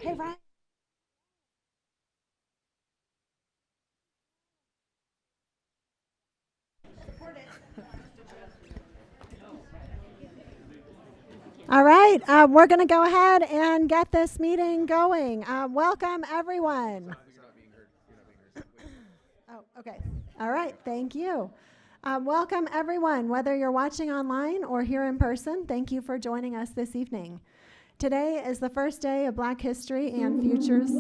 Hey, Ryan. All right, we're going to go ahead and get this meeting going. Welcome, everyone. Oh, okay. All right, thank you. Welcome, everyone, whether you're watching online or here in person. Thank you for joining us this evening. Today is the first day of Black History and Futures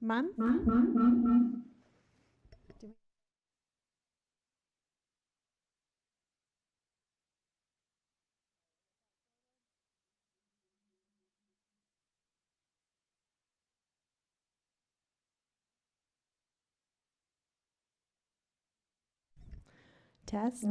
Month. Test.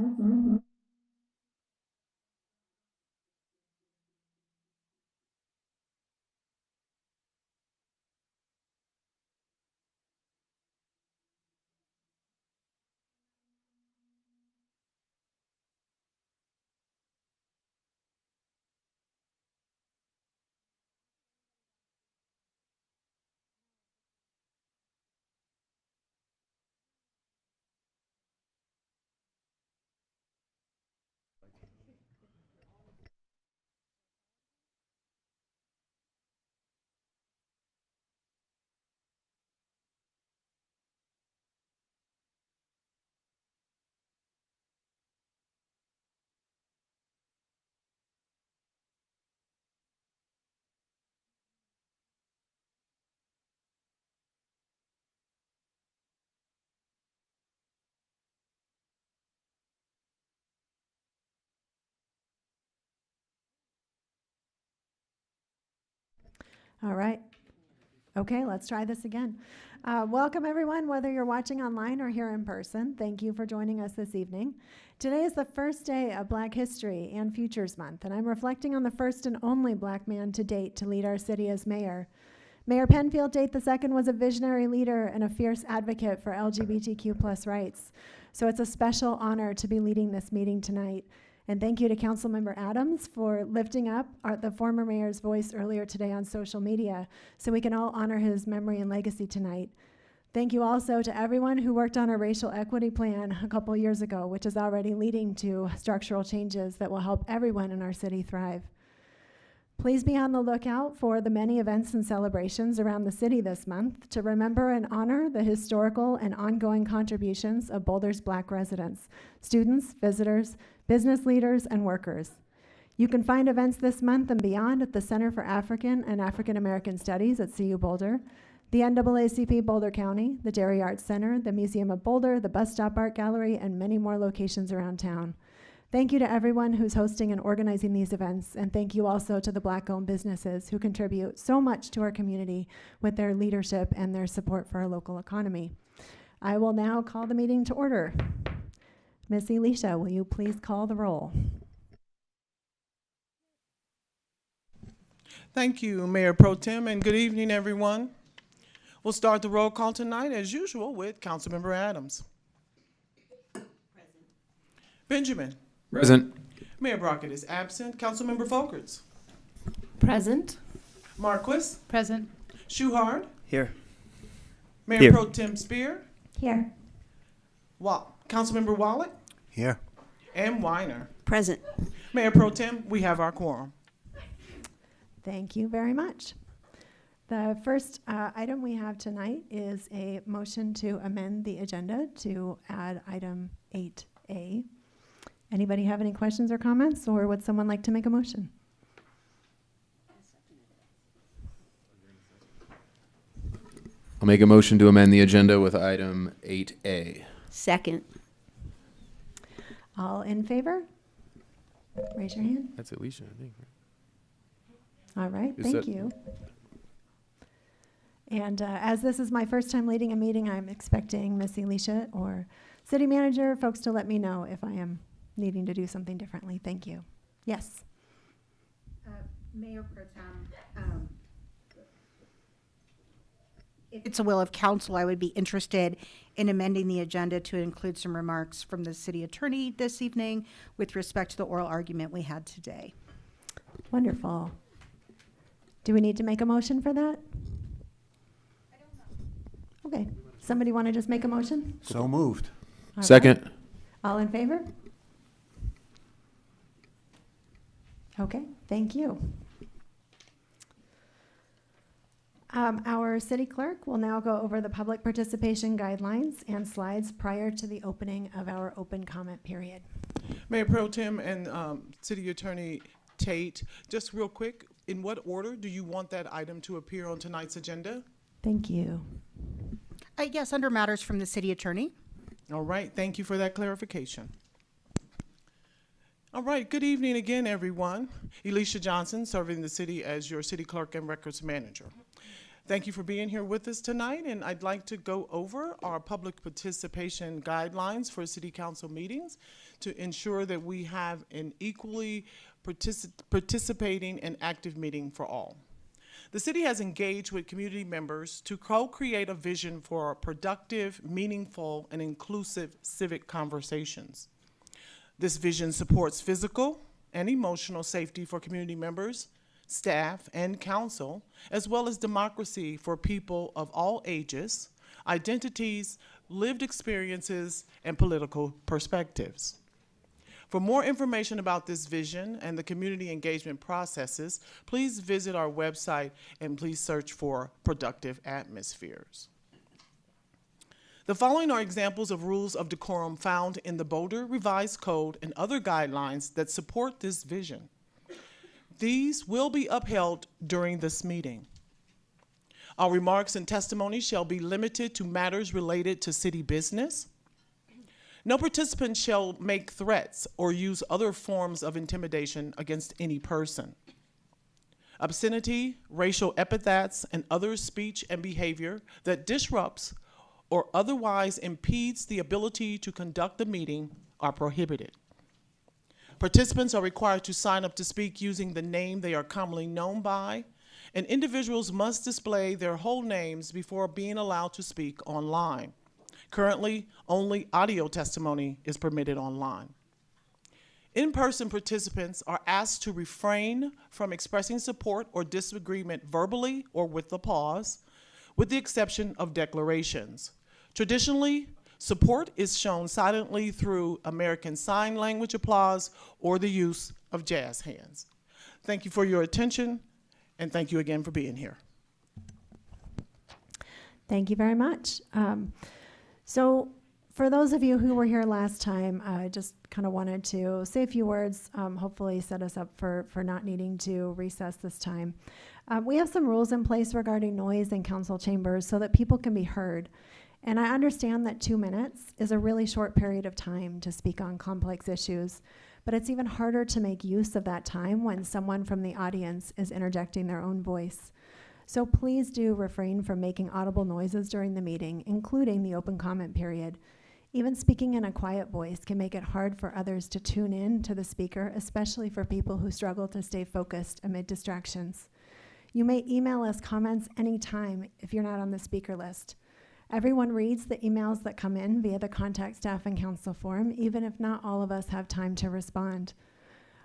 All right. Okay, let's try this again. Welcome, everyone, whether you're watching online or here in person. Thank you for joining us this evening. Today is the first day of Black History and Futures Month, and I'm reflecting on the first and only Black man to date to lead our city as mayor. Mayor Penfield Tate II was a visionary leader and a fierce advocate for LGBTQ+ rights. So it's a special honor to be leading this meeting tonight. And thank you to Councilmember Adams for lifting up the former mayor's voice earlier today on social media so we can all honor his memory and legacy tonight. Thank you also to everyone who worked on a racial equity plan a couple years ago, which is already leading to structural changes that will help everyone in our city thrive. Please be on the lookout for the many events and celebrations around the city this month to remember and honor the historical and ongoing contributions of Boulder's Black residents, students, visitors, business leaders, and workers. You can find events this month and beyond at the Center for African and African American Studies at CU Boulder, the NAACP Boulder County, the Dairy Arts Center, the Museum of Boulder, the Bus Stop Art Gallery, and many more locations around town. Thank you to everyone who's hosting and organizing these events, and thank you also to the Black-owned businesses who contribute so much to our community with their leadership and their support for our local economy. I will now call the meeting to order. Ms. Elisha, will you please call the roll? Thank you, Mayor Pro Tem, and good evening, everyone. We'll start the roll call tonight, as usual, with Councilmember Adams. Present. Benjamin. Present. Mayor Brockett is absent. Councilmember Folkerts. Present. Marquis. Present. Shuhard. Here. Mayor Here. Pro Tem Spear. Here. Councilmember Wallet. Here. And Weiner. Present. Mayor Pro Tem, we have our quorum. Thank you very much. The first item we have tonight is a motion to amend the agenda to add item 8A. Anybody have any questions or comments, or would someone like to make a motion? I'll make a motion to amend the agenda with item 8A. Second. All in favor? Raise your hand. That's Alicia, I think. All right, Is thank that- you. And as this is my first time leading a meeting, I'm expecting Miss Elisha or city manager folks to let me know if I am needing to do something differently. Thank you. Yes. Mayor Pro Tem, if it's a will of council, I would be interested in amending the agenda to include some remarks from the city attorney this evening with respect to the oral argument we had today. Wonderful. Do we need to make a motion for that? I don't know. Okay. Somebody want to just make a motion? So moved. All right. Second. All in favor? Okay, thank you. Our city clerk will now go over the public participation guidelines and slides prior to the opening of our open comment period. Mayor Pro Tem and City Attorney Tate, just real quick, in what order do you want that item to appear on tonight's agenda? Thank you. Yes, under matters from the city attorney. All right, thank you for that clarification. All right, good evening again, everyone. Elisha Johnson, serving the city as your city clerk and records manager. Thank you for being here with us tonight, and I'd like to go over our public participation guidelines for city council meetings to ensure that we have an equally participating and active meeting for all. The city has engaged with community members to co-create a vision for productive, meaningful, and inclusive civic conversations. This vision supports physical and emotional safety for community members, staff, and council, as well as democracy for people of all ages, identities, lived experiences, and political perspectives. For more information about this vision and the community engagement processes, please visit our website and please search for Productive Atmospheres. The following are examples of rules of decorum found in the Boulder Revised Code and other guidelines that support this vision. These will be upheld during this meeting. Our remarks and testimony shall be limited to matters related to city business. No participant shall make threats or use other forms of intimidation against any person. Obscenity, racial epithets, and other speech and behavior that disrupts or otherwise impedes the ability to conduct the meeting are prohibited. Participants are required to sign up to speak using the name they are commonly known by, and individuals must display their whole names before being allowed to speak online. Currently, only audio testimony is permitted online. In-person participants are asked to refrain from expressing support or disagreement verbally or with applause, with the exception of declarations. Traditionally, support is shown silently through American Sign Language applause or the use of jazz hands. Thank you for your attention, and thank you again for being here. Thank you very much. So for those of you who were here last time, I just kind of wanted to say a few words, hopefully set us up for not needing to recess this time. We have some rules in place regarding noise in council chambers so that people can be heard. And I understand that 2 minutes is a really short period of time to speak on complex issues, but it's even harder to make use of that time when someone from the audience is interjecting their own voice. So please do refrain from making audible noises during the meeting, including the open comment period. Even speaking in a quiet voice can make it hard for others to tune in to the speaker, especially for people who struggle to stay focused amid distractions. You may email us comments anytime if you're not on the speaker list. Everyone reads the emails that come in via the contact staff and council form, even if not all of us have time to respond.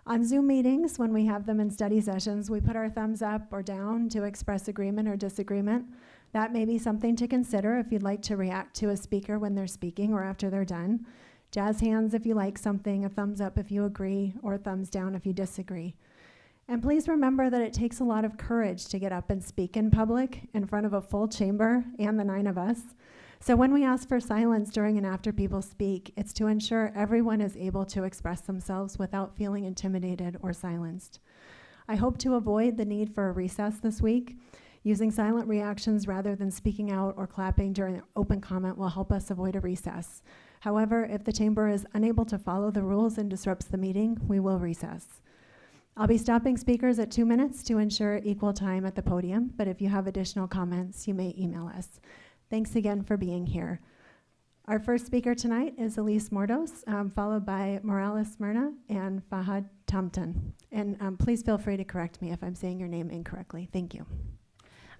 On Zoom meetings, when we have them in study sessions, we put our thumbs up or down to express agreement or disagreement. That may be something to consider if you'd like to react to a speaker when they're speaking or after they're done. Jazz hands if you like something, a thumbs up if you agree, or a thumbs down if you disagree. And please remember that it takes a lot of courage to get up and speak in public in front of a full chamber and the 9 of us. So when we ask for silence during and after people speak, it's to ensure everyone is able to express themselves without feeling intimidated or silenced. I hope to avoid the need for a recess this week. Using silent reactions rather than speaking out or clapping during open comment will help us avoid a recess. However, if the chamber is unable to follow the rules and disrupts the meeting, we will recess. I'll be stopping speakers at 2 minutes to ensure equal time at the podium, but if you have additional comments, you may email us. Thanks again for being here. Our first speaker tonight is Elise Mordos, followed by Morales Myrna and Fahad Tamtan. And please feel free to correct me if I'm saying your name incorrectly. Thank you.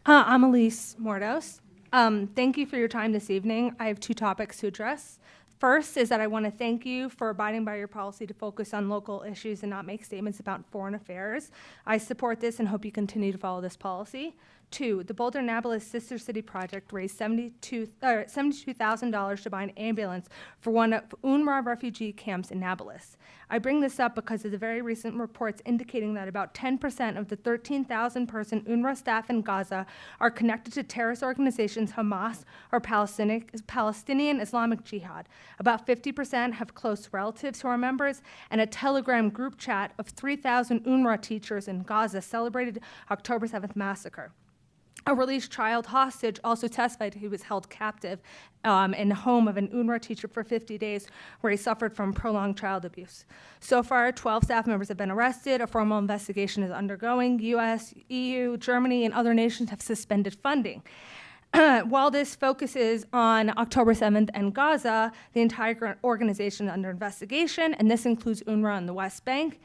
I'm Elise Mordos. Thank you for your time this evening. I have two topics to address. First is that I want to thank you for abiding by your policy to focus on local issues and not make statements about foreign affairs. I support this and hope you continue to follow this policy. Two, the Boulder Annapolis Sister City Project raised $72,000 to buy an ambulance for one of UNRWA refugee camps in Annapolis. I bring this up because of the very recent reports indicating that about 10% of the 13,000-person UNRWA staff in Gaza are connected to terrorist organizations Hamas or Palestinian Islamic Jihad. About 50% have close relatives who are members, and a Telegram group chat of 3,000 UNRWA teachers in Gaza celebrated October 7th massacre. A released child hostage also testified he was held captive in the home of an UNRWA teacher for 50 days where he suffered from prolonged child abuse. So far, 12 staff members have been arrested. A formal investigation is undergoing. US, EU, Germany, and other nations have suspended funding. While this focuses on October 7th and Gaza, the entire organization is under investigation, and this includes UNRWA and the West Bank.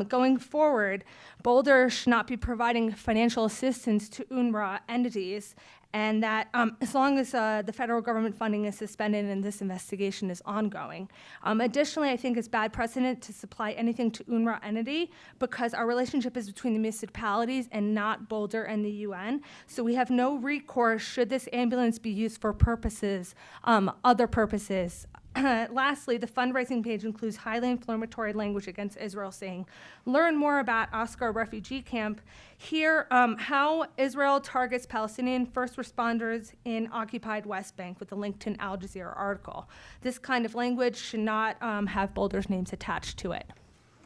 Going forward, Boulder should not be providing financial assistance to UNRWA entities, and that as long as the federal government funding is suspended and this investigation is ongoing. Additionally, I think it's bad precedent to supply anything to UNRWA entity because our relationship is between the municipalities and not Boulder and the UN. So we have no recourse should this ambulance be used for purposes, other purposes. Lastly, the fundraising page includes highly inflammatory language against Israel saying, learn more about Oscar refugee camp. Here, how Israel targets Palestinian first responders in occupied West Bank with a link to an Al Jazeera article. This kind of language should not have Boulder's names attached to it.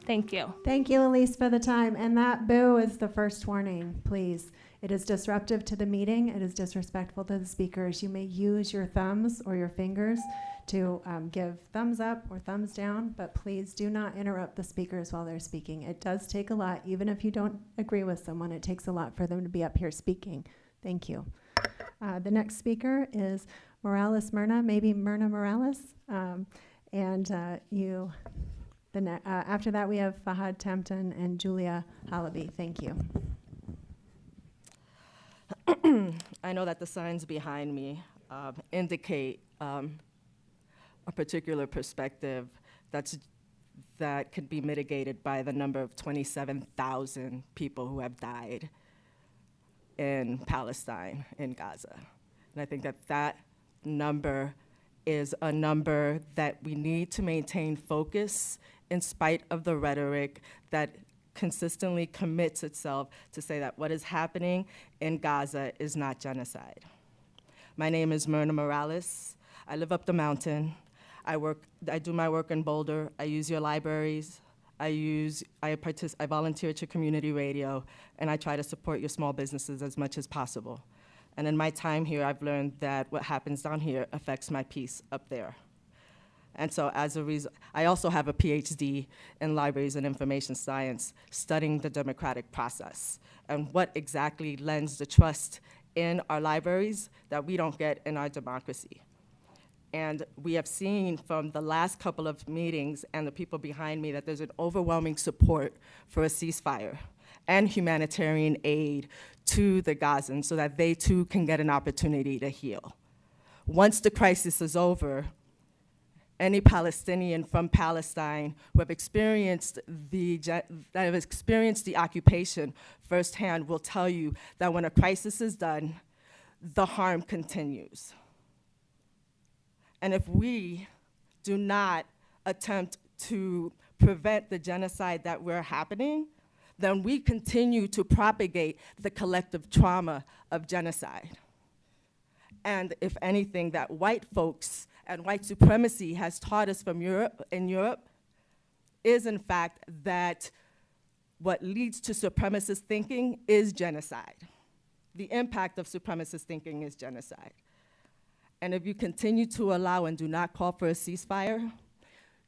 Thank you. Thank you, Elise, for the time. And that boo is the first warning, please. It is disruptive to the meeting. It is disrespectful to the speakers. You may use your thumbs or your fingers to give thumbs up or thumbs down, but please do not interrupt the speakers while they're speaking. It does take a lot, even if you don't agree with someone, it takes a lot for them to be up here speaking. Thank you. The next speaker is Morales Myrna, maybe Myrna Morales. After that, we have Fahad Tampton and Julia Halaby. Thank you. I know that the signs behind me indicate a particular perspective that could be mitigated by the number of 27,000 people who have died in Palestine, in Gaza. And I think that that number is a number that we need to maintain focus in spite of the rhetoric that consistently commits itself to say that what is happening in Gaza is not genocide. My name is Myrna Morales. I live up the mountain. I do my work in Boulder. I use your libraries. I volunteer at your community radio, and I try to support your small businesses as much as possible. And in my time here, I've learned that what happens down here affects my peace up there. And so as a result, I also have a PhD in libraries and information science, studying the democratic process and what exactly lends the trust in our libraries that we don't get in our democracy. And we have seen from the last couple of meetings and the people behind me that there's an overwhelming support for a ceasefire and humanitarian aid to the Gazans so that they too can get an opportunity to heal. Once the crisis is over, any Palestinian from Palestine who have experienced the occupation firsthand will tell you that when a crisis is done, the harm continues. And if we do not attempt to prevent the genocide that we're happening, then we continue to propagate the collective trauma of genocide. And if anything that white folks and white supremacy has taught us from Europe is in fact that what leads to supremacist thinking is genocide. The impact of supremacist thinking is genocide. And if you continue to allow and do not call for a ceasefire,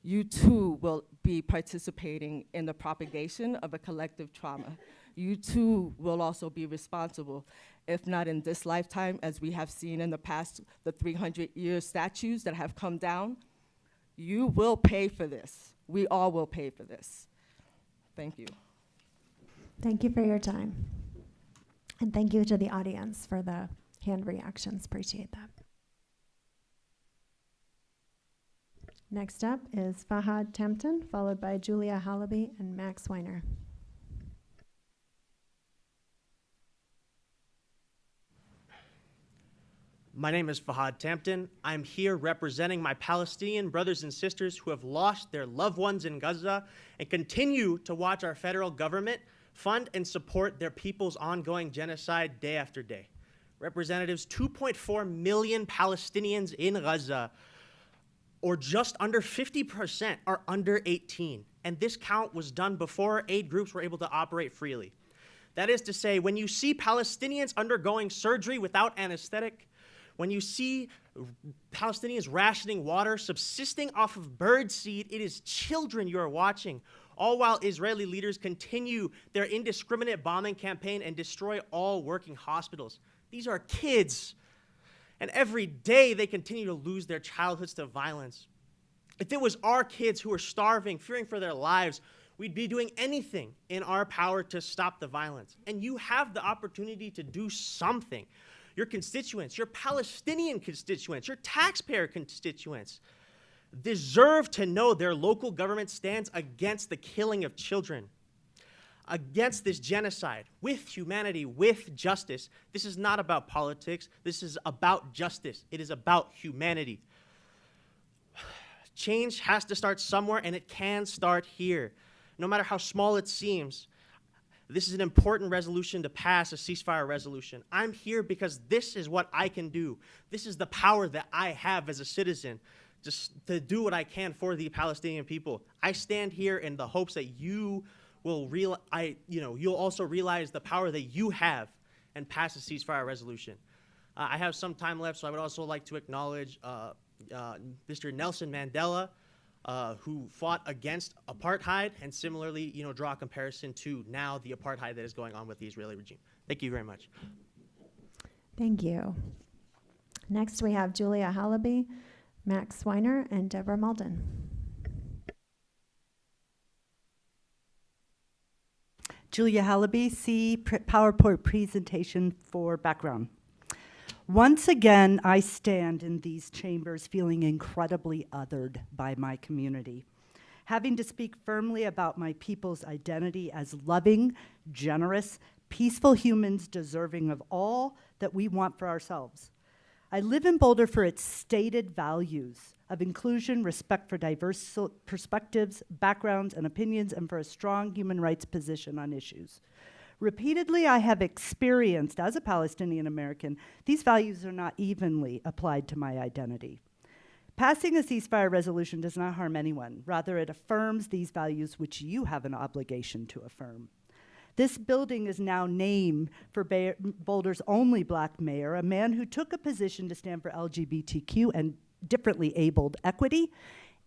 you too will be participating in the propagation of a collective trauma. You too will also be responsible, if not in this lifetime, as we have seen in the past, the 300-year statues that have come down. You will pay for this. We all will pay for this. Thank you. Thank you for your time. And thank you to the audience for the hand reactions. Appreciate that. Next up is Fahad Tempton, followed by Julia Halaby and Max Weiner. My name is Fahad Tempton. I'm here representing my Palestinian brothers and sisters who have lost their loved ones in Gaza and continue to watch our federal government fund and support their people's ongoing genocide day after day. Representatives, 2.4 million Palestinians in Gaza, or just under 50%, are under 18. And this count was done before aid groups were able to operate freely. That is to say, when you see Palestinians undergoing surgery without anesthetic, when you see Palestinians rationing water, subsisting off of bird seed, it is children you are watching, all while Israeli leaders continue their indiscriminate bombing campaign and destroy all working hospitals. These are kids, and every day they continue to lose their childhoods to violence. If it was our kids who were starving, fearing for their lives, we'd be doing anything in our power to stop the violence. And you have the opportunity to do something. Your constituents, your Palestinian constituents, your taxpayer constituents deserve to know their local government stands against the killing of children, against this genocide, with humanity, with justice. This is not about politics. This is about justice. It is about humanity. Change has to start somewhere, and it can start here, no matter how small it seems. This is an important resolution to pass, a ceasefire resolution. I'm here because this is what I can do. This is the power that I have as a citizen just to do what I can for the Palestinian people. I stand here in the hopes that you will you'll also realize the power that you have and pass a ceasefire resolution. I have some time left, so I would also like to acknowledge Mr. Nelson Mandela, who fought against apartheid, and similarly, draw a comparison to now the apartheid that is going on with the Israeli regime. Thank you very much. Thank you. Next, we have Julia Halaby, Max Weiner, and Deborah Malden. Julia Halaby, PowerPoint presentation for background. Once again, I stand in these chambers feeling incredibly othered by my community, having to speak firmly about my people's identity as loving, generous, peaceful humans deserving of all that we want for ourselves. I live in Boulder for its stated values of inclusion, respect for diverse perspectives, backgrounds, and opinions, and for a strong human rights position on issues. Repeatedly, I have experienced, as a Palestinian American, these values are not evenly applied to my identity. Passing a ceasefire resolution does not harm anyone. Rather, it affirms these values which you have an obligation to affirm. This building is now named for Boulder's only black mayor, a man who took a position to stand for LGBTQ and differently abled equity,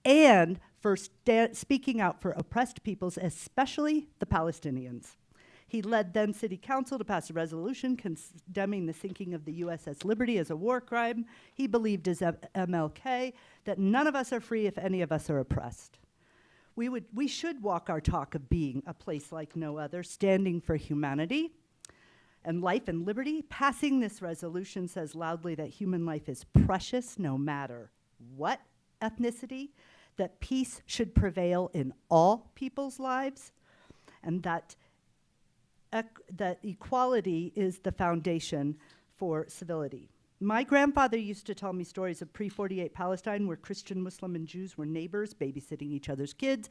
and for speaking out for oppressed peoples, especially the Palestinians. He led then City Council to pass a resolution condemning the sinking of the USS Liberty as a war crime. He believed, as MLK, that none of us are free if any of us are oppressed. We should walk our talk of being a place like no other, standing for humanity and life and liberty. Passing this resolution says loudly that human life is precious no matter what ethnicity, that peace should prevail in all people's lives, and that equality is the foundation for civility. My grandfather used to tell me stories of pre-48 Palestine where Christian, Muslim, and Jews were neighbors, babysitting each other's kids,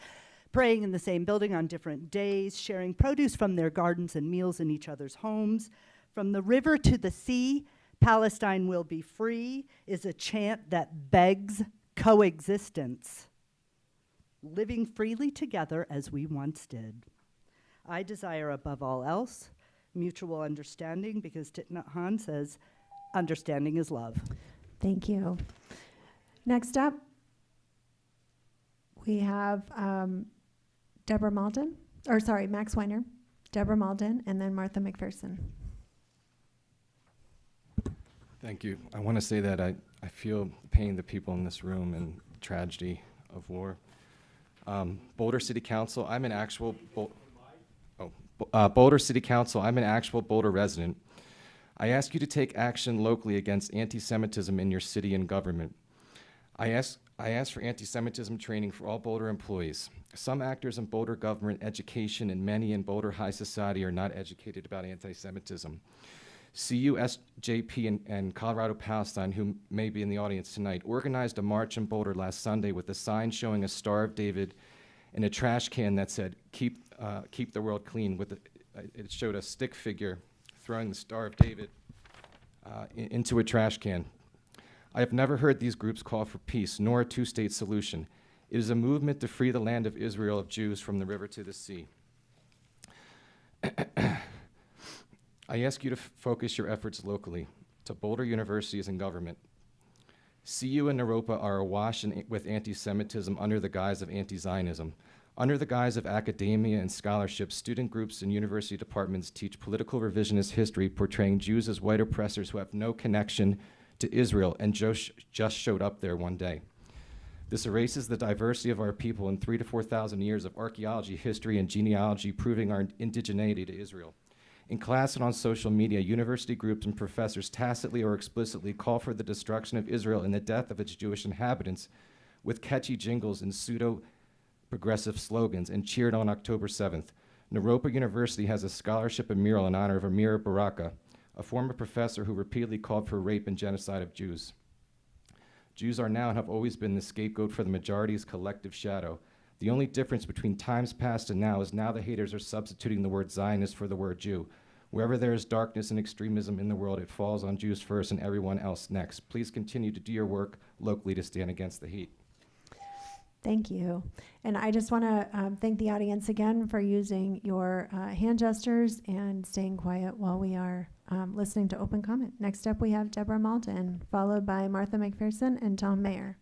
praying in the same building on different days, sharing produce from their gardens and meals in each other's homes. From the river to the sea, Palestine will be free is a chant that begs coexistence, living freely together as we once did. I desire above all else mutual understanding, because Thich Nhat Hanh says, understanding is love. Thank you. Next up, we have Deborah Malden, Max Weiner, Deborah Malden, and then Martha McPherson. Thank you. I want to say that I feel pain the people in this room and the tragedy of war. Boulder City Council, I'm an actual Boulder City Council, I'm an actual Boulder resident. I ask you to take action locally against anti-Semitism in your city and government. I ask for anti-Semitism training for all Boulder employees. Some actors in Boulder government, education, and many in Boulder high society are not educated about anti-Semitism. CUSJP and Colorado Palestine, who may be in the audience tonight, organized a march in Boulder last Sunday with a sign showing a Star of David and a trash can that said, keep the world clean. It showed a stick figure throwing the Star of David into a trash can. I have never heard these groups call for peace, nor a two-state solution. It is a movement to free the land of Israel of Jews from the river to the sea. I ask you to focus your efforts locally, to Boulder universities and government. CU and Naropa are awash with anti-Semitism under the guise of anti-Zionism. Under the guise of academia and scholarship, student groups and university departments teach political revisionist history portraying Jews as white oppressors who have no connection to Israel and just showed up there one day. This erases the diversity of our people in 3,000 to 4,000 years of archaeology, history, and genealogy proving our indigeneity to Israel. In class and on social media, university groups and professors tacitly or explicitly call for the destruction of Israel and the death of its Jewish inhabitants with catchy jingles and pseudo-progressive slogans and cheered on October 7th. Naropa University has a scholarship and mural in honor of Amir Baraka, a former professor who repeatedly called for rape and genocide of Jews. Jews are now and have always been the scapegoat for the majority's collective shadow. The only difference between times past and now is now the haters are substituting the word Zionist for the word Jew. Wherever there is darkness and extremism in the world, it falls on Jews first and everyone else next. Please continue to do your work locally to stand against the hate. Thank you. And I just want to thank the audience again for using your hand gestures and staying quiet while we are listening to open comment. Next up, we have Deborah Malton, followed by Martha McPherson and Tom Mayer.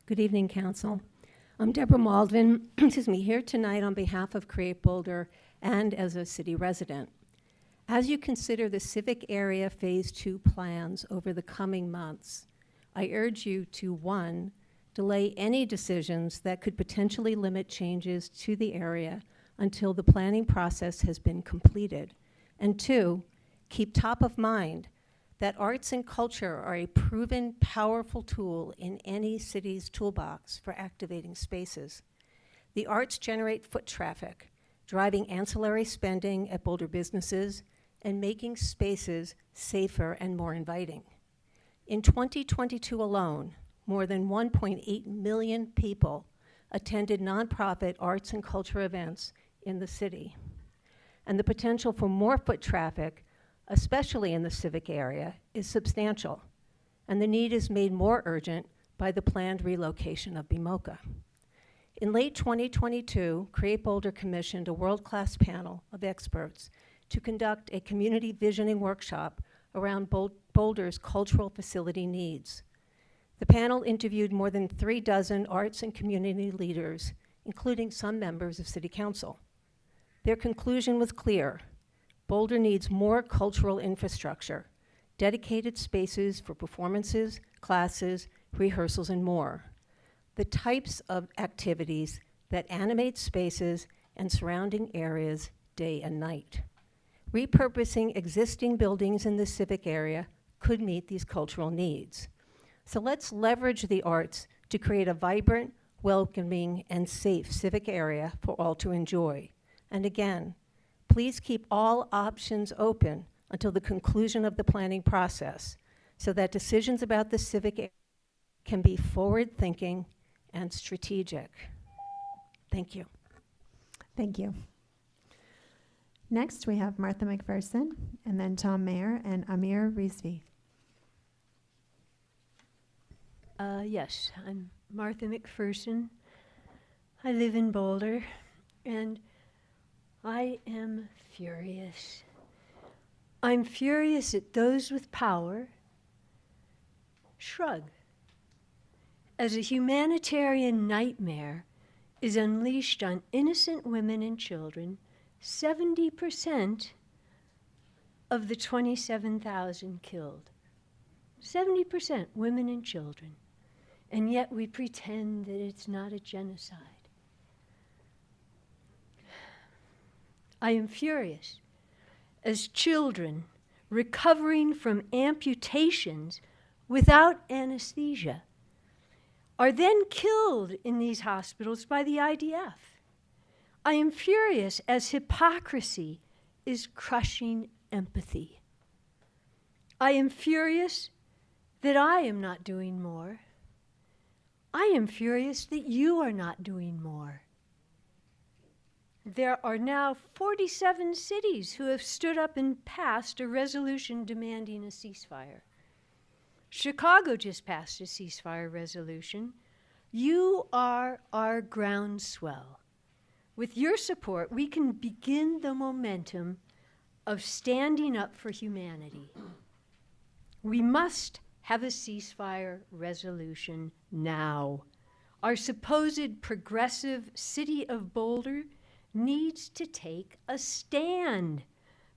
Good evening, Council. I'm Deborah Maldvin, here tonight on behalf of Create Boulder and as a city resident. As you consider the civic area Phase 2 plans over the coming months, I urge you to, 1, delay any decisions that could potentially limit changes to the area until the planning process has been completed, and 2, keep top of mind that arts and culture are a proven, powerful tool in any city's toolbox for activating spaces. The arts generate foot traffic, driving ancillary spending at Boulder businesses and making spaces safer and more inviting. In 2022 alone, more than 1.8 million people attended nonprofit arts and culture events in the city. And the potential for more foot traffic, especially in the civic area, is substantial, and the need is made more urgent by the planned relocation of BMOCA. In late 2022, Create Boulder commissioned a world-class panel of experts to conduct a community visioning workshop around Boulder's cultural facility needs. The panel interviewed more than 36 arts and community leaders, including some members of City Council. Their conclusion was clear. Boulder needs more cultural infrastructure, dedicated spaces for performances, classes, rehearsals, and more. The types of activities that animate spaces and surrounding areas day and night. Repurposing existing buildings in the civic area could meet these cultural needs. So let's leverage the arts to create a vibrant, welcoming, and safe civic area for all to enjoy. And again, please keep all options open until the conclusion of the planning process so that decisions about the civic area can be forward-thinking and strategic. Thank you. Thank you. Next, we have Martha McPherson, and then Tom Mayer and Amir Rizvi. Yes, I'm Martha McPherson. I live in Boulder, and I am furious. I'm furious that those with power shrug as a humanitarian nightmare is unleashed on innocent women and children. 70% of the 27,000 killed. 70% women and children. And yet we pretend that it's not a genocide. I am furious as children recovering from amputations without anesthesia are then killed in these hospitals by the IDF. I am furious as hypocrisy is crushing empathy. I am furious that I am not doing more. I am furious that you are not doing more. There are now 47 cities who have stood up and passed a resolution demanding a ceasefire. Chicago just passed a ceasefire resolution. You are our groundswell. With your support, we can begin the momentum of standing up for humanity. We must have a ceasefire resolution now. Our supposed progressive city of Boulder needs to take a stand.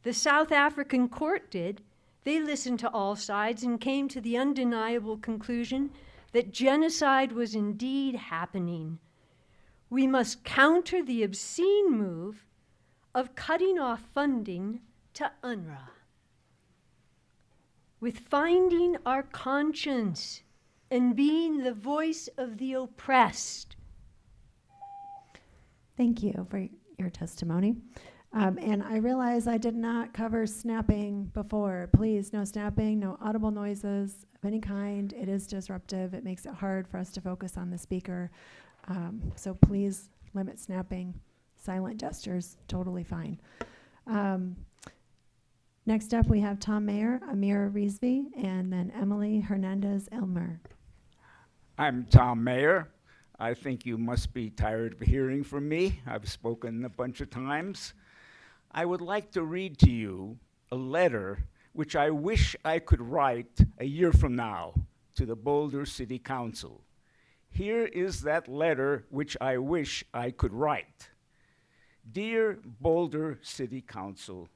The South African court did. They listened to all sides and came to the undeniable conclusion that genocide was indeed happening. We must counter the obscene move of cutting off funding to UNRWA with finding our conscience and being the voice of the oppressed. Thank you for your testimony. And I realize I did not cover snapping before. Please, no snapping, no audible noises of any kind. It is disruptive. It makes it hard for us to focus on the speaker. So please limit snapping. Silent gestures, totally fine. Next up, we have Tom Mayer, Amira Rizvi, and then Emily Hernandez-Elmer. I'm Tom Mayer. I think you must be tired of hearing from me. I've spoken a bunch of times. I would like to read to you a letter which I wish I could write a year from now to the Boulder City Council. Here is that letter which I wish I could write. Dear Boulder City Council,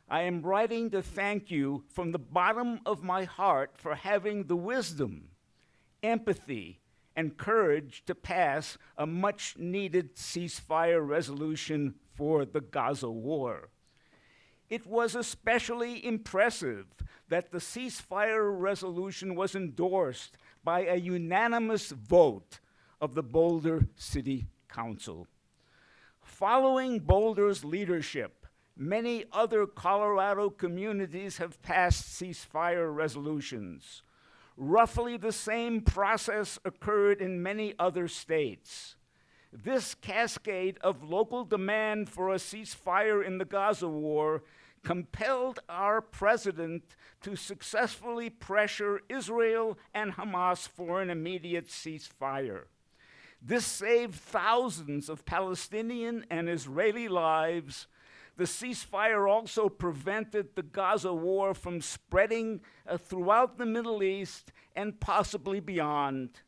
I am writing to thank you from the bottom of my heart for having the wisdom, empathy, and courage to pass a much-needed ceasefire resolution for the Gaza war. It was especially impressive that the ceasefire resolution was endorsed by a unanimous vote of the Boulder City Council. Following Boulder's leadership, many other Colorado communities have passed ceasefire resolutions. Roughly the same process occurred in many other states. This cascade of local demand for a ceasefire in the Gaza war compelled our president to successfully pressure Israel and Hamas for an immediate ceasefire. This saved thousands of Palestinian and Israeli lives. The ceasefire also prevented the Gaza war from spreading throughout the Middle East and possibly beyond.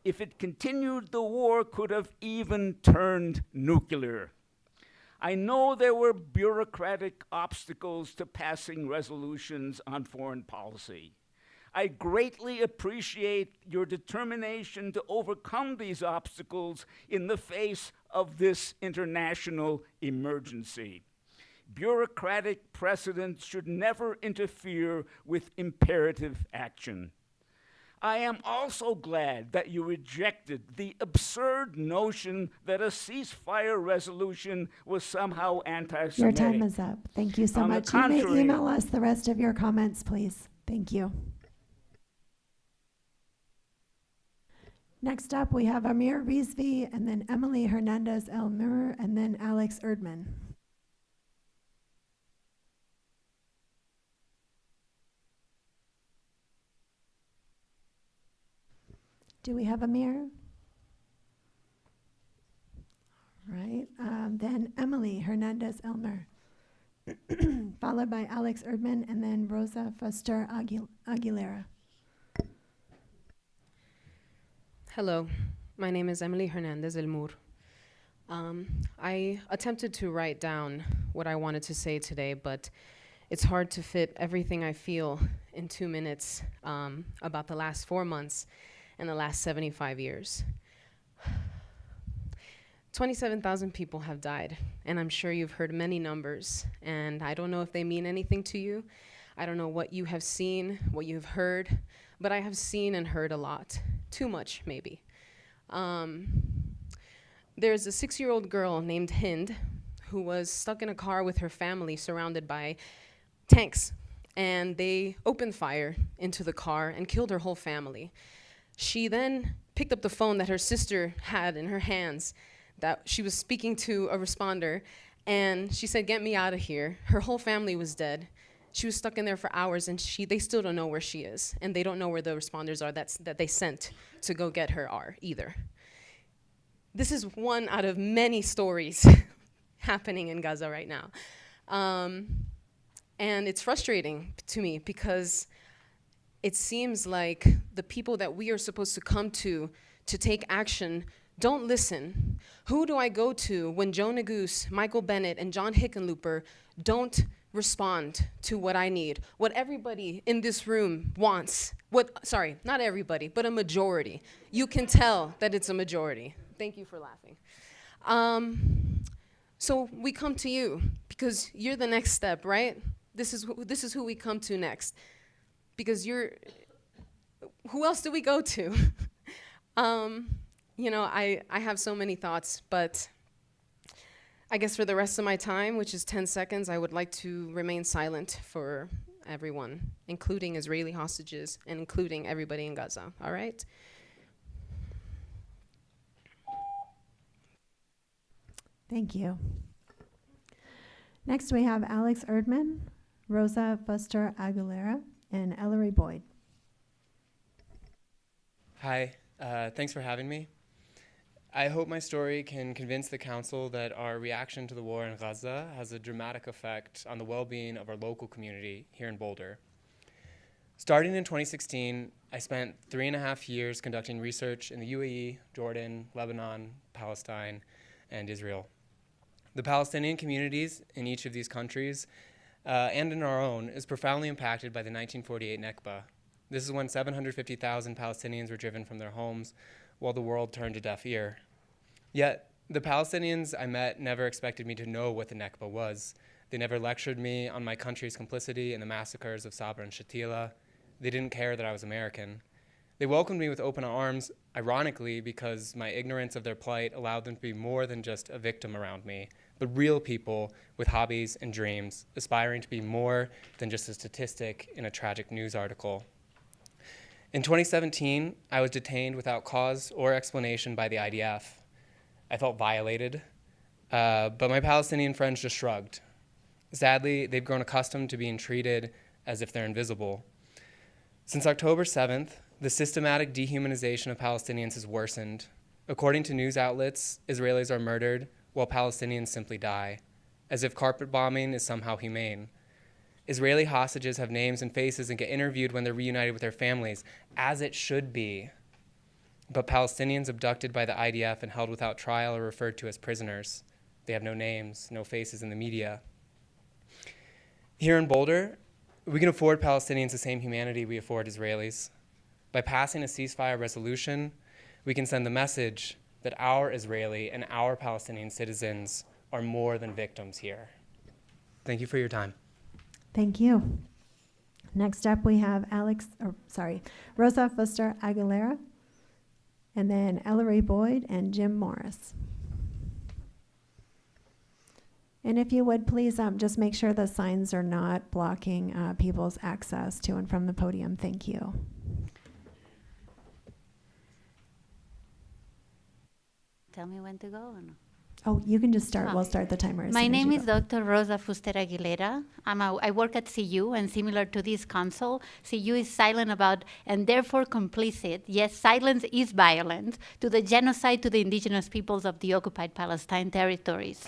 If it continued, the war could have even turned nuclear. I know there were bureaucratic obstacles to passing resolutions on foreign policy. I greatly appreciate your determination to overcome these obstacles in the face of this international emergency. Bureaucratic precedent should never interfere with imperative action. I am also glad that you rejected the absurd notion that a ceasefire resolution was somehow anti-Semitic. Your time is up. Thank you so much. You may email us the rest of your comments, please. Thank you. Next up, we have Amir Rizvi, and then Emily Hernandez-Elmer, and then Alex Erdman. Do we have Amir? Right. Then Emily Hernandez-Elmer, followed by Alex Erdman, and then Rosa Foster Aguilera. Hello, my name is Emily Hernandez-Elmer. I attempted to write down what I wanted to say today, but it's hard to fit everything I feel in 2 minutes about the last 4 months and the last 75 years. 27,000 people have died, and I'm sure you've heard many numbers, and I don't know if they mean anything to you. I don't know what you have seen, what you have heard, but I have seen and heard a lot. Too much, maybe. There's a 6-year-old girl named Hind who was stuck in a car with her family surrounded by tanks, and they opened fire into the car and killed her whole family. She then picked up the phone that her sister had in her hands, that she was speaking to a responder, and she said, "Get me out of here." Her whole family was dead. She was stuck in there for hours, and they still don't know where she is, and they don't know where the responders are that they sent to go get her are either. This is one out of many stories happening in Gaza right now. And it's frustrating to me because it seems like the people that we are supposed to come to take action don't listen. Who do I go to when Joe Neguse, Michael Bennett, and John Hickenlooper don't respond to what I need, what everybody in this room wants? Sorry, not everybody, but a majority. You can tell that it's a majority. Thank you for laughing. So we come to you because you're the next step, right? This is who we come to next, because who else do we go to? You know, I have so many thoughts, but I guess for the rest of my time, which is 10 seconds, I would like to remain silent for everyone, including Israeli hostages and including everybody in Gaza, all right? Thank you. Next, we have Alex Erdman, Rosa Fuster Aguilera, and Ellery Boyd. Hi, thanks for having me. I hope my story can convince the council that our reaction to the war in Gaza has a dramatic effect on the well-being of our local community here in Boulder. Starting in 2016, I spent 3.5 years conducting research in the UAE, Jordan, Lebanon, Palestine, and Israel. The Palestinian communities in each of these countries and in our own is profoundly impacted by the 1948 Nakba. This is when 750,000 Palestinians were driven from their homes while the world turned a deaf ear. Yet, the Palestinians I met never expected me to know what the Nakba was. They never lectured me on my country's complicity in the massacres of Sabra and Shatila. They didn't care that I was American. They welcomed me with open arms, ironically, because my ignorance of their plight allowed them to be more than just a victim around me, but real people with hobbies and dreams, aspiring to be more than just a statistic in a tragic news article. In 2017, I was detained without cause or explanation by the IDF. I felt violated, but my Palestinian friends just shrugged. Sadly, they've grown accustomed to being treated as if they're invisible. Since October 7th, the systematic dehumanization of Palestinians has worsened. According to news outlets, Israelis are murdered while Palestinians simply die, as if carpet bombing is somehow humane. Israeli hostages have names and faces and get interviewed when they're reunited with their families, as it should be. But Palestinians abducted by the IDF and held without trial are referred to as prisoners. They have no names, no faces in the media. Here in Boulder, we can afford Palestinians the same humanity we afford Israelis. By passing a ceasefire resolution, we can send the message that our Israeli and our Palestinian citizens are more than victims here. Thank you for your time. Thank you. Next up, we have Rosa Fuster Aguilera, and then Ellery Boyd and Jim Morris. And if you would, please just make sure the signs are not blocking people's access to and from the podium. Thank you. Tell me when to go or no? Oh, you can just start. We'll start the timer. My name is Dr. Rosa Fuster Aguilera. I work at CU, and similar to this council, CU is silent about and therefore complicit, yes, silence is violence, to the genocide to the indigenous peoples of the occupied Palestine territories.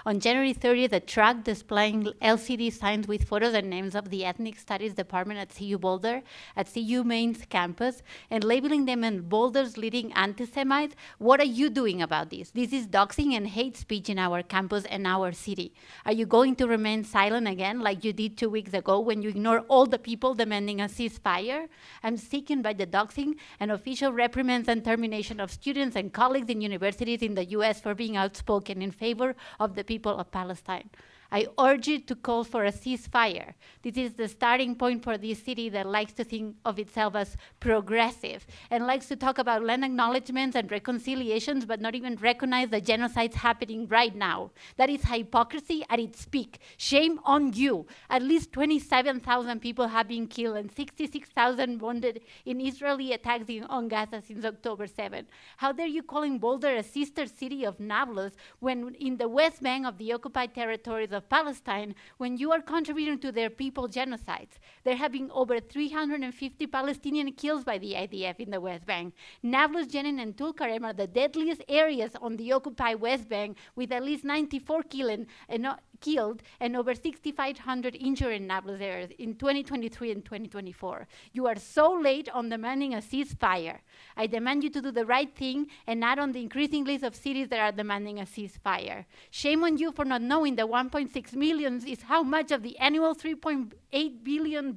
On January 30th, a truck displaying LCD signs with photos and names of the Ethnic Studies Department at CU Boulder, at CU Main's campus, and labeling them as Boulder's leading anti-Semites. What are you doing about this? This is doxing and hate speech in our campus and our city? Are you going to remain silent again like you did 2 weeks ago when you ignore all the people demanding a ceasefire? I'm sickened by the doxing and official reprimands and termination of students and colleagues in universities in the US for being outspoken in favor of the people of Palestine. I urge you to call for a ceasefire. This is the starting point for this city that likes to think of itself as progressive and likes to talk about land acknowledgements and reconciliations, but not even recognize the genocides happening right now. That is hypocrisy at its peak. Shame on you. At least 27,000 people have been killed and 66,000 wounded in Israeli attacks on Gaza since October 7. How dare you calling Boulder a sister city of Nablus when in the West Bank of the occupied territories of Palestine, when you are contributing to their people genocides? There have been over 350 Palestinian kills by the IDF in the West Bank. Nablus, Jenin, and Tulkarem are the deadliest areas on the occupied West Bank, with at least 94 killed and over 6,500 injured in Nablus areas in 2023 and 2024. You are so late on demanding a ceasefire. I demand you to do the right thing and not on the increasing list of cities that are demanding a ceasefire. Shame on you for not knowing that 1.6 million is how much of the annual $3.8 billion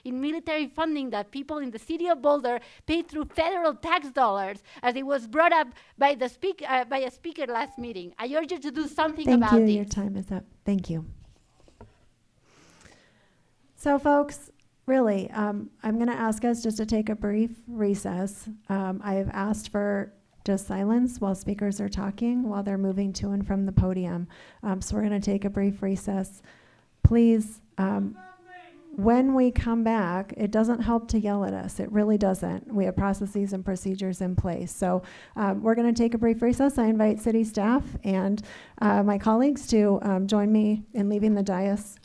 in military funding that people in the city of Boulder pay through federal tax dollars, as it was brought up by the by a speaker last meeting. I urge you to do something about Thank you. this. Your time is up. Thank you. So, folks, really, I'm going to ask us just to take a brief recess. I've asked for just silence while speakers are talking, while they're moving to and from the podium. So we're going to take a brief recess. Please, when we come back, it doesn't help to yell at us. It really doesn't. We have processes and procedures in place. So we're going to take a brief recess. I invite city staff and my colleagues to join me in leaving the dais.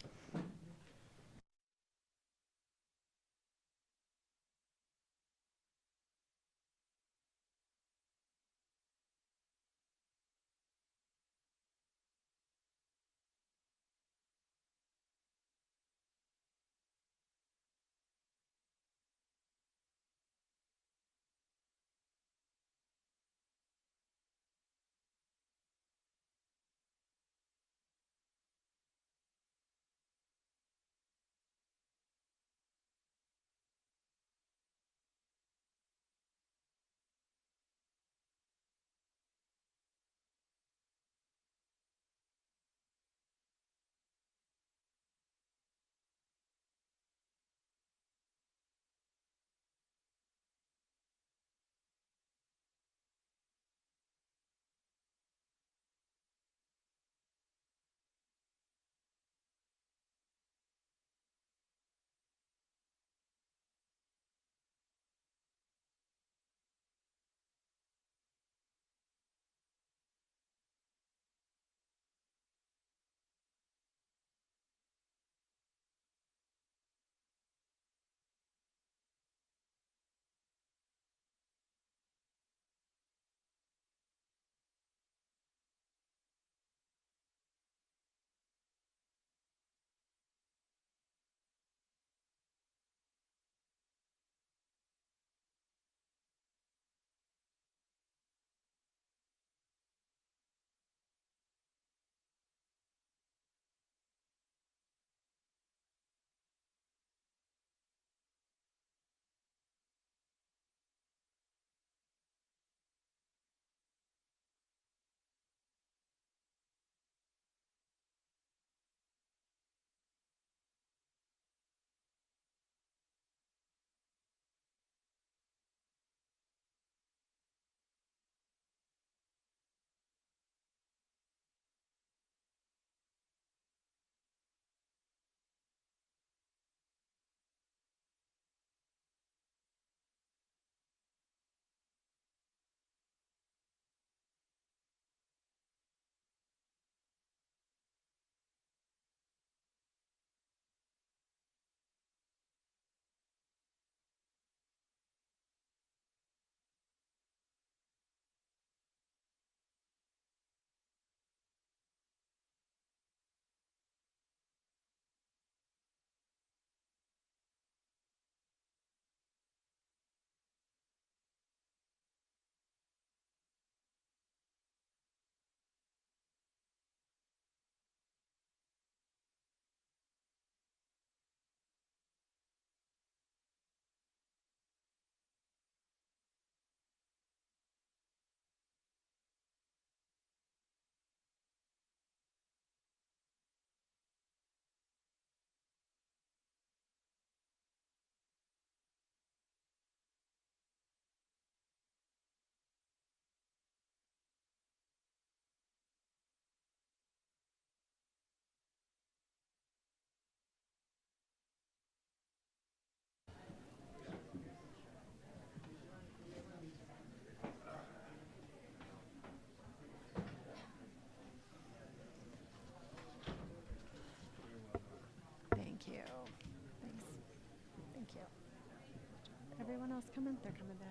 Everyone else coming? They're coming back.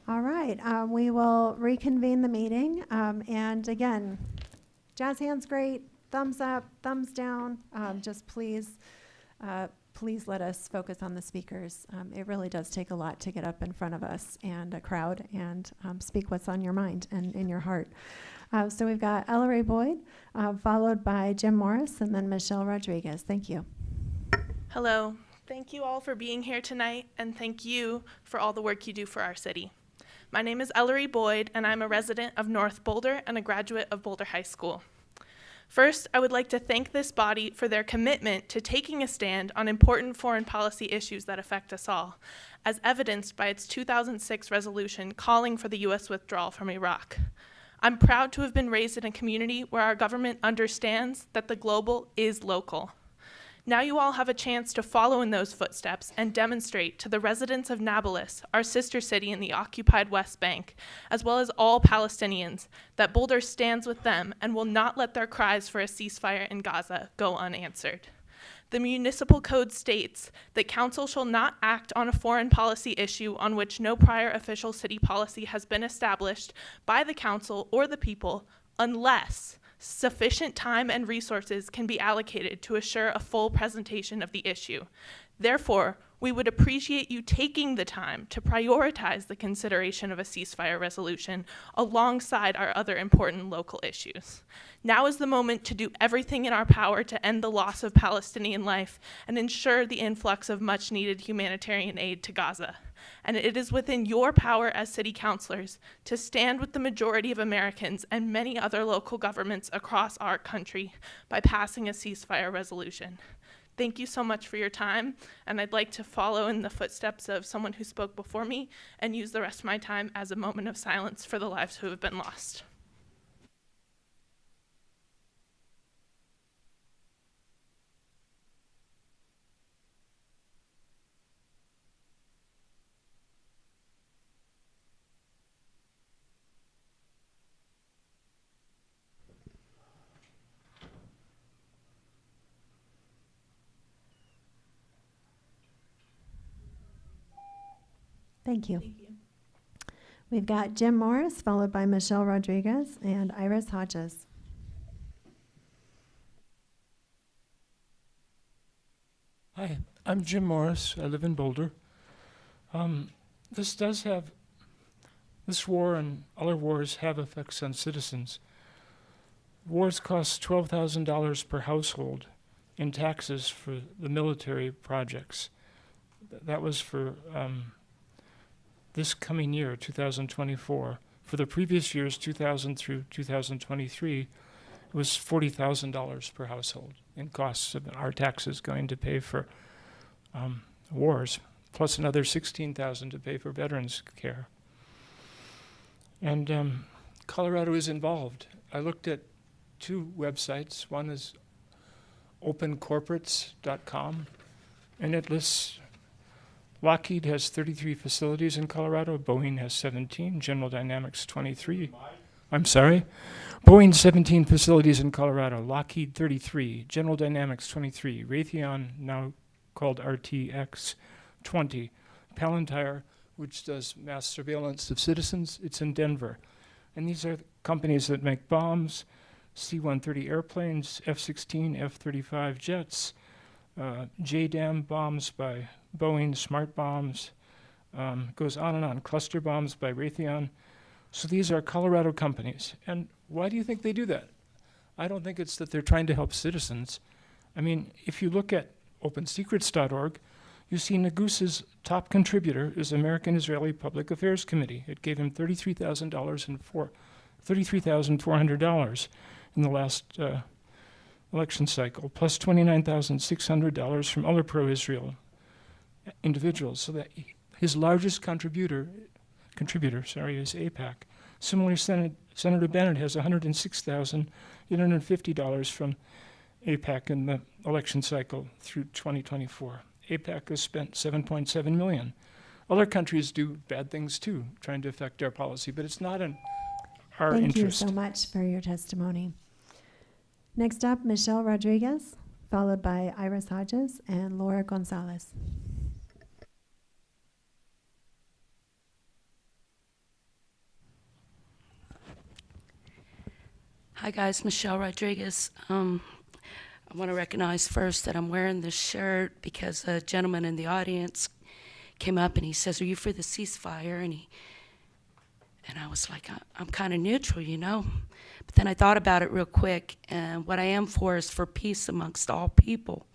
All right, we will reconvene the meeting. And again, jazz hands great, thumbs up, thumbs down. Just please let us focus on the speakers. It really does take a lot to get up in front of us and a crowd and speak what's on your mind and in your heart. So we've got Ellery Boyd, followed by Jim Morris, and then Michelle Rodriguez. Thank you. Hello. Thank you all for being here tonight, and thank you for all the work you do for our city. My name is Ellery Boyd, and I'm a resident of North Boulder and a graduate of Boulder High School. First, I would like to thank this body for their commitment to taking a stand on important foreign policy issues that affect us all, as evidenced by its 2006 resolution calling for the U.S. withdrawal from Iraq. I'm proud to have been raised in a community where our government understands that the global is local. Now you all have a chance to follow in those footsteps and demonstrate to the residents of Nablus, our sister city in the occupied West Bank, as well as all Palestinians, that Boulder stands with them and will not let their cries for a ceasefire in Gaza go unanswered. The municipal code states that council shall not act on a foreign policy issue on which no prior official city policy has been established by the council or the people unless sufficient time and resources can be allocated to assure a full presentation of the issue. Therefore, we would appreciate you taking the time to prioritize the consideration of a ceasefire resolution alongside our other important local issues. Now is the moment to do everything in our power to end the loss of Palestinian life and ensure the influx of much-needed humanitarian aid to Gaza. And it is within your power as city councilors to stand with the majority of Americans and many other local governments across our country by passing a ceasefire resolution. Thank you so much for your time, and I'd like to follow in the footsteps of someone who spoke before me and use the rest of my time as a moment of silence for the lives who have been lost. Thank you. We've got Jim Morris, followed by Michelle Rodriguez and Iris Hodges. Hi, I'm Jim Morris. I live in Boulder. This war and other wars have effects on citizens. Wars cost $12,000 per household in taxes for the military projects. That was for this coming year, 2024. For the previous years, 2000 through 2023, it was $40,000 per household in costs of our taxes going to pay for wars, plus another $16,000 to pay for veterans care. And Colorado is involved. I looked at two websites. One is opencorporates.com, and it lists Lockheed has 33 facilities in Colorado. Boeing has 17. General Dynamics 23. I'm sorry? Boeing 17 facilities in Colorado. Lockheed 33. General Dynamics 23. Raytheon, now called RTX 20. Palantir, which does mass surveillance of citizens, it's in Denver. And these are companies that make bombs, C-130 airplanes, F-16, F-35 jets, JDAM bombs by Boeing, smart bombs, goes on and on, cluster bombs by Raytheon. So these are Colorado companies. And why do you think they do that? I don't think it's that they're trying to help citizens. I mean, if you look at OpenSecrets.org, you see Nagusa's top contributor is American Israeli Public Affairs Committee. It gave him $33,400 in the last election cycle, plus $29,600 from other pro-Israel individuals. So that his largest contributor is AIPAC. Similarly, Senator Bennett has $106,850 from AIPAC in the election cycle through 2024. APAC has spent $7.7 million. Other countries do bad things too, trying to affect our policy, but it's not in our Thank interest. you so much for your testimony. Next up, Michelle Rodriguez, followed by Iris Hodges and Laura Gonzalez. Hi guys, Michelle Rodriguez. I want to recognize first that I'm wearing this shirt because a gentleman in the audience came up and he says, "Are you for the ceasefire?" And I was like, I'm kind of neutral, you know? But then I thought about it real quick, and what I am for is for peace amongst all people.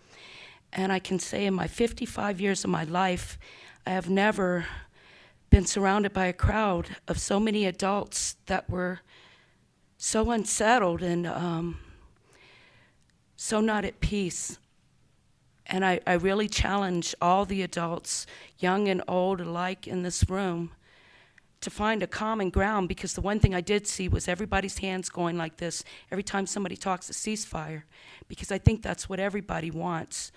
And I can say in my 55 years of my life, I have never been surrounded by a crowd of so many adults that were so unsettled and so not at peace. And I really challenge all the adults, young and old alike in this room, to find a common ground, because the one thing I did see was everybody's hands going like this every time somebody talks a ceasefire, because I think that's what everybody wants.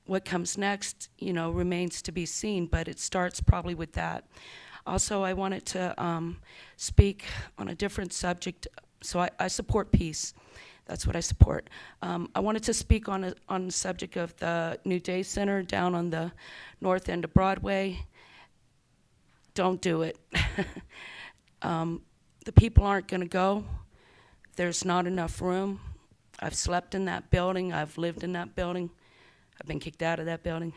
What comes next, you know, remains to be seen, but it starts probably with that. Also, I wanted to speak on a different subject. So I support peace. That's what I support. I wanted to speak on the subject of the New Day Center down on the north end of Broadway. Don't do it. The people aren't going to go. There's not enough room. I've slept in that building. I've lived in that building. I've been kicked out of that building.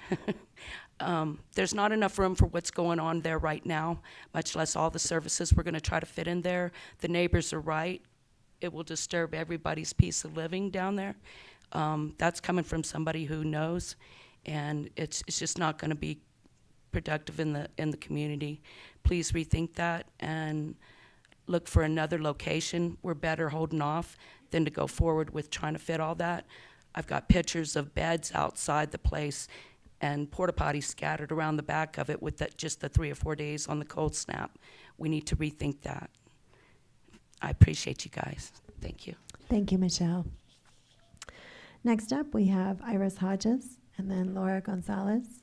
There's not enough room for what's going on there right now, much less all the services we're going to try to fit in there. The neighbors are right. It will disturb everybody's peace of living down there. That's coming from somebody who knows, and it's just not going to be productive in the community. Please rethink that and look for another location. We're better holding off than to go forward with trying to fit all that. I've got pictures of beds outside the place and porta potties scattered around the back of it with just the 3 or 4 days on the cold snap. We need to rethink that. I appreciate you guys. Thank you. Thank you, Michelle. Next up, we have Iris Hodges and then Laura Gonzalez,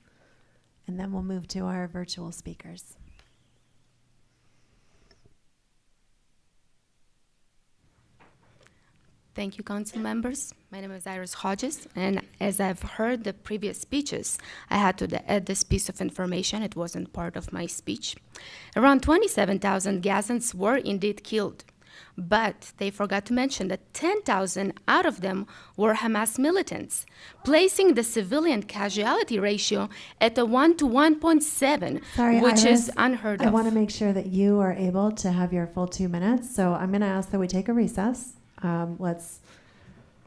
and then we'll move to our virtual speakers. Thank you, council members. My name is Iris Hodges, and as I've heard the previous speeches, I had to add this piece of information. It wasn't part of my speech. Around 27,000 Gazans were indeed killed, but they forgot to mention that 10,000 out of them were Hamas militants, placing the civilian casualty ratio at a 1 to 1.7, Sorry, which Iris, is unheard I of. want to make sure that you are able to have your full 2 minutes, so I'm going to ask that we take a recess.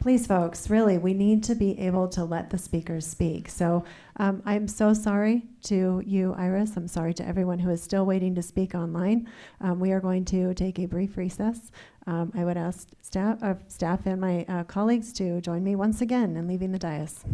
Please, folks, really, we need to be able to let the speakers speak. So I'm so sorry to you, Iris. I'm sorry to everyone who is still waiting to speak online. We are going to take a brief recess. I would ask staff and my colleagues to join me once again in leaving the dais.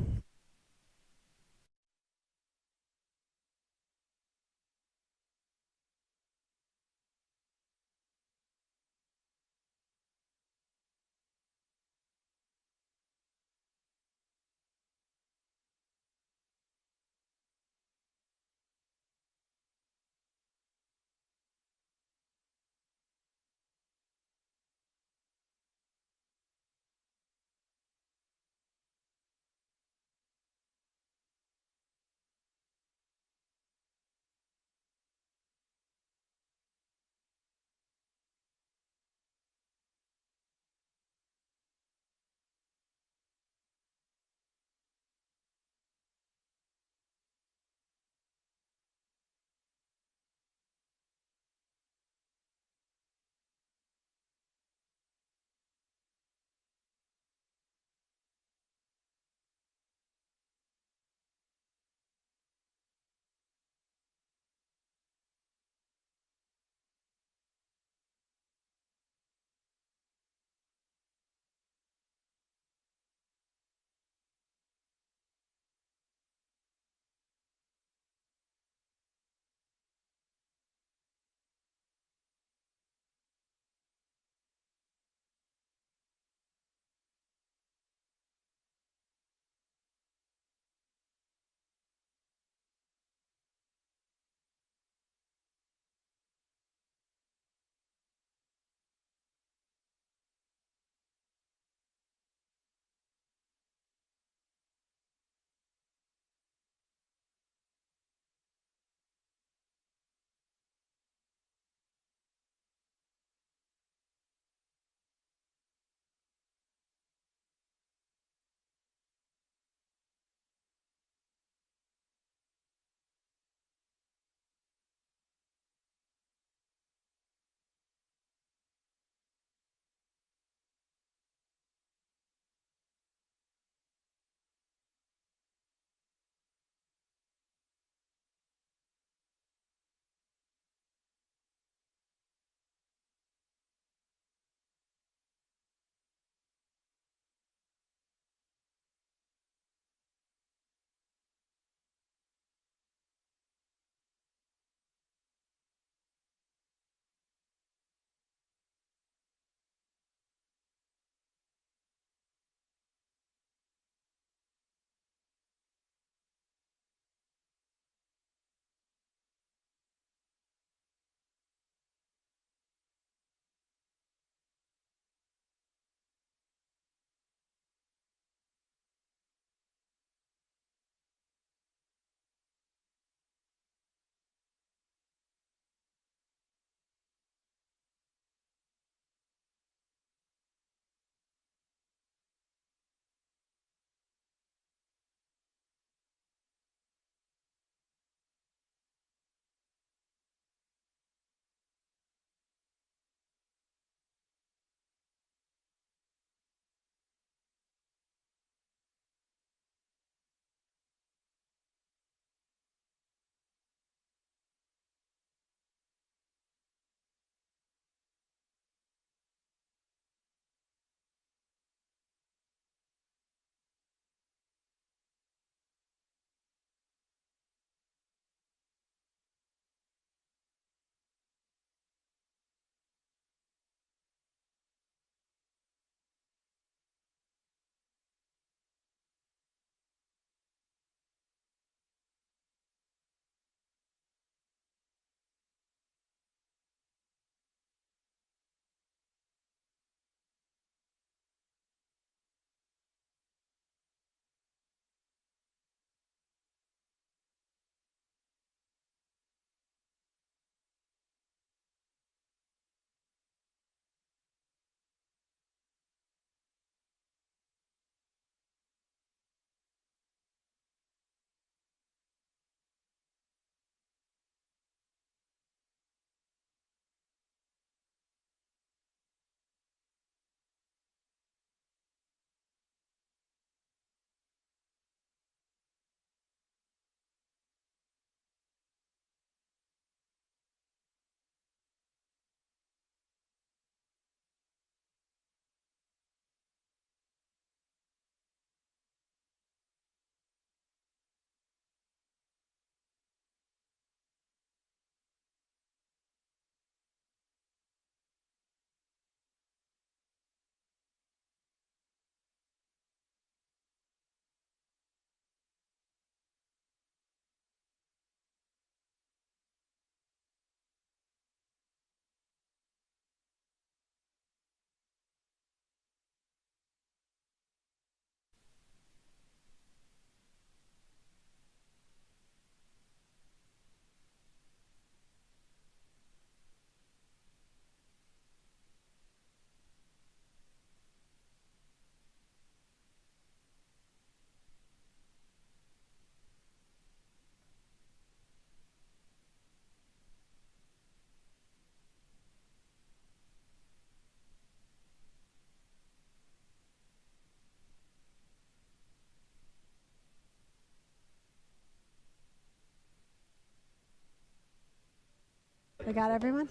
We got everyone?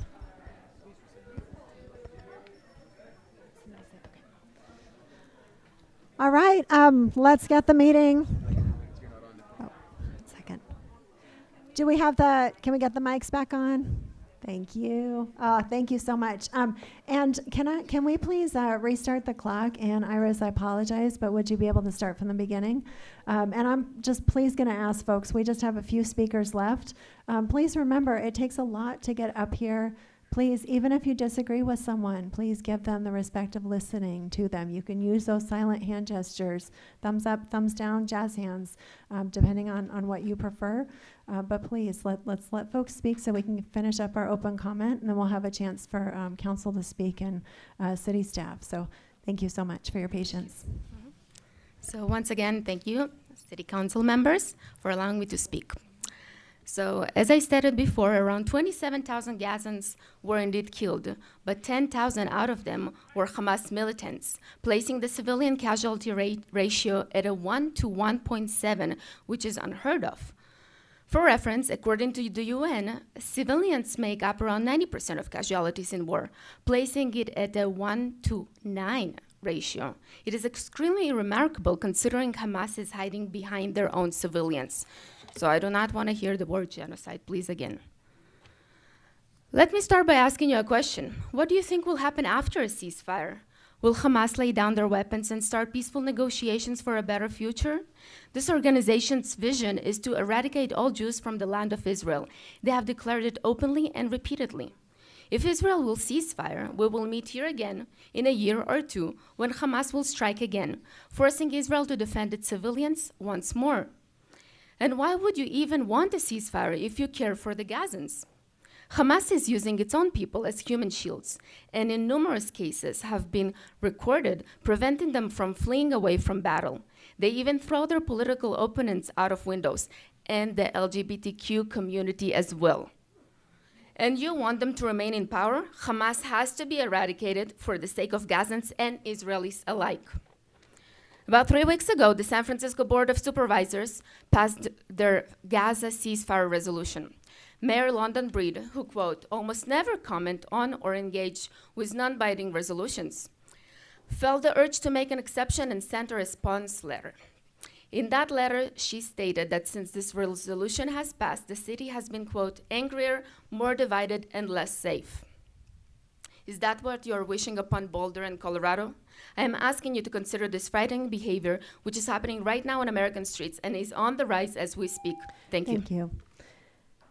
All right, let's get the meeting. Oh, second. Do we have can we get the mics back on? Thank you. Thank you so much. And can we please restart the clock? And Iris, I apologize, but would you be able to start from the beginning? And I'm just please going to ask folks, we just have a few speakers left. Please remember, it takes a lot to get up here. Please, even if you disagree with someone, please give them the respect of listening to them. You can use those silent hand gestures, thumbs up, thumbs down, jazz hands, depending on what you prefer. But please, let's let folks speak so we can finish up our open comment, and then we'll have a chance for council to speak and city staff. So thank you so much for your patience. So once again, thank you, city council members, for allowing me to speak. So as I stated before, around 27,000 Gazans were indeed killed, but 10,000 out of them were Hamas militants, placing the civilian casualty ratio at a 1 to 1.7, which is unheard of. For reference, according to the UN, civilians make up around 90% of casualties in war, placing it at a 1 to 9 ratio. It is extremely remarkable considering Hamas is hiding behind their own civilians. So I do not want to hear the word genocide, please, again. Let me start by asking you a question. What do you think will happen after a ceasefire? Will Hamas lay down their weapons and start peaceful negotiations for a better future? This organization's vision is to eradicate all Jews from the land of Israel. They have declared it openly and repeatedly. If Israel will cease fire, we will meet here again in a year or two when Hamas will strike again, forcing Israel to defend its civilians once more. And why would you even want a ceasefire if you care for the Gazans? Hamas is using its own people as human shields, and in numerous cases have been recorded, preventing them from fleeing away from battle. They even throw their political opponents out of windows, and the LGBTQ community as well. And you want them to remain in power? Hamas has to be eradicated for the sake of Gazans and Israelis alike. About 3 weeks ago, the San Francisco Board of Supervisors passed their Gaza ceasefire resolution. Mayor London Breed, who, quote, almost never comment on or engage with non-binding resolutions, felt the urge to make an exception and sent a response letter. In that letter, she stated that since this resolution has passed, the city has been, quote, angrier, more divided, and less safe. Is that what you're wishing upon Boulder and Colorado? I am asking you to consider this frightening behavior, which is happening right now on American streets and is on the rise as we speak. Thank you. Thank you.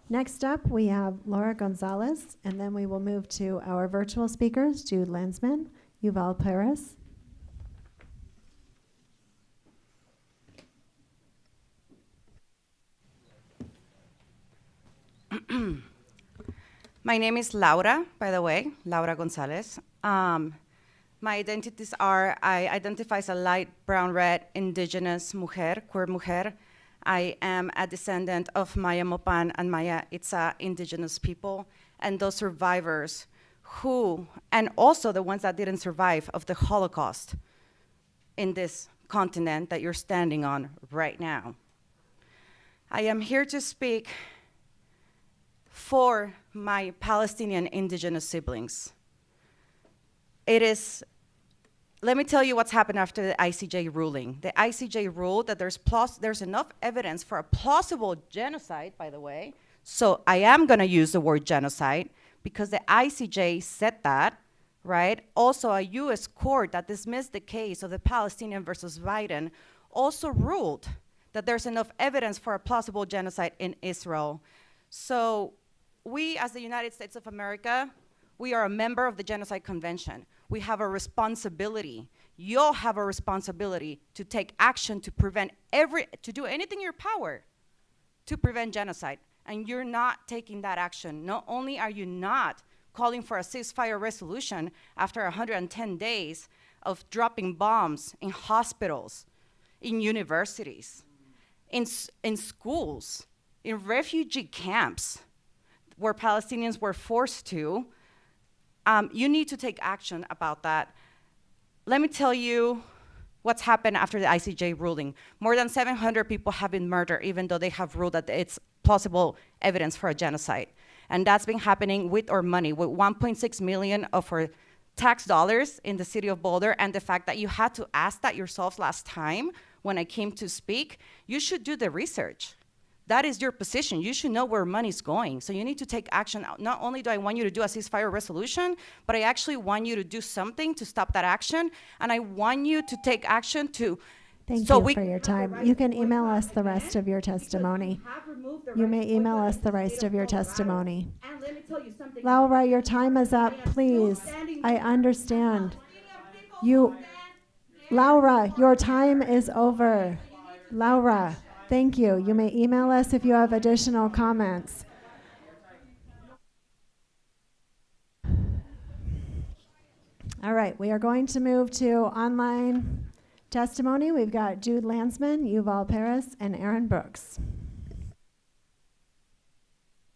Next up, we have Laura Gonzalez, and then we will move to our virtual speakers, Jude Landsman, Yuval Perez. My name is Laura, by the way, Laura Gonzalez. My identities are, I identify as a light brown red indigenous mujer, queer mujer. I am a descendant of Maya Mopan and Maya Itza indigenous people, and those survivors who, and also the ones that didn't survive of the Holocaust in this continent that you're standing on right now. I am here to speak for my Palestinian indigenous siblings. It is, let me tell you what's happened after the ICJ ruling. The ICJ ruled that there's enough evidence for a plausible genocide, by the way. So I am gonna use the word genocide because the ICJ said that, right? Also a US court that dismissed the case of the Palestinian versus Biden also ruled that there's enough evidence for a plausible genocide in Israel. So we, as the United States of America, we are a member of the Genocide Convention. We have a responsibility. You'll have a responsibility to take action to prevent to do anything in your power to prevent genocide. And you're not taking that action. Not only are you not calling for a ceasefire resolution after 110 days of dropping bombs in hospitals, in universities, in schools, in refugee camps, where Palestinians were forced to, you need to take action about that. Let me tell you what's happened after the ICJ ruling. More than 700 people have been murdered, even though they have ruled that it's plausible evidence for a genocide. And that's been happening with our money, with 1.6 million of our tax dollars in the city of Boulder, and the fact that you had to ask that yourselves last time when I came to speak, you should do the research. That is your position. You should know where money's going. So you need to take action. Not only do I want you to do a ceasefire resolution, but I actually want you to do something to stop that action. And I want you to take action to Thank you for your time. You can email us the rest of your testimony. You may email us the rest of your testimony. And let me tell you something. Laura, your time is up, please. I understand. Laura, your time is over. Laura, thank you. You may email us if you have additional comments. All right, we are going to move to online testimony. We've got Jude Landsman, Yuval Paris, and Aaron Brooks.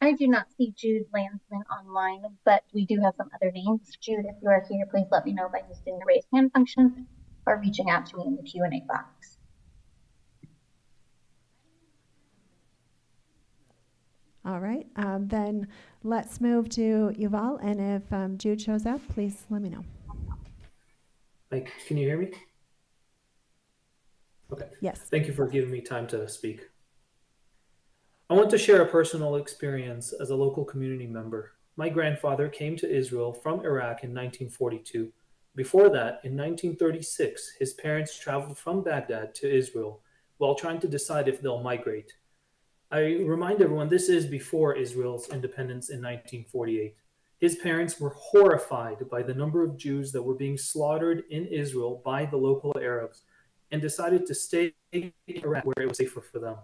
I do not see Jude Landsman online, but we do have some other names. Jude, if you are here, please let me know by using the raise hand function or reaching out to me in the Q&A box. All right, then let's move to Yuval, and if Jude shows up, please let me know. Mike, can you hear me? Okay. Yes. Thank you for giving me time to speak. I want to share a personal experience as a local community member. My grandfather came to Israel from Iraq in 1942. Before that, in 1936, his parents traveled from Baghdad to Israel while trying to decide if they'll migrate. I remind everyone this is before Israel's independence in 1948. His parents were horrified by the number of Jews that were being slaughtered in Israel by the local Arabs and decided to stay in Iraq where it was safer for them.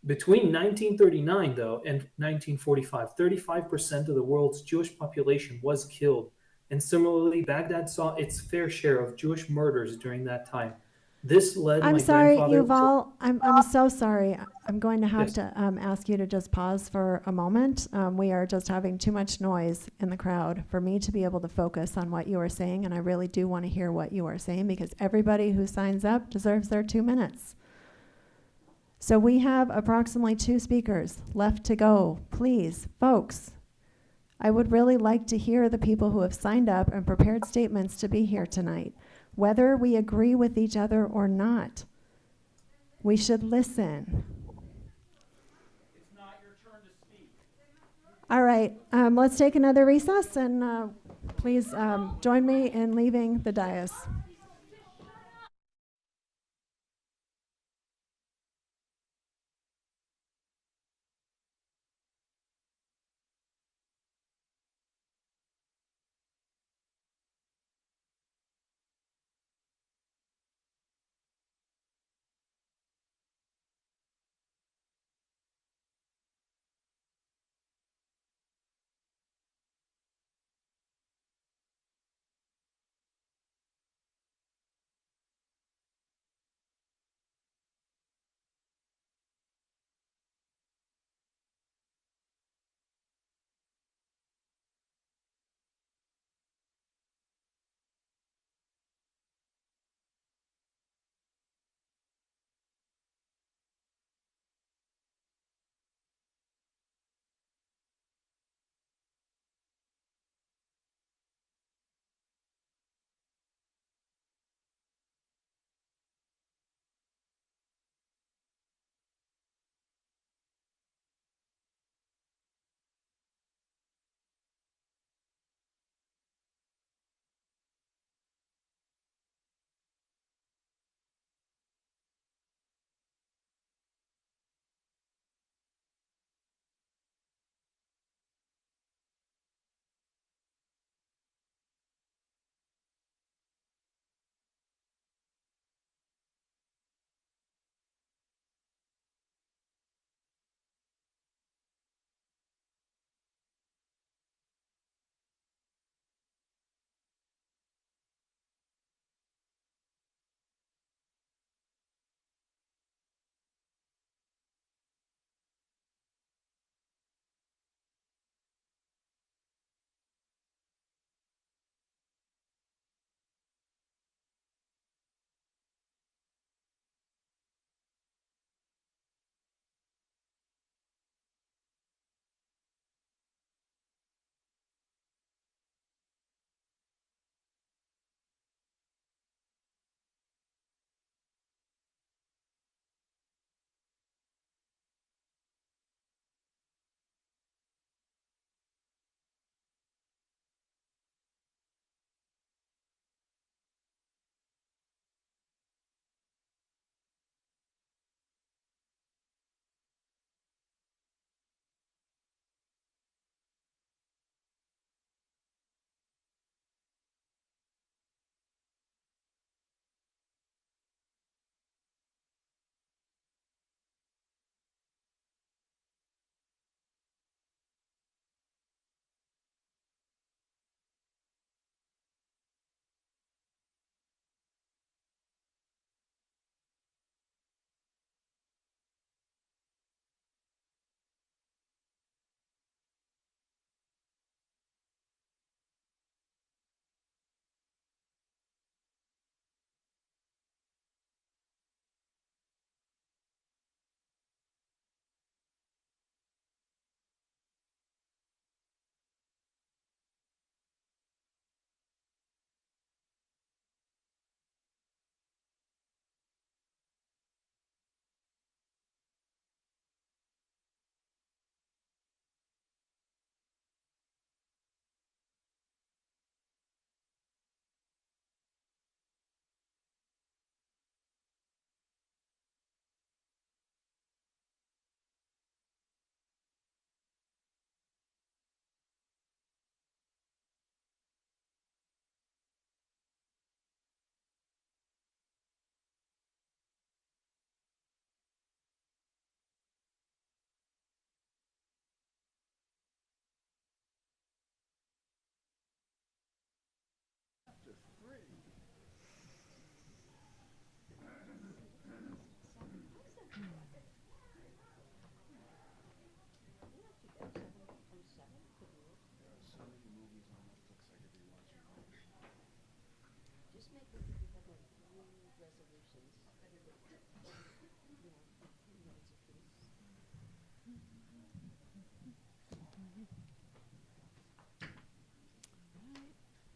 Between 1939, though, and 1945, 35% of the world's Jewish population was killed. And similarly, Baghdad saw its fair share of Jewish murders during that time. This led I'm my sorry, grandfather... Yuval. I'm so sorry. I'm going to have to ask you to just pause for a moment. We are just having too much noise in the crowd for me to be able to focus on what you are saying, and I really do want to hear what you are saying because everybody who signs up deserves their 2 minutes. So we have approximately 2 speakers left to go. Please, folks, I would really like to hear the people who have signed up and prepared statements to be here tonight. Whether we agree with each other or not, we should listen. It's not your turn to speak. All right, let's take another recess, and please join me in leaving the dais.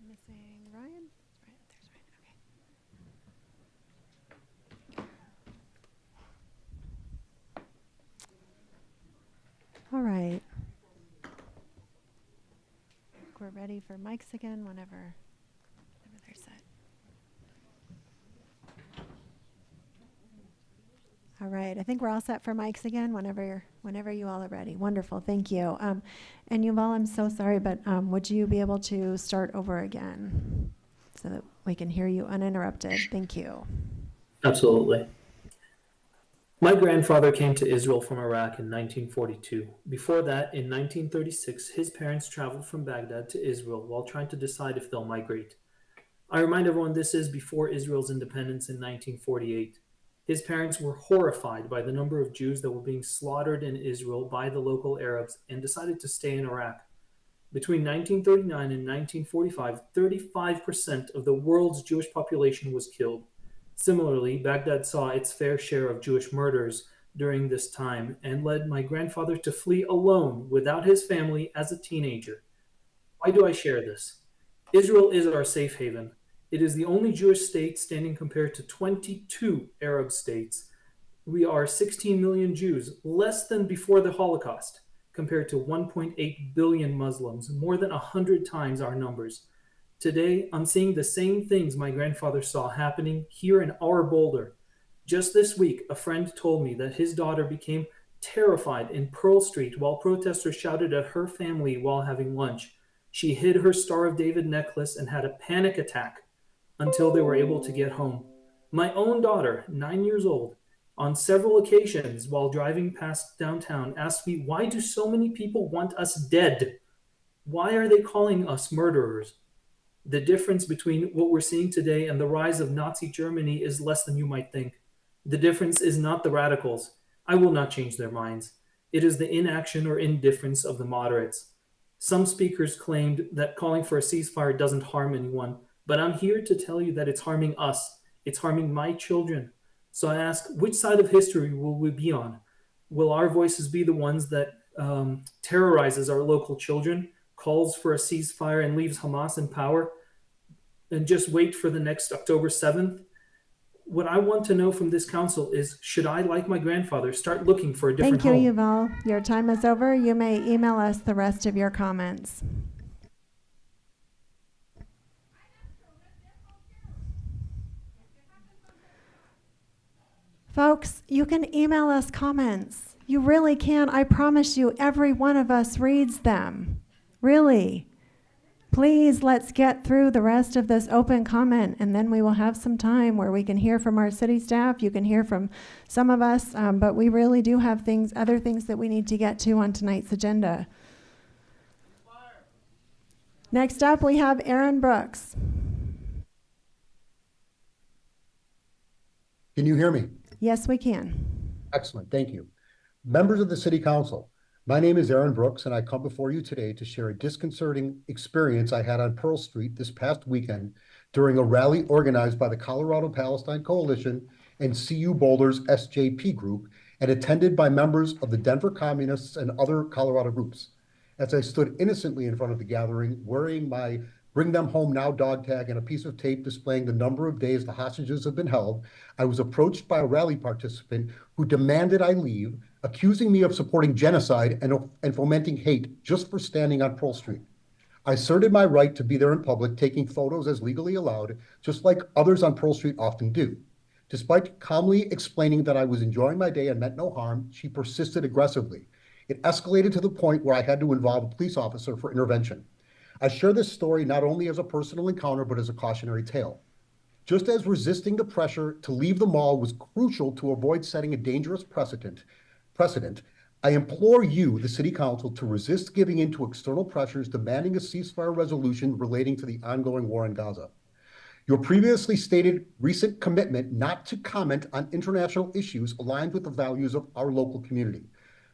Missing Ryan. There's Ryan. Okay. All right. We're ready for mics again whenever they're set. All right, I think we're all set for mics again whenever you all are ready. Wonderful, thank you. And Yuval, I'm so sorry, but would you be able to start over again so that we can hear you uninterrupted? Thank you. Absolutely. My grandfather came to Israel from Iraq in 1942. Before that, in 1936, his parents traveled from Baghdad to Israel while trying to decide if they'll migrate. I remind everyone this is before Israel's independence in 1948. His parents were horrified by the number of Jews that were being slaughtered in Israel by the local Arabs and decided to stay in Iraq. Between 1939 and 1945, 35% of the world's Jewish population was killed. Similarly, Baghdad saw its fair share of Jewish murders during this time and led my grandfather to flee alone without his family as a teenager. Why do I share this? Israel is our safe haven. It is the only Jewish state standing compared to 22 Arab states. We are 16 million Jews, less than before the Holocaust, compared to 1.8 billion Muslims, more than 100 times our numbers. Today, I'm seeing the same things my grandfather saw happening here in our Boulder. Just this week, a friend told me that his daughter became terrified in Pearl Street while protesters shouted at her family while having lunch. She hid her Star of David necklace and had a panic attack until they were able to get home. My own daughter, 9 years old, on several occasions while driving past downtown, asked me, why do so many people want us dead? Why are they calling us murderers? The difference between what we're seeing today and the rise of Nazi Germany is less than you might think. The difference is not the radicals. I will not change their minds. It is the inaction or indifference of the moderates. Some speakers claimed that calling for a ceasefire doesn't harm anyone, but I'm here to tell you that it's harming us. It's harming my children. So I ask, which side of history will we be on? Will our voices be the ones that terrorizes our local children, calls for a ceasefire and leaves Hamas in power, and just wait for the next October 7th? What I want to know from this council is, should I, like my grandfather, start looking for a different home? Thank you, Yuval. Your time is over. You may email us the rest of your comments. Folks, you can email us comments. You really can. I promise you, every one of us reads them. Really. Please, let's get through the rest of this open comment, and then we will have some time where we can hear from our city staff. You can hear from some of us, but we really do have other things that we need to get to on tonight's agenda. Next up, we have Aaron Brooks. Can you hear me? Yes, we can. Excellent, thank you. Members of the City Council, my name is Aaron Brooks, and I come before you today to share a disconcerting experience I had on Pearl Street this past weekend during a rally organized by the Colorado Palestine Coalition and CU Boulder's SJP group and attended by members of the Denver Communists and other Colorado groups. As I stood innocently in front of the gathering, wearing my Bring Them Home Now dog tag and a piece of tape displaying the number of days the hostages have been held, I was approached by a rally participant who demanded I leave, accusing me of supporting genocide and fomenting hate just for standing on Pearl Street. I asserted my right to be there in public, taking photos as legally allowed, just like others on Pearl Street often do. Despite calmly explaining that I was enjoying my day and meant no harm, she persisted aggressively. It escalated to the point where I had to involve a police officer for intervention. I share this story not only as a personal encounter, but as a cautionary tale. Just as resisting the pressure to leave the mall was crucial to avoid setting a dangerous precedent, I implore you, the City Council, to resist giving in to external pressures demanding a ceasefire resolution relating to the ongoing war in Gaza. Your previously stated recent commitment not to comment on international issues aligns with the values of our local community.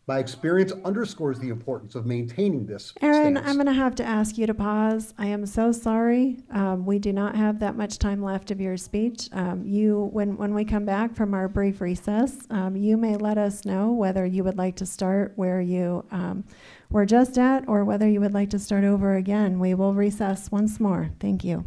My experience underscores the importance of maintaining this Aaron, stance. I'm going to have to ask you to pause. I am so sorry. We do not have that much time left of your speech. When we come back from our brief recess, you may let us know whether you would like to start where you were just at or whether you would like to start over again. We will recess once more. Thank you.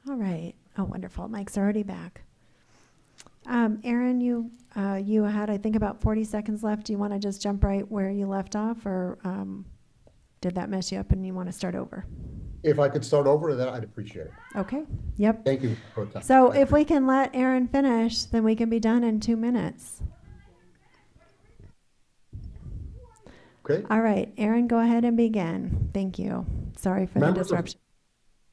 All right. Oh, wonderful. Mike's already back. Aaron, you had, I think, about 40 seconds left. Do you want to just jump right where you left off, or did that mess you up and you want to start over? If I could start over, then I'd appreciate it. Okay, yep. Thank you, Pro Tem. So if we can let Aaron finish, then we can be done in 2 minutes. Okay. All right, Aaron, go ahead and begin. Thank you. Sorry for the disruption.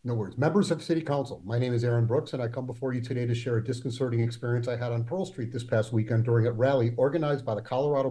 No worries. Members of City Council, my name is Aaron Brooks, and I come before you today to share a disconcerting experience I had on Pearl Street this past weekend during a rally organized by the Colorado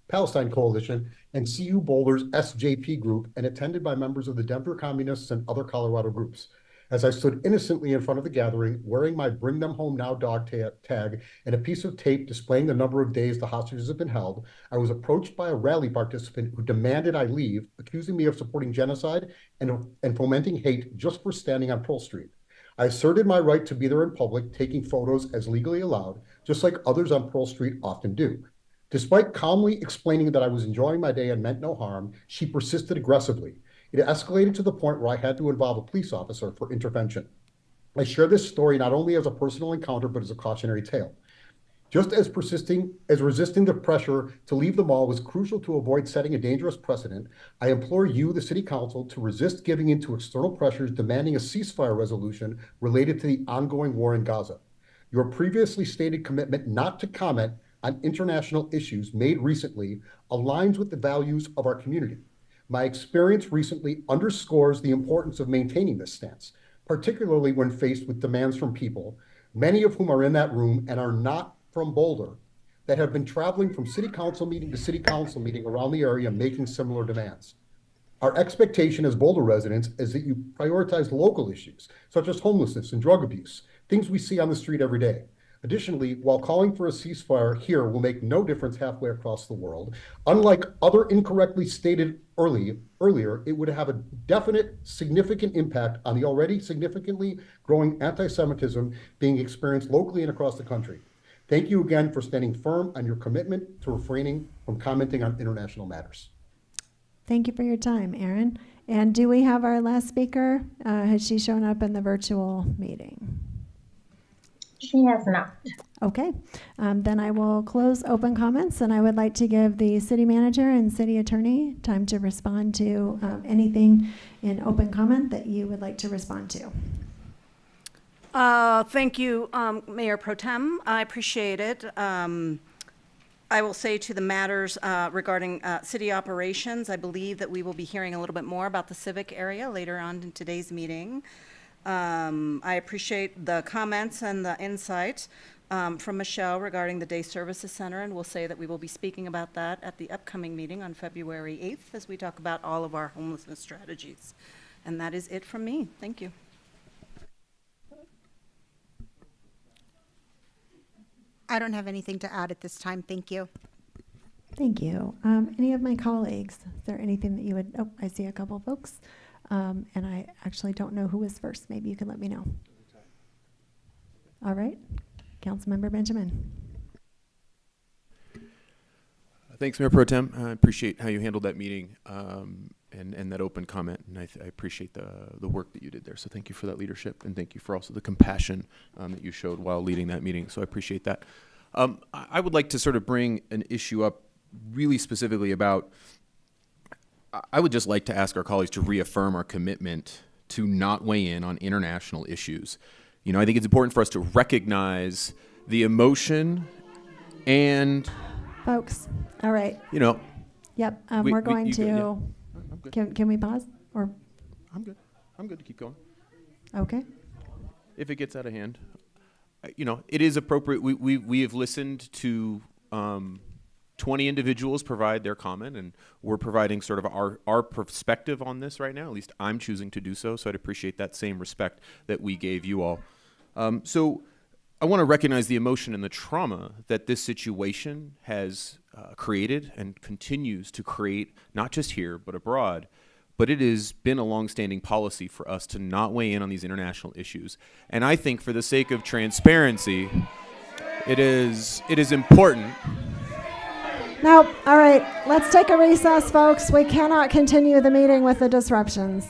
Palestine Coalition and CU Boulder's SJP group and attended by members of the Denver Communists and other Colorado groups. As I stood innocently in front of the gathering, wearing my Bring Them Home Now dog tag and a piece of tape displaying the number of days the hostages have been held, I was approached by a rally participant who demanded I leave, accusing me of supporting genocide and fomenting hate just for standing on Pearl Street. I asserted my right to be there in public, taking photos as legally allowed, just like others on Pearl Street often do. Despite calmly explaining that I was enjoying my day and meant no harm, she persisted aggressively. It escalated to the point where I had to involve a police officer for intervention. I share this story not only as a personal encounter, but as a cautionary tale. Just as resisting the pressure to leave the mall was crucial to avoid setting a dangerous precedent, I implore you, the City Council, to resist giving in to external pressures demanding a ceasefire resolution related to the ongoing war in Gaza. Your previously stated commitment not to comment on international issues made recently aligns with the values of our community. My experience recently underscores the importance of maintaining this stance, particularly when faced with demands from people, many of whom are in that room and are not from Boulder, that have been traveling from city council meeting to city council meeting around the area making similar demands. Our expectation as Boulder residents is that you prioritize local issues, such as homelessness and drug abuse, things we see on the street every day. Additionally, while calling for a ceasefire here will make no difference halfway across the world, unlike other incorrectly stated earlier, it would have a definite, significant impact on the already significantly growing anti-Semitism being experienced locally and across the country. Thank you again for standing firm on your commitment to refraining from commenting on international matters. Thank you for your time, Aaron. And do we have our last speaker? Has she shown up in the virtual meeting? She has not. Okay, then I will close open comments, and I would like to give the city manager and city attorney time to respond to anything in open comment that you would like to respond to. Thank you, Mayor Pro Tem. I appreciate it. I will say to the matters regarding city operations, I believe that we will be hearing a little bit more about the civic area later on in today's meeting. I appreciate the comments and the insight from Michelle regarding the Day Services Center, and we'll say that we will be speaking about that at the upcoming meeting on February 8th as we talk about all of our homelessness strategies. And that is it from me. Thank you. I don't have anything to add at this time. Thank you. Thank you. Any of my colleagues, is there anything that you would, oh, I see a couple folks. And I actually don't know who is first. Maybe you can let me know. All right. Councilmember Benjamin. Thanks, Mayor Pro Tem. I appreciate how you handled that meeting and that open comment. And I appreciate the work that you did there. So thank you for that leadership. And thank you for also the compassion that you showed while leading that meeting. So I appreciate that. I would like to sort of bring an issue up really specifically about, I would just like to ask our colleagues to reaffirm our commitment to not weigh in on international issues. You know, I think it's important for us to recognize the emotion and... Folks, all right. You know. Yep, we're going to... Yeah. I'm good. Can we pause? Or I'm good. I'm good to keep going. Okay. If it gets out of hand. You know, it is appropriate. We have listened to 20 individuals provide their comment, and we're providing sort of our perspective on this right now. At least I'm choosing to do so, so I'd appreciate that same respect that we gave you all. So I want to recognize the emotion and the trauma that this situation has created and continues to create, not just here, but abroad. But it has been a longstanding policy for us to not weigh in on these international issues. And I think for the sake of transparency, it is important. No, all right, let's take a recess, folks. We cannot continue the meeting with the disruptions.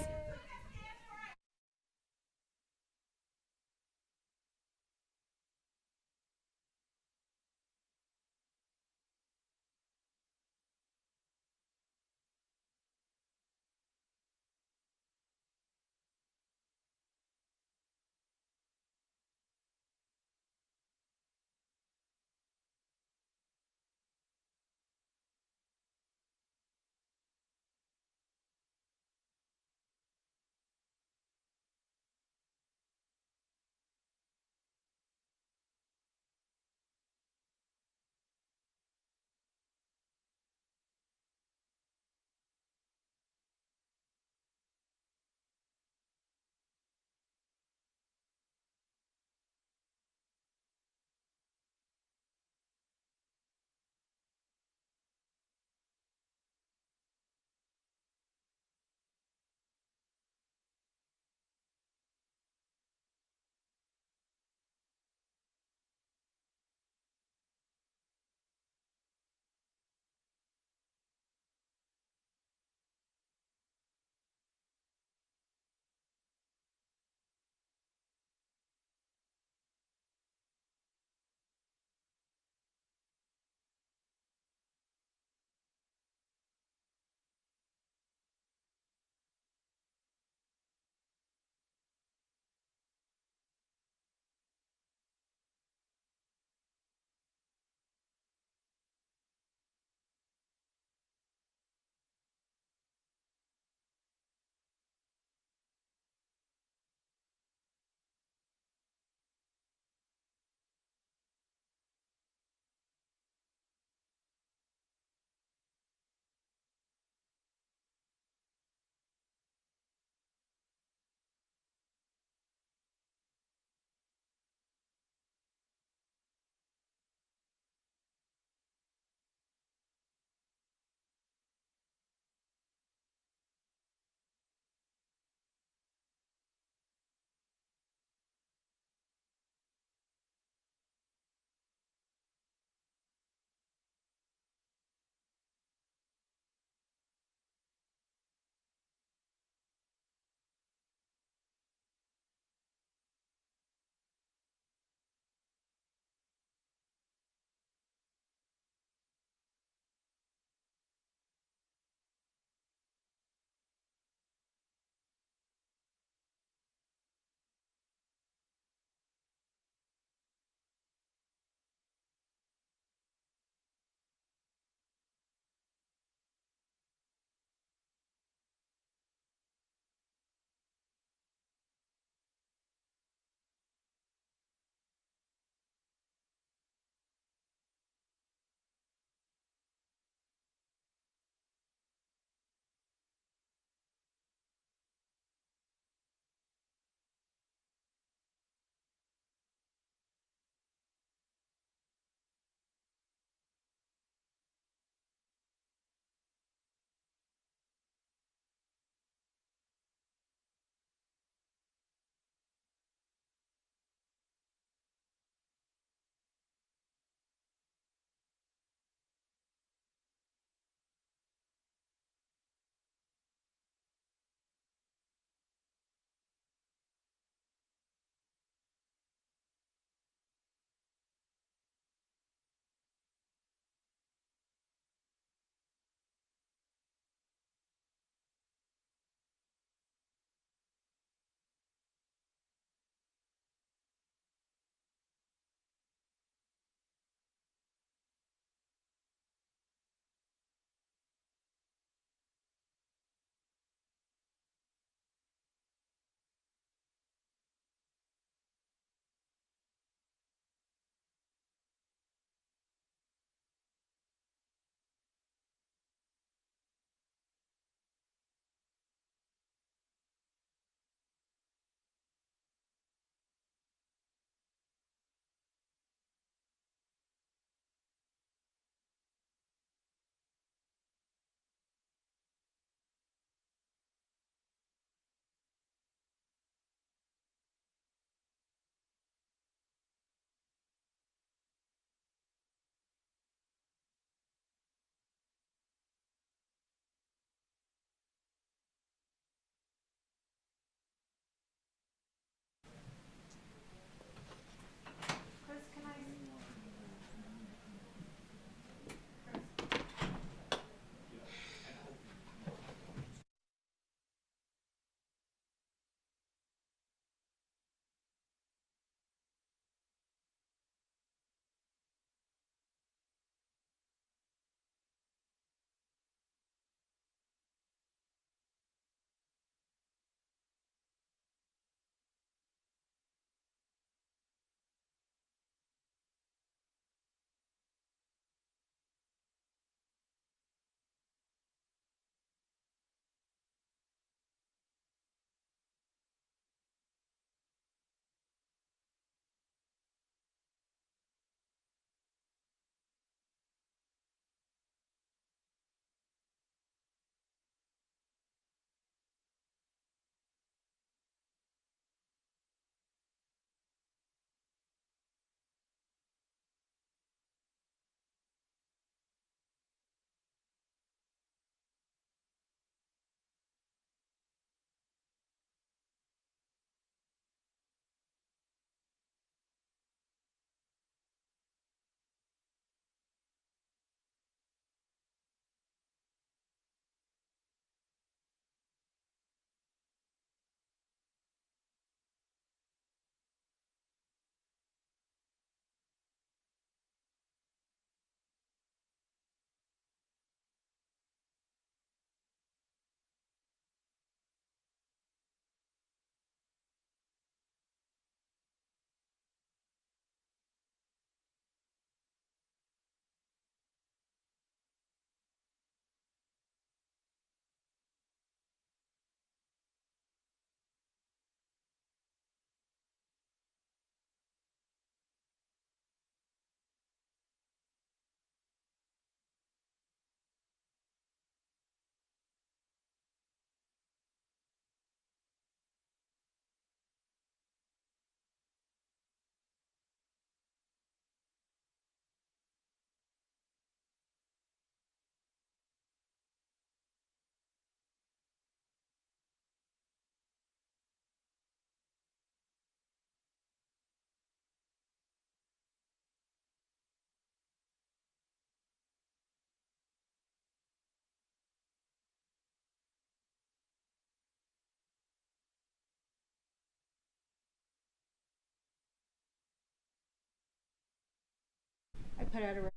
put out a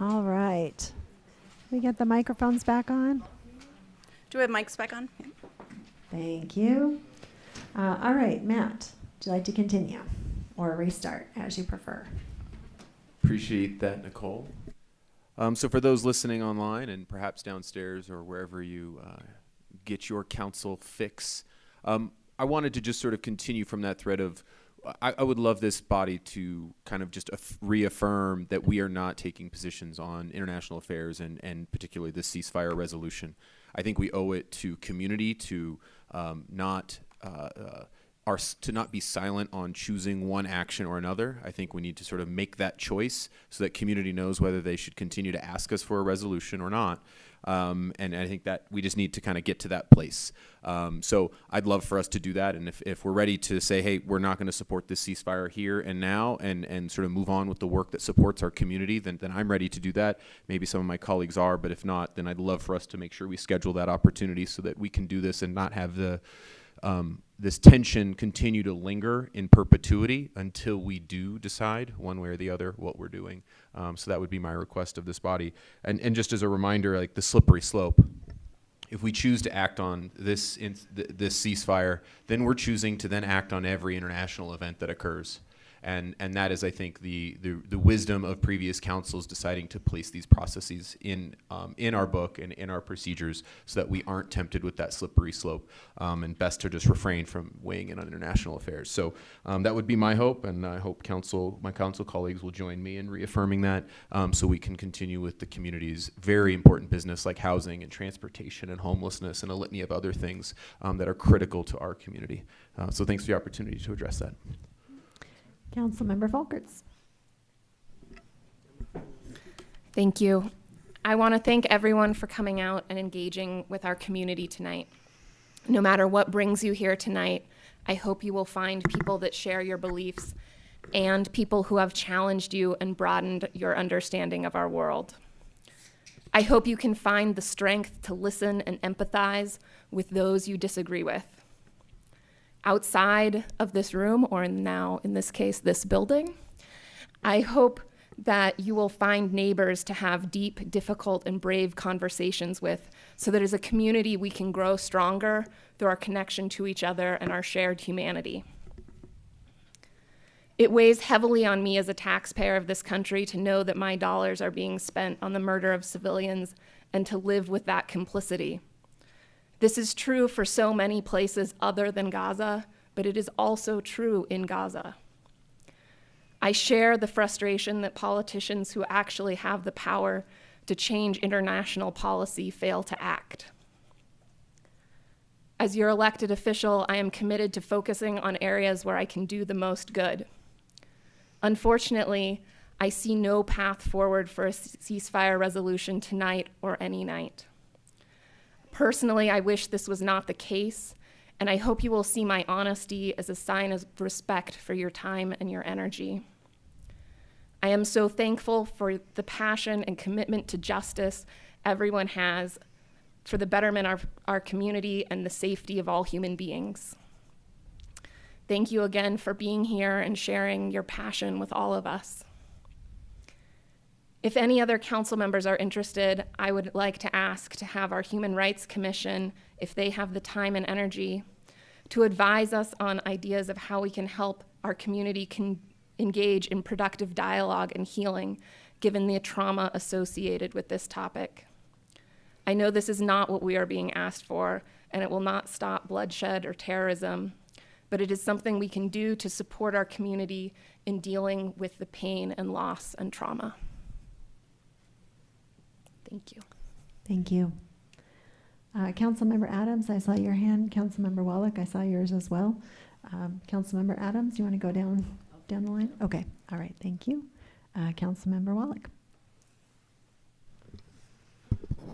All right. We get the microphones back on. Do we have mics back on? Yeah. Thank you. All right, Matt, would you like to continue or restart as you prefer? Appreciate that, Nicole. So for those listening online and perhaps downstairs or wherever you get your council fix, I wanted to just sort of continue from that thread of I would love this body to kind of just reaffirm that we are not taking positions on international affairs and particularly the ceasefire resolution. I think we owe it to community to not be silent on choosing one action or another. I think we need to sort of make that choice so that community knows whether they should continue to ask us for a resolution or not. And I think that we just need to kind of get to that place. So I'd love for us to do that. And if we're ready to say, hey, we're not going to support this ceasefire here and now and sort of move on with the work that supports our community, then I'm ready to do that. Maybe some of my colleagues are, but if not, then I'd love for us to make sure we schedule that opportunity so that we can do this and not have this tension continue to linger in perpetuity until we do decide one way or the other what we're doing. So that would be my request of this body. And just as a reminder, like the slippery slope, if we choose to act on this ceasefire, then we're choosing to then act on every international event that occurs. And that is, I think, the wisdom of previous councils deciding to place these processes in our book and in our procedures so that we aren't tempted with that slippery slope, and best to just refrain from weighing in on international affairs. So that would be my hope, and I hope my council colleagues will join me in reaffirming that so we can continue with the community's very important business like housing and transportation and homelessness and a litany of other things that are critical to our community. So thanks for the opportunity to address that. Councilmember Folkerts. Thank you. I want to thank everyone for coming out and engaging with our community tonight. No matter what brings you here tonight, I hope you will find people that share your beliefs and people who have challenged you and broadened your understanding of our world. I hope you can find the strength to listen and empathize with those you disagree with. Outside of this room, or now in this case, this building, I hope that you will find neighbors to have deep, difficult, and brave conversations with so that as a community we can grow stronger through our connection to each other and our shared humanity. It weighs heavily on me as a taxpayer of this country to know that my dollars are being spent on the murder of civilians and to live with that complicity. This is true for so many places other than Gaza, but it is also true in Gaza. I share the frustration that politicians who actually have the power to change international policy fail to act. As your elected official, I am committed to focusing on areas where I can do the most good. Unfortunately, I see no path forward for a ceasefire resolution tonight or any night. Personally, I wish this was not the case, and I hope you will see my honesty as a sign of respect for your time and your energy. I am so thankful for the passion and commitment to justice everyone has for the betterment of our community and the safety of all human beings. Thank you again for being here and sharing your passion with all of us. If any other council members are interested, I would like to ask to have our Human Rights Commission, if they have the time and energy, to advise us on ideas of how we can help our community engage in productive dialogue and healing, given the trauma associated with this topic. I know this is not what we are being asked for, and it will not stop bloodshed or terrorism, but it is something we can do to support our community in dealing with the pain and loss and trauma. Thank you. Thank you. Councilmember Adams, I saw your hand. Councilmember Wallach, I saw yours as well. Councilmember Adams, you want to go down the line? Okay. All right. Thank you. Councilmember Wallach.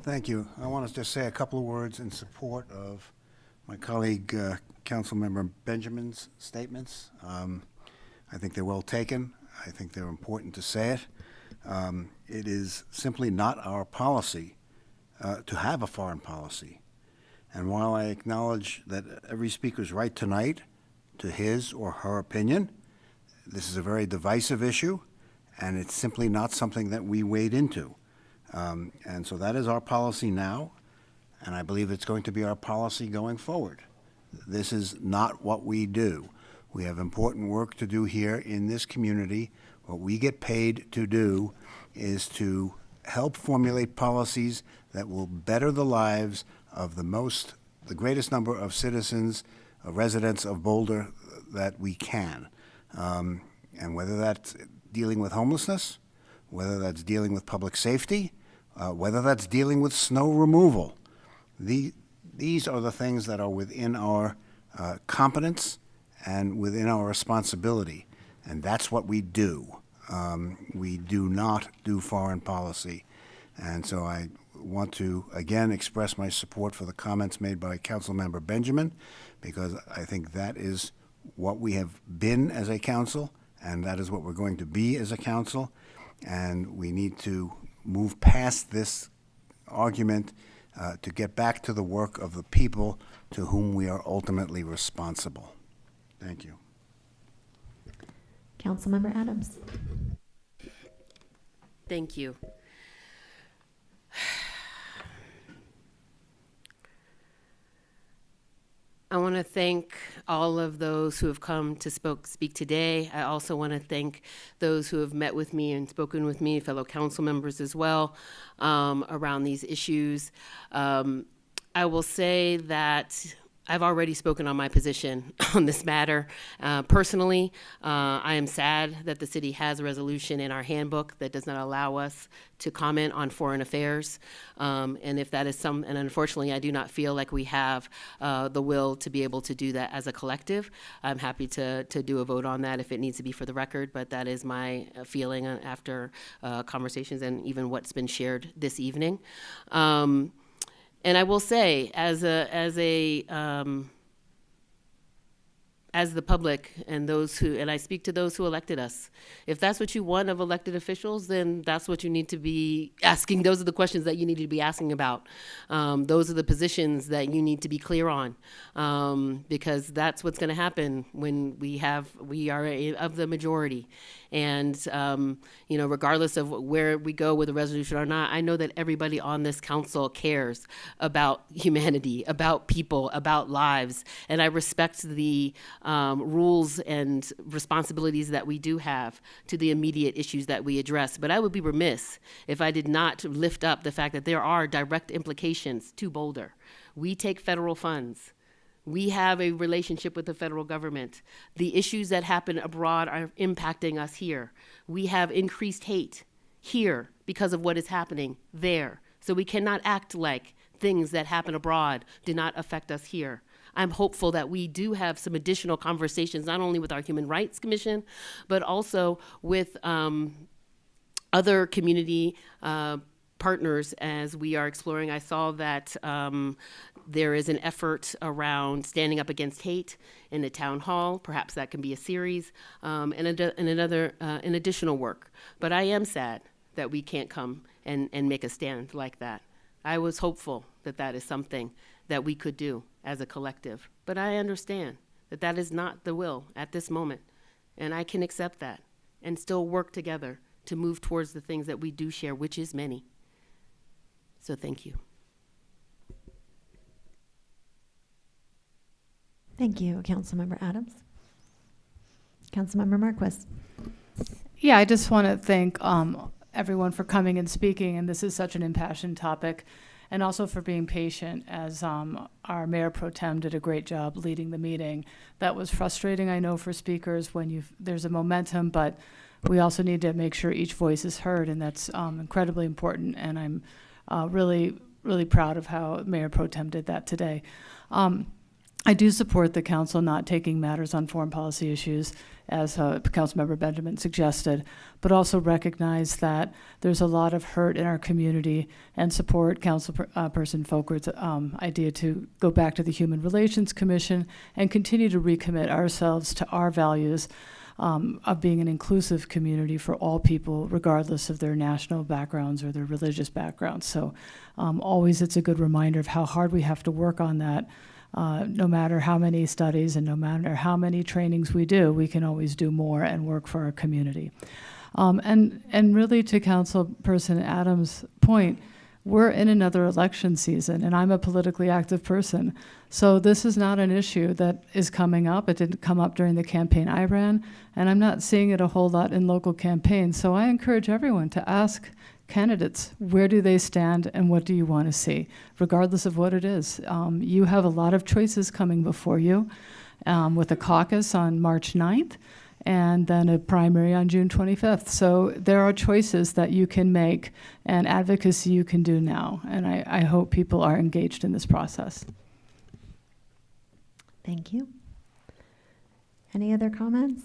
Thank you. I want to just say a couple of words in support of my colleague, Councilmember Benjamin's statements. I think they're well taken. I think they're important to say it. It is simply not our policy to have a foreign policy. And while I acknowledge that every speaker's right tonight to his or her opinion, this is a very divisive issue, and it's simply not something that we wade into. And so that is our policy now, and I believe it's going to be our policy going forward. This is not what we do. We have important work to do here in this community. What we get paid to do is to help formulate policies that will better the lives of the greatest number of citizens, residents of Boulder that we can. And whether that's dealing with homelessness, whether that's dealing with public safety, whether that's dealing with snow removal. These are the things that are within our competence and within our responsibility, and that's what we do. We do not do foreign policy, and so I want to again express my support for the comments made by Councilmember Benjamin, because I think that is what we have been as a council, and that is what we're going to be as a council, and we need to move past this argument to get back to the work of the people to whom we are ultimately responsible. Thank you. Councilmember Adams. Thank you. I want to thank all of those who have come to speak today. I also want to thank those who have met with me and spoken with me, fellow council members as well, around these issues. I will say that I've already spoken on my position on this matter. Personally, I am sad that the city has a resolution in our handbook that does not allow us to comment on foreign affairs. And if that is and unfortunately, I do not feel like we have the will to be able to do that as a collective. I'm happy to do a vote on that if it needs to be for the record, but that is my feeling after conversations and even what's been shared this evening. And I will say, as the public and I speak to those who elected us, if that's what you want of elected officials, then that's what you need to be asking. Those are the questions that you need to be asking about. Those are the positions that you need to be clear on, because that's what's going to happen when we are of the majority. And, regardless of where we go with a resolution or not, I know that everybody on this council cares about humanity, about people, about lives. And I respect the rules and responsibilities that we do have to the immediate issues that we address. But I would be remiss if I did not lift up the fact that there are direct implications to Boulder. We take federal funds. We have a relationship with the federal government. The issues that happen abroad are impacting us here. We have increased hate here because of what is happening there. So we cannot act like things that happen abroad do not affect us here. I'm hopeful that we do have some additional conversations, not only with our Human Rights Commission, but also with other community partners as we are exploring. I saw that there is an effort around standing up against hate in the town hall. Perhaps that can be a series and additional work. But I am sad that we can't come and make a stand like that. I was hopeful that that is something that we could do as a collective. But I understand that that is not the will at this moment. And I can accept that and still work together to move towards the things that we do share, which is many. So thank you. Thank you, Councilmember Adams. Councilmember Marquis. Yeah, I just want to thank everyone for coming and speaking, and this is such an impassioned topic, and also for being patient as our Mayor Pro Tem did a great job leading the meeting. That was frustrating, I know, for speakers when there's a momentum, but we also need to make sure each voice is heard, and that's incredibly important, and I'm really, really proud of how Mayor Pro Tem did that today. I do support the council not taking matters on foreign policy issues, as Councilmember Benjamin suggested, but also recognize that there's a lot of hurt in our community and support Councilperson Folkert's idea to go back to the Human Relations Commission and continue to recommit ourselves to our values of being an inclusive community for all people, regardless of their national backgrounds or their religious backgrounds. So always it's a good reminder of how hard we have to work on that. No matter how many studies and no matter how many trainings we do, we can always do more and work for our community. And really to Councilperson Adams' point, we're in another election season, and I'm a politically active person. So this is not an issue that is coming up. It didn't come up during the campaign I ran, and I'm not seeing it a whole lot in local campaigns. So I encourage everyone to ask candidates, where do they stand and what do you want to see, regardless of what it is. You have a lot of choices coming before you with a caucus on March 9th and then a primary on June 25th. So there are choices that you can make and advocacy you can do now. And I hope people are engaged in this process. Thank you. Any other comments?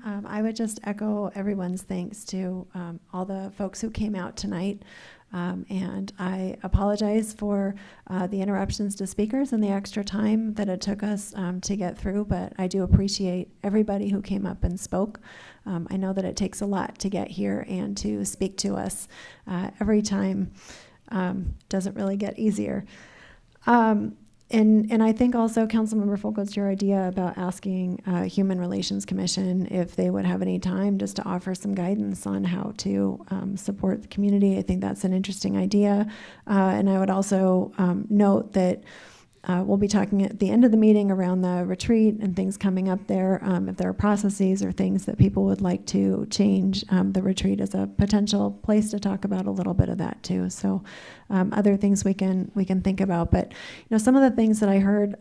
I would just echo everyone's thanks to all the folks who came out tonight. And I apologize for the interruptions to speakers and the extra time that it took us to get through, but I do appreciate everybody who came up and spoke. I know that it takes a lot to get here and to speak to us. Every time doesn't really get easier. And I think also, Councilmember Folkert's your idea about asking Human Relations Commission if they would have any time just to offer some guidance on how to support the community. I think that's an interesting idea. And I would also note that we'll be talking at the end of the meeting around the retreat and things coming up there. If there are processes or things that people would like to change, the retreat is a potential place to talk about a little bit of that too. So other things we can think about. But some of the things that I heard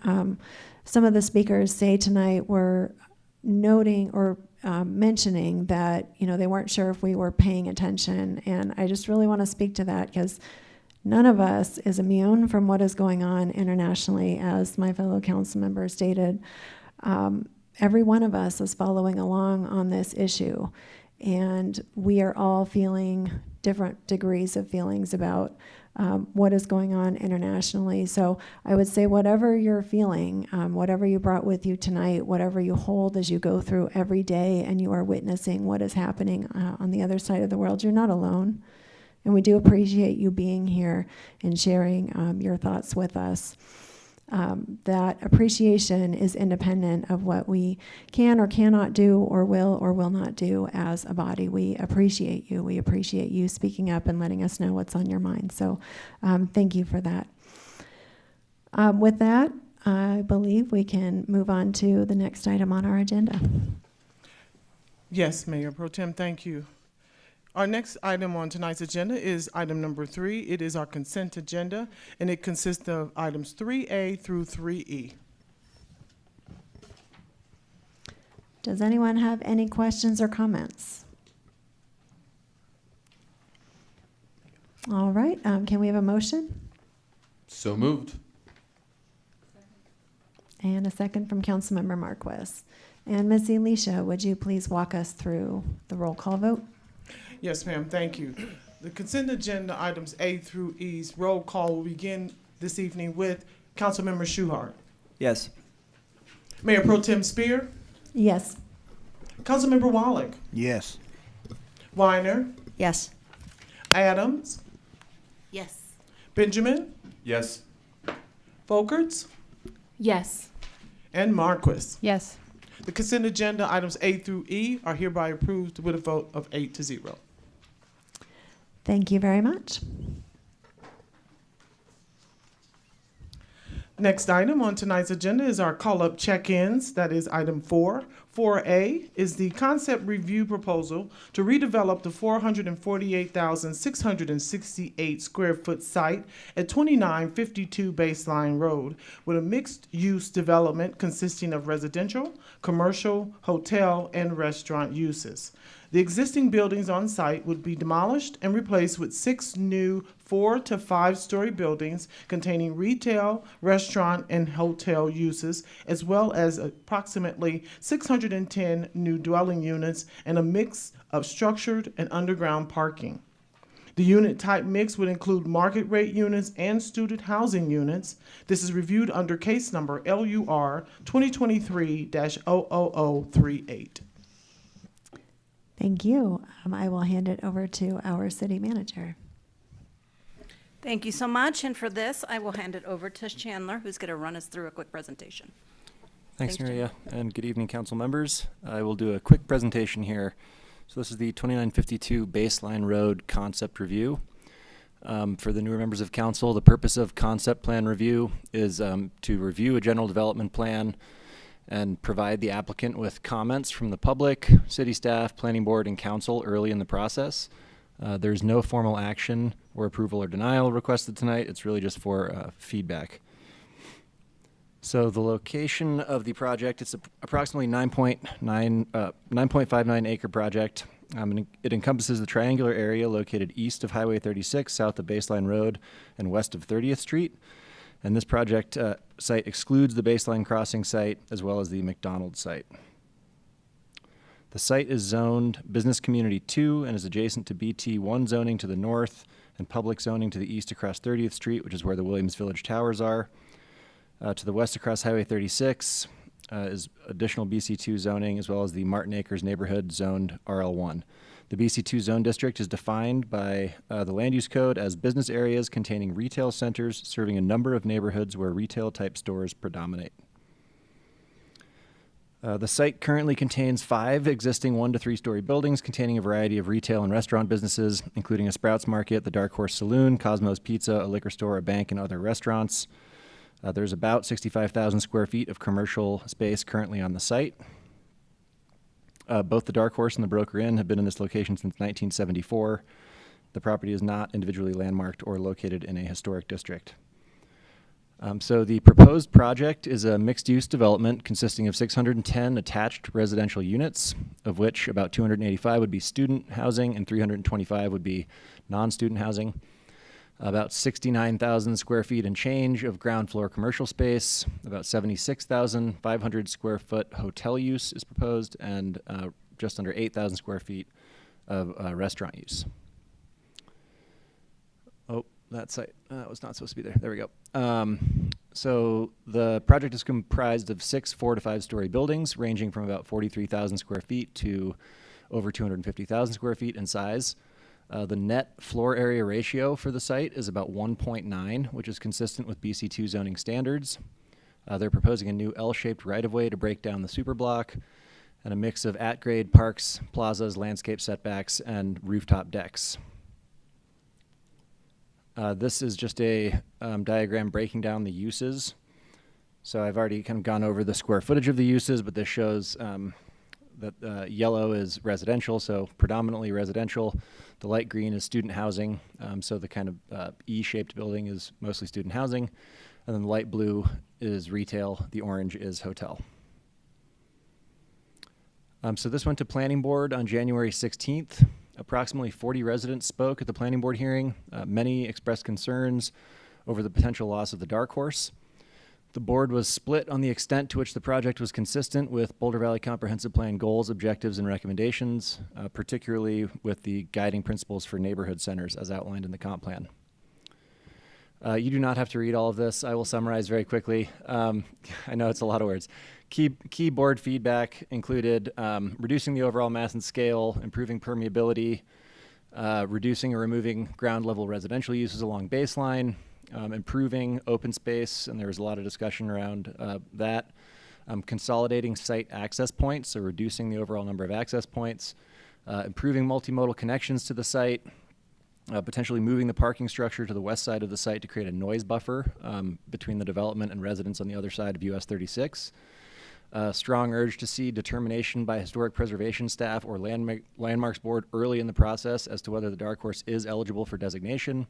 some of the speakers say tonight were noting or mentioning that they weren't sure if we were paying attention, and I just really want to speak to that because none of us is immune from what is going on internationally, as my fellow council members stated. Every one of us is following along on this issue, and we are all feeling different degrees of feelings about what is going on internationally. So I would say whatever you're feeling, whatever you brought with you tonight, whatever you hold as you go through every day and you are witnessing what is happening on the other side of the world, you're not alone. And we do appreciate you being here and sharing your thoughts with us. That appreciation is independent of what we can or cannot do or will not do as a body. We appreciate you. We appreciate you speaking up and letting us know what's on your mind. So thank you for that. With that, I believe we can move on to the next item on our agenda. Yes, Mayor Pro Tem, thank you. Our next item on tonight's agenda is item number 3. It is our consent agenda, and it consists of items 3A through 3E. Does anyone have any questions or comments? All right, can we have a motion? So moved. And a second from Councilmember Marquez. And Ms. Elisha, would you please walk us through the roll call vote? Yes, ma'am, thank you. The consent agenda items A through E's roll call will begin this evening with Councilmember Shuhart. Yes. Mayor Pro Tem Spear. Yes. Councilmember Wallach. Yes. Weiner. Yes. Adams. Yes. Benjamin. Yes. Folkerts. Yes. And Marquis. Yes. The consent agenda items A through E are hereby approved with a vote of 8-0. Thank you very much. Next item on tonight's agenda is our call-up check-ins. That is item 4. 4A is the concept review proposal to redevelop the 448,668 square foot site at 2952 Baseline Road with a mixed-use development consisting of residential, commercial, hotel, and restaurant uses. The existing buildings on site would be demolished and replaced with 6 new 4 to 5 story buildings containing retail, restaurant, and hotel uses, as well as approximately 610 new dwelling units and a mix of structured and underground parking. The unit type mix would include market rate units and student housing units. This is reviewed under case number LUR 2023-00038. Thank you. I will hand it over to our city manager. Thank you so much. And for this, I will hand it over to Chandler, who's going to run us through a quick presentation. Thanks, Thanks, Maria, and good evening, council members. I will do a quick presentation here. So this is the 2952 Baseline Road Concept Review. For the newer members of council, the purpose of concept plan review is to review a general development plan and provide the applicant with comments from the public, city staff, planning board, and council early in the process. There's no formal action or approval or denial requested tonight. It's really just for feedback. So the location of the project, it's approximately 9.59 acre project. It encompasses the triangular area located east of Highway 36, south of Baseline Road, and west of 30th Street. And this project site excludes the Baseline Crossing site as well as the McDonald's site. The site is zoned Business Community 2 and is adjacent to BT1 zoning to the north and public zoning to the east across 30th Street, which is where the Williams Village Towers are. To the west across Highway 36 is additional BC2 zoning as well as the Martin Acres neighborhood zoned RL1. The BC2 zone district is defined by the land use code as business areas containing retail centers serving a number of neighborhoods where retail type stores predominate. The site currently contains 5 existing 1 to 3 story buildings containing a variety of retail and restaurant businesses, including a Sprouts Market, the Dark Horse Saloon, Cosmos Pizza, a liquor store, a bank, and other restaurants. There's about 65,000 square feet of commercial space currently on the site. Both the Dark Horse and the Broker Inn have been in this location since 1974. The property is not individually landmarked or located in a historic district. So the proposed project is a mixed-use development consisting of 610 attached residential units, of which about 285 would be student housing and 325 would be non-student housing. About 69,000 square feet and change of ground floor commercial space, about 76,500 square foot hotel use is proposed, and just under 8,000 square feet of restaurant use. Oh, that site was not supposed to be there. There we go. So the project is comprised of 6 4 to 5 story buildings ranging from about 43,000 square feet to over 250,000 square feet in size. The net floor area ratio for the site is about 1.9, which is consistent with BC2 zoning standards. They're proposing a new L-shaped right-of-way to break down the superblock and a mix of at-grade parks, plazas, landscape setbacks, and rooftop decks. This is just a diagram breaking down the uses. So I've already kind of gone over the square footage of the uses, but this shows that yellow is residential, so predominantly residential. The light green is student housing, so the kind of E-shaped building is mostly student housing. And then the light blue is retail, the orange is hotel. So this went to Planning Board on January 16th. Approximately 40 residents spoke at the Planning Board hearing. Many expressed concerns over the potential loss of the dark horse. The board was split on the extent to which the project was consistent with Boulder Valley Comprehensive Plan goals, objectives, and recommendations, particularly with the guiding principles for neighborhood centers as outlined in the comp plan. You do not have to read all of this. I will summarize very quickly. I know it's a lot of words. Key board feedback included reducing the overall mass and scale, improving permeability, reducing or removing ground level residential uses along baseline, improving open space, and there was a lot of discussion around that, consolidating site access points, so reducing the overall number of access points, improving multimodal connections to the site, potentially moving the parking structure to the west side of the site to create a noise buffer between the development and residents on the other side of US 36. Strong urge to see determination by historic preservation staff or landmarks board early in the process as to whether the dark horse is eligible for designation,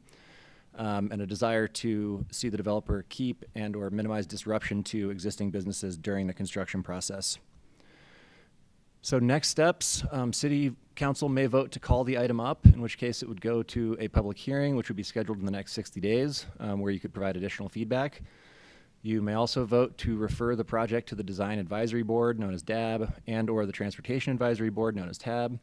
and a desire to see the developer keep and or minimize disruption to existing businesses during the construction process. So next steps, City Council may vote to call the item up, in which case it would go to a public hearing, which would be scheduled in the next 60 days, where you could provide additional feedback. You may also vote to refer the project to the Design Advisory Board, known as DAB, and or the Transportation Advisory Board, known as TAB.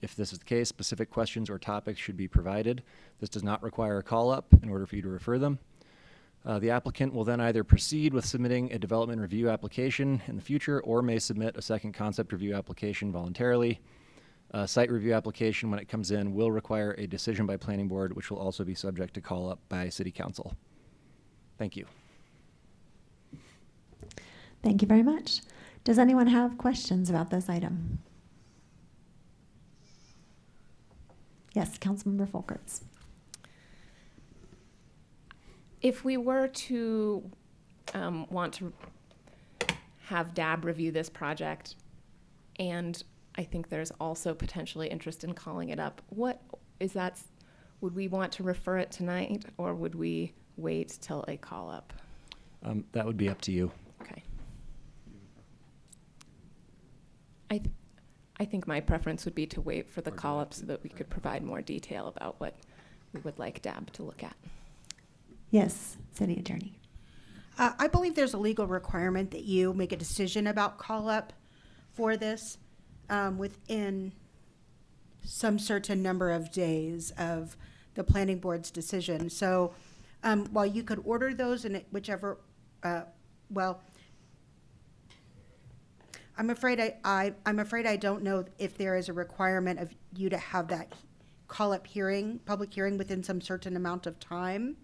If this is the case, specific questions or topics should be provided. This does not require a call-up in order for you to refer them. The applicant will then either proceed with submitting a development review application in the future or may submit a second concept review application voluntarily. Site review application, when it comes in, will require a decision by Planning Board, which will also be subject to call-up by City Council. Thank you. Thank you very much. Does anyone have questions about this item? Yes, Councilmember Folkerts. If we were to want to have DAB review this project, and I think there's also potentially interest in calling it up, what is that? Would we want to refer it tonight, or would we wait till a call up? That would be up to you. Okay. I think my preference would be to wait for the call up so that we could provide more detail about what we would like DAB to look at. Yes, City Attorney. I believe there's a legal requirement that you make a decision about call-up for this within some certain number of days of the Planning Board's decision. So while you could order those in whichever, well, I'm afraid I don't know if there is a requirement of you to have that call-up hearing, public hearing, within some certain amount of time.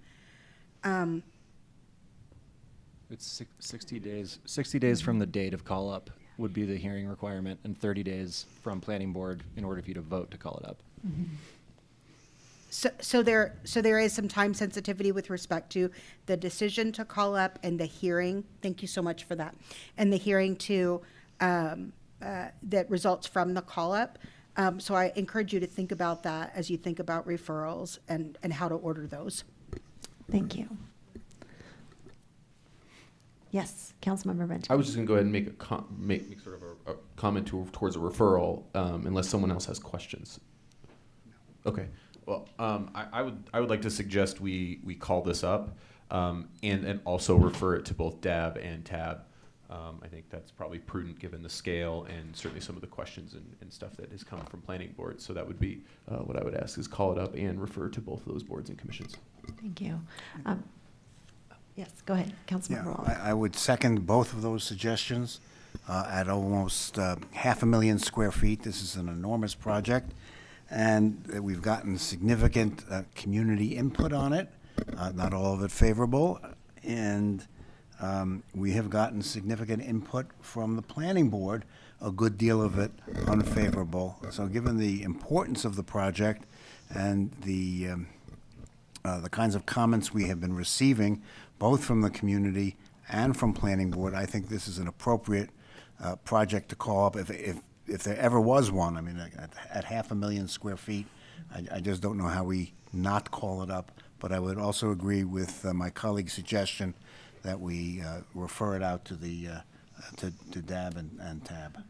It's 60 days. 60 days from the date of call up would be the hearing requirement, and 30 days from Planning Board in order for you to vote to call it up. Mm-hmm. So there is some time sensitivity with respect to the decision to call up and the hearing. Thank you so much for that. And the hearing to that results from the call up. So I encourage you to think about that as you think about referrals and how to order those. Thank you. Yes, Councilmember Benjamin. I was just going to go ahead and make sort of a comment towards a referral, unless someone else has questions. Okay. Well, I would like to suggest we call this up and also refer it to both DAB and TAB. I think that's probably prudent given the scale and certainly some of the questions and stuff that has come from Planning Board. So that would be what I would ask, is call it up and refer to both of those boards and commissions. Thank you. Yes, go ahead, Councilmember Wall. I would second both of those suggestions. At almost 500,000 square feet, this is an enormous project, and we've gotten significant community input on it, not all of it favorable, and we have gotten significant input from the Planning Board, a good deal of it unfavorable. So given the importance of the project and the the kinds of comments we have been receiving, both from the community and from Planning Board, I think this is an appropriate project to call up if there ever was one. I mean, at 500,000 square feet, I just don't know how we not call it up. But I would also agree with my colleague's suggestion that we refer it out to the to DAB and TAB.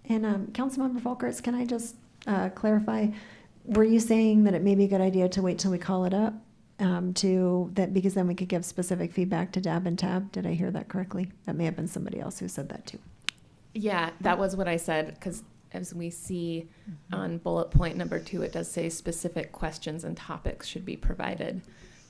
And Councilmember Folkers, can I just clarify? Were you saying that it may be a good idea to wait till we call it up, because then we could give specific feedback to DAB and TAB? Did I hear that correctly? That may have been somebody else who said that too. Yeah, that was what I said, because as we see on bullet point number 2, it does say specific questions and topics should be provided.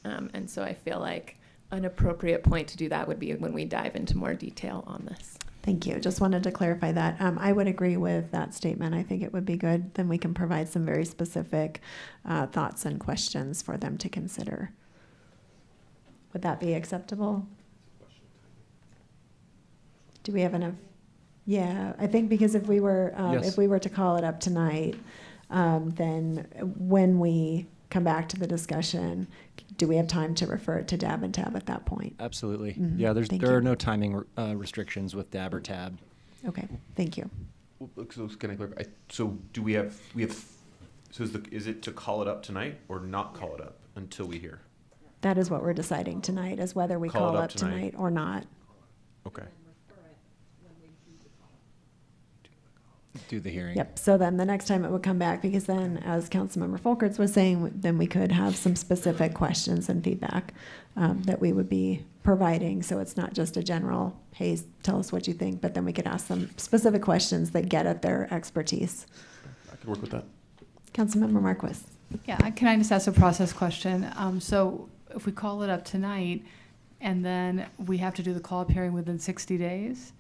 And so I feel like an appropriate point to do that would be when we dive into more detail on this. Thank you. Just wanted to clarify that. I would agree with that statement. I think it would be good. Then we can provide some very specific thoughts and questions for them to consider. Would that be acceptable? Do we have enough? Yeah, I think because if we were Yes. if we were to call it up tonight, then when we come back to the discussion, do we have time to refer it to DAB and TAB at that point? Absolutely. Mhm. Yeah, Thank there you. are no timing restrictions with DAB or TAB. Okay, thank you. So can I clarify? So do we have, so is it to call it up tonight or not call it up until we hear? That is what we're deciding tonight, is whether we call up tonight or not. Okay. Do the hearing. Yep, so then the next time it would come back, because then, as Councilmember Folkers was saying, then we could have some specific questions and feedback that we would be providing. So it's not just a general, hey, tell us what you think, but then we could ask some specific questions that get at their expertise. I could work with that. Councilmember Marquis. Yeah, can I just ask a process question? So if we call it up tonight, and then we have to do the call-up hearing within 60 days,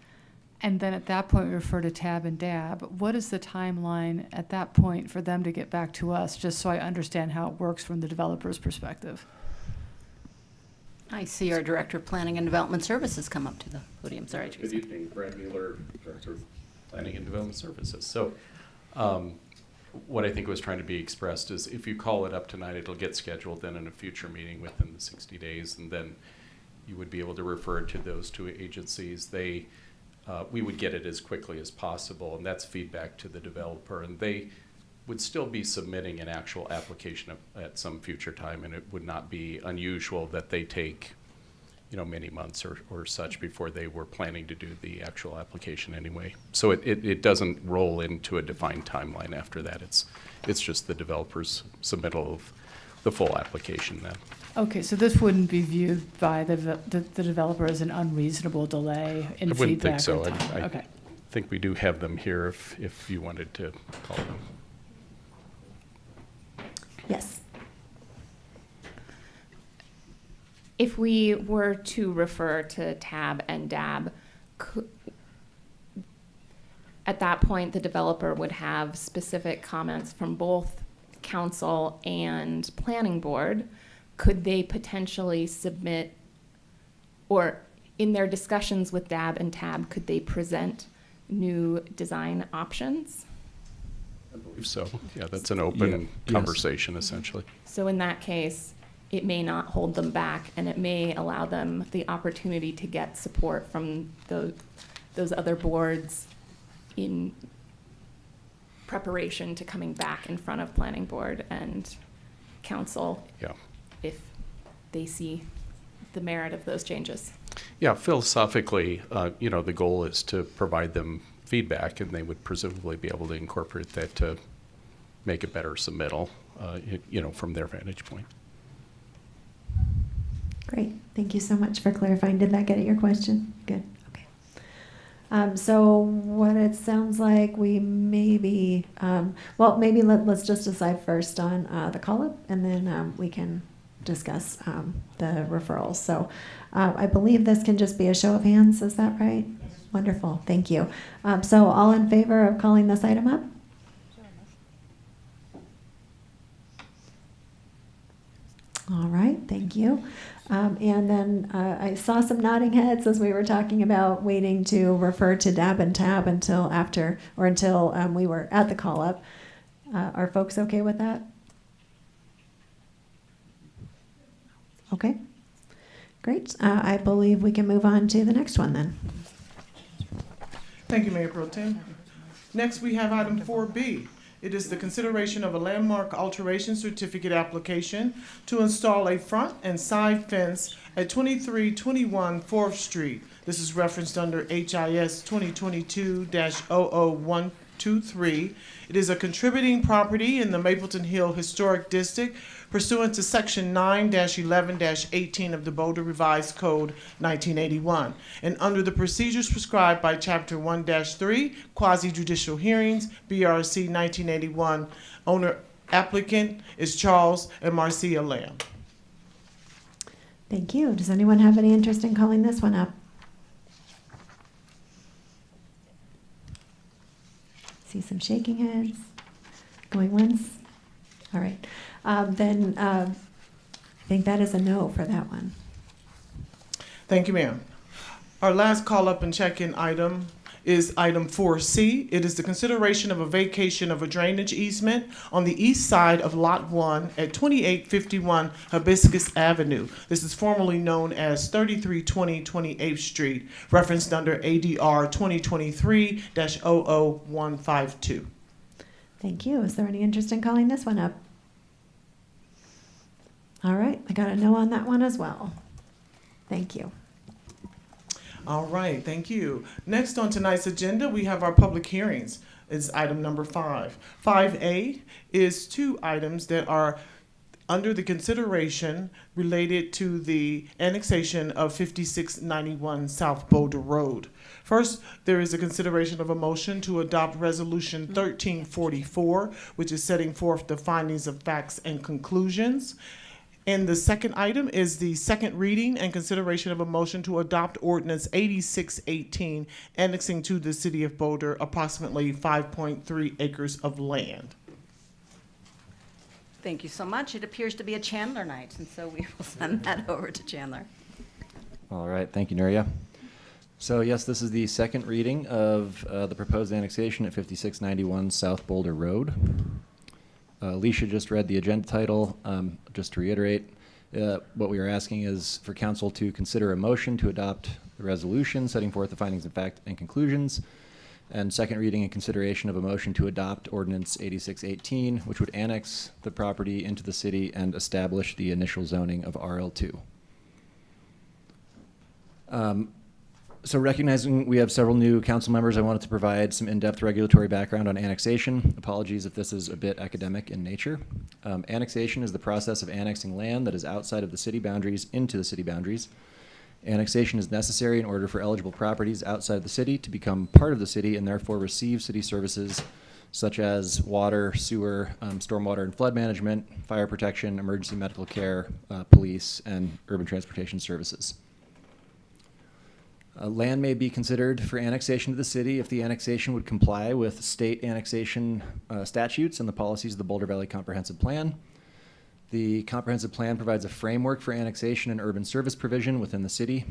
and then at that point we refer to TAB and DAB, what is the timeline at that point for them to get back to us, just so I understand how it works from the developer's perspective? I see our Director of Planning and Development Services come up to the podium. Sorry, Good Teresa. evening, Brad Mueller, Director of Planning and Development Services. So what I think was trying to be expressed is if you call it up tonight, it'll get scheduled then in a future meeting within the 60 days, and then you would be able to refer it to those two agencies. We would get it as quickly as possible, and that's feedback to the developer, and they would still be submitting an actual application at some future time, and it would not be unusual that they take, many months or such before they were planning to do the actual application anyway. So it doesn't roll into a defined timeline after that. It's just the developer's submittal of the full application then. Okay, so this wouldn't be viewed by the developer as an unreasonable delay in I wouldn't think feedback so. or time? I Okay. think we do have them here if you wanted to call them. Yes. If we were to refer to TAB and DAB, at that point, the developer would have specific comments from both council and planning board. Could they potentially submit, or in their discussions with DAB and TAB, could they present new design options? I believe so. Yeah, that's an open conversation, essentially. So in that case, it may not hold them back, and it may allow them the opportunity to get support from those other boards in preparation to coming back in front of planning board and council. Yeah. If they see the merit of those changes. Yeah, philosophically, the goal is to provide them feedback, and they would presumably be able to incorporate that to make a better submittal, from their vantage point. Great. Thank you so much for clarifying. Did that get at your question? Good. Okay. So what it sounds like, we maybe, maybe let's just decide first on the call-up, and then we can discuss the referrals. So I believe this can just be a show of hands. Is that right? Wonderful. Thank you. So all in favor of calling this item up? All right. Thank you. And then I saw some nodding heads as we were talking about waiting to refer to DAB and TAB until we were at the call-up. Are folks okay with that? Okay, great. I believe we can move on to the next one then. Thank you, Mayor Pro Tem. Next, we have item 4B. It is the consideration of a landmark alteration certificate application to install a front and side fence at 2321 4th Street. This is referenced under HIS 2022-00123. It is a contributing property in the Mapleton Hill Historic District pursuant to Section 9-11-18 of the Boulder Revised Code 1981, and under the procedures prescribed by Chapter 1-3, Quasi-Judicial Hearings, BRC 1981. Owner applicant is Charles and Marcia Lamb. Thank you. Does anyone have any interest in calling this one up? See some shaking heads. Going once? All right. Then I think that is a no for that one. Thank you, ma'am. Our last call up and check-in item is item 4C. It is the consideration of a vacation of a drainage easement on the east side of Lot 1 at 2851 Hibiscus Avenue. This is formerly known as 3320 28th Street, referenced under ADR 2023-00152. Thank you. Is there any interest in calling this one up? All right, I got a no on that one as well. Thank you. All right, thank you. Next on tonight's agenda, we have our public hearings. It's item number 5. 5A is 2 items that are under the consideration related to the annexation of 5691 South Boulder Road. First, there is a consideration of a motion to adopt Resolution 1344, which is setting forth the findings of facts and conclusions. And the second item is the second reading and consideration of a motion to adopt Ordinance 8618, annexing to the City of Boulder approximately 5.3 acres of land. Thank you so much. It appears to be a Chandler night, and so we will send that over to Chandler. All right, thank you, Nuria. So yes, this is the second reading of the proposed annexation at 5691 South Boulder Road. Alicia just read the agenda title. Just to reiterate, what we are asking is for council to consider a motion to adopt the resolution setting forth the findings of fact and conclusions, and second reading and consideration of a motion to adopt Ordinance 8618, which would annex the property into the city and establish the initial zoning of RL2. So recognizing we have several new council members, I wanted to provide some in-depth regulatory background on annexation. Apologies if this is a bit academic in nature. Annexation is the process of annexing land that is outside of the city boundaries into the city boundaries. Annexation is necessary in order for eligible properties outside of the city to become part of the city and therefore receive city services such as water, sewer, stormwater and flood management, fire protection, emergency medical care, police, and urban transportation services. Land may be considered for annexation to the city if the annexation would comply with state annexation statutes and the policies of the Boulder Valley Comprehensive Plan. The Comprehensive Plan provides a framework for annexation and urban service provision within the city.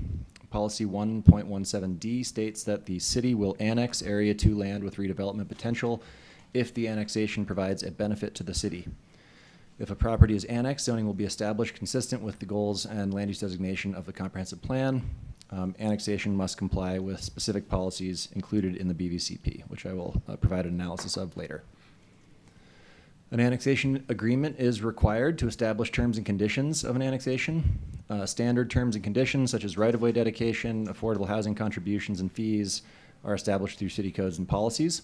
Policy 1.17D states that the city will annex Area 2 land with redevelopment potential if the annexation provides a benefit to the city. If a property is annexed, zoning will be established consistent with the goals and land use designation of the Comprehensive Plan. Annexation must comply with specific policies included in the BVCP, which I will provide an analysis of later. An annexation agreement is required to establish terms and conditions of an annexation. Standard terms and conditions such as right-of-way dedication, affordable housing contributions, and fees are established through city codes and policies.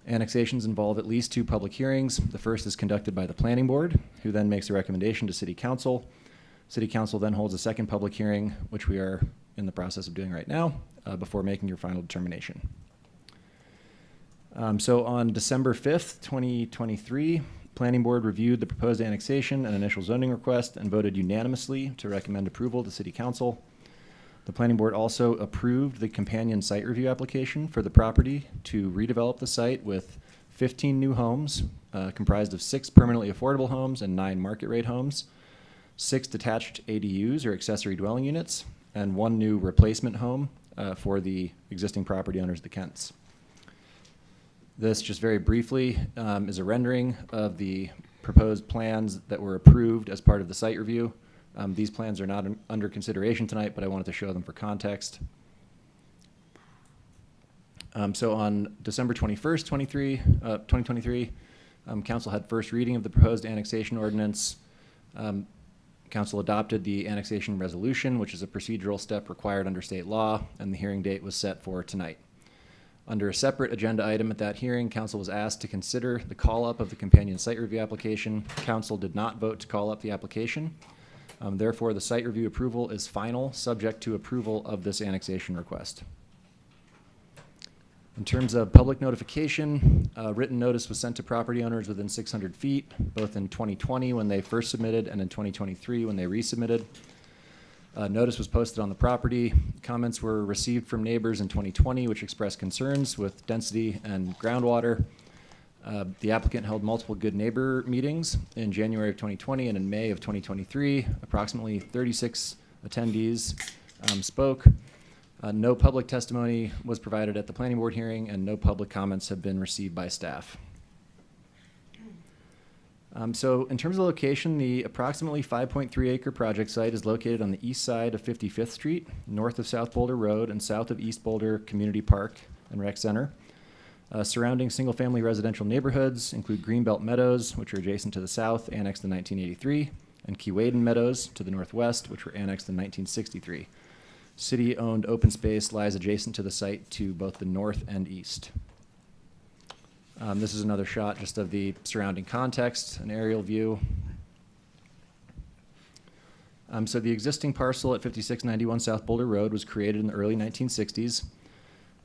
Annexations involve at least 2 public hearings. The first is conducted by the planning board, who then makes a recommendation to city council. City council then holds a second public hearing, which we are in the process of doing right now, before making your final determination. So on December 5th, 2023, Planning Board reviewed the proposed annexation and initial zoning request and voted unanimously to recommend approval to City Council. The Planning Board also approved the companion site review application for the property to redevelop the site with 15 new homes, comprised of 6 permanently affordable homes and 9 market rate homes, 6 detached ADUs or accessory dwelling units, and 1 new replacement home for the existing property owners, the Kents. This, just very briefly, is a rendering of the proposed plans that were approved as part of the site review. These plans are not under consideration tonight, but I wanted to show them for context. So on December 21st, 2023, Council had first reading of the proposed annexation ordinance. Council adopted the annexation resolution, which is a procedural step required under state law, and the hearing date was set for tonight. Under a separate agenda item at that hearing, Council was asked to consider the call-up of the companion site review application. Council did not vote to call up the application. Therefore, the site review approval is final, subject to approval of this annexation request. In terms of public notification, written notice was sent to property owners within 600 feet, both in 2020 when they first submitted and in 2023 when they resubmitted. Notice was posted on the property. Comments were received from neighbors in 2020, which expressed concerns with density and groundwater. The applicant held multiple good neighbor meetings in January of 2020 and in May of 2023. Approximately 36 attendees spoke. No public testimony was provided at the planning board hearing, and no public comments have been received by staff. So in terms of location, the approximately 5.3 acre project site is located on the east side of 55th Street, north of South Boulder Road, and south of East Boulder Community Park and Rec Center. Surrounding single-family residential neighborhoods include Greenbelt Meadows, which are adjacent to the south, annexed in 1983, and Keewaydin Meadows to the northwest, which were annexed in 1963. City-owned open space lies adjacent to the site to both the north and east. This is another shot just of the surrounding context, an aerial view. So the existing parcel at 5691 South Boulder Road was created in the early 1960s.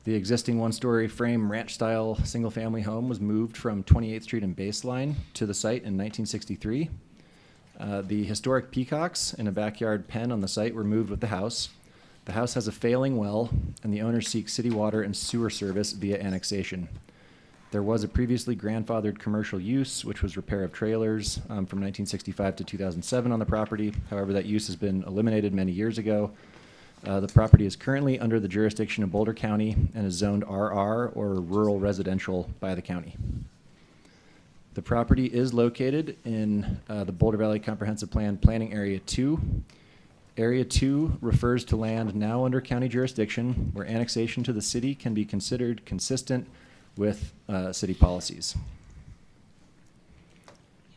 The existing one-story frame ranch-style single-family home was moved from 28th Street and Baseline to the site in 1963. The historic peacocks in a backyard pen on the site were moved with the house. The house has a failing well, and the owner seeks city water and sewer service via annexation. There was a previously grandfathered commercial use, which was repair of trailers from 1965 to 2007 on the property. However, that use has been eliminated many years ago. The property is currently under the jurisdiction of Boulder County and is zoned RR, or rural residential, by the county. The property is located in the Boulder Valley Comprehensive Plan Planning Area 2. Area 2 refers to land now under county jurisdiction, where annexation to the city can be considered consistent with city policies.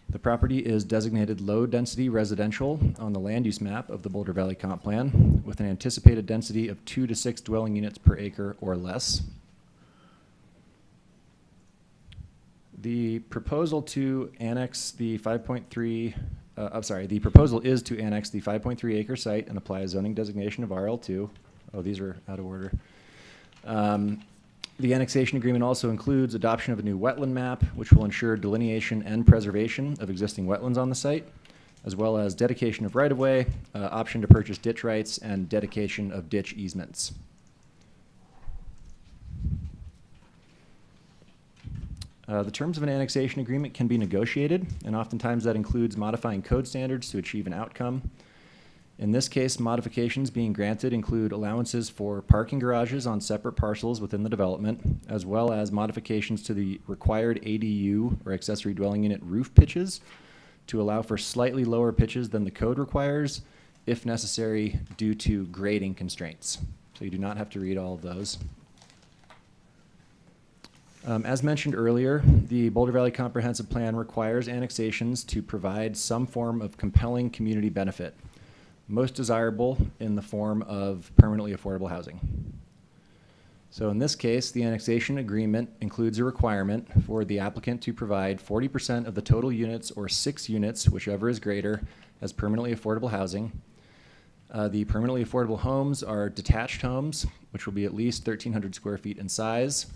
The property is designated low-density residential on the land use map of the Boulder Valley Comp Plan, with an anticipated density of 2 to 6 dwelling units per acre or less. The proposal to annex the 5.3, the proposal is to annex the 5.3 acre site and apply a zoning designation of RL2. Oh, these are out of order. The annexation agreement also includes adoption of a new wetland map, which will ensure delineation and preservation of existing wetlands on the site, as well as dedication of right-of-way, option to purchase ditch rights, and dedication of ditch easements. The terms of an annexation agreement can be negotiated, and oftentimes that includes modifying code standards to achieve an outcome. In this case, modifications being granted include allowances for parking garages on separate parcels within the development, as well as modifications to the required ADU, or accessory dwelling unit, roof pitches to allow for slightly lower pitches than the code requires, if necessary, due to grading constraints. So you do not have to read all of those. As mentioned earlier, the Boulder Valley Comprehensive Plan requires annexations to provide some form of compelling community benefit, most desirable in the form of permanently affordable housing. So in this case, the annexation agreement includes a requirement for the applicant to provide 40% of the total units, or 6 units, whichever is greater, as permanently affordable housing. The permanently affordable homes are detached homes, which will be at least 1,300 square feet in size.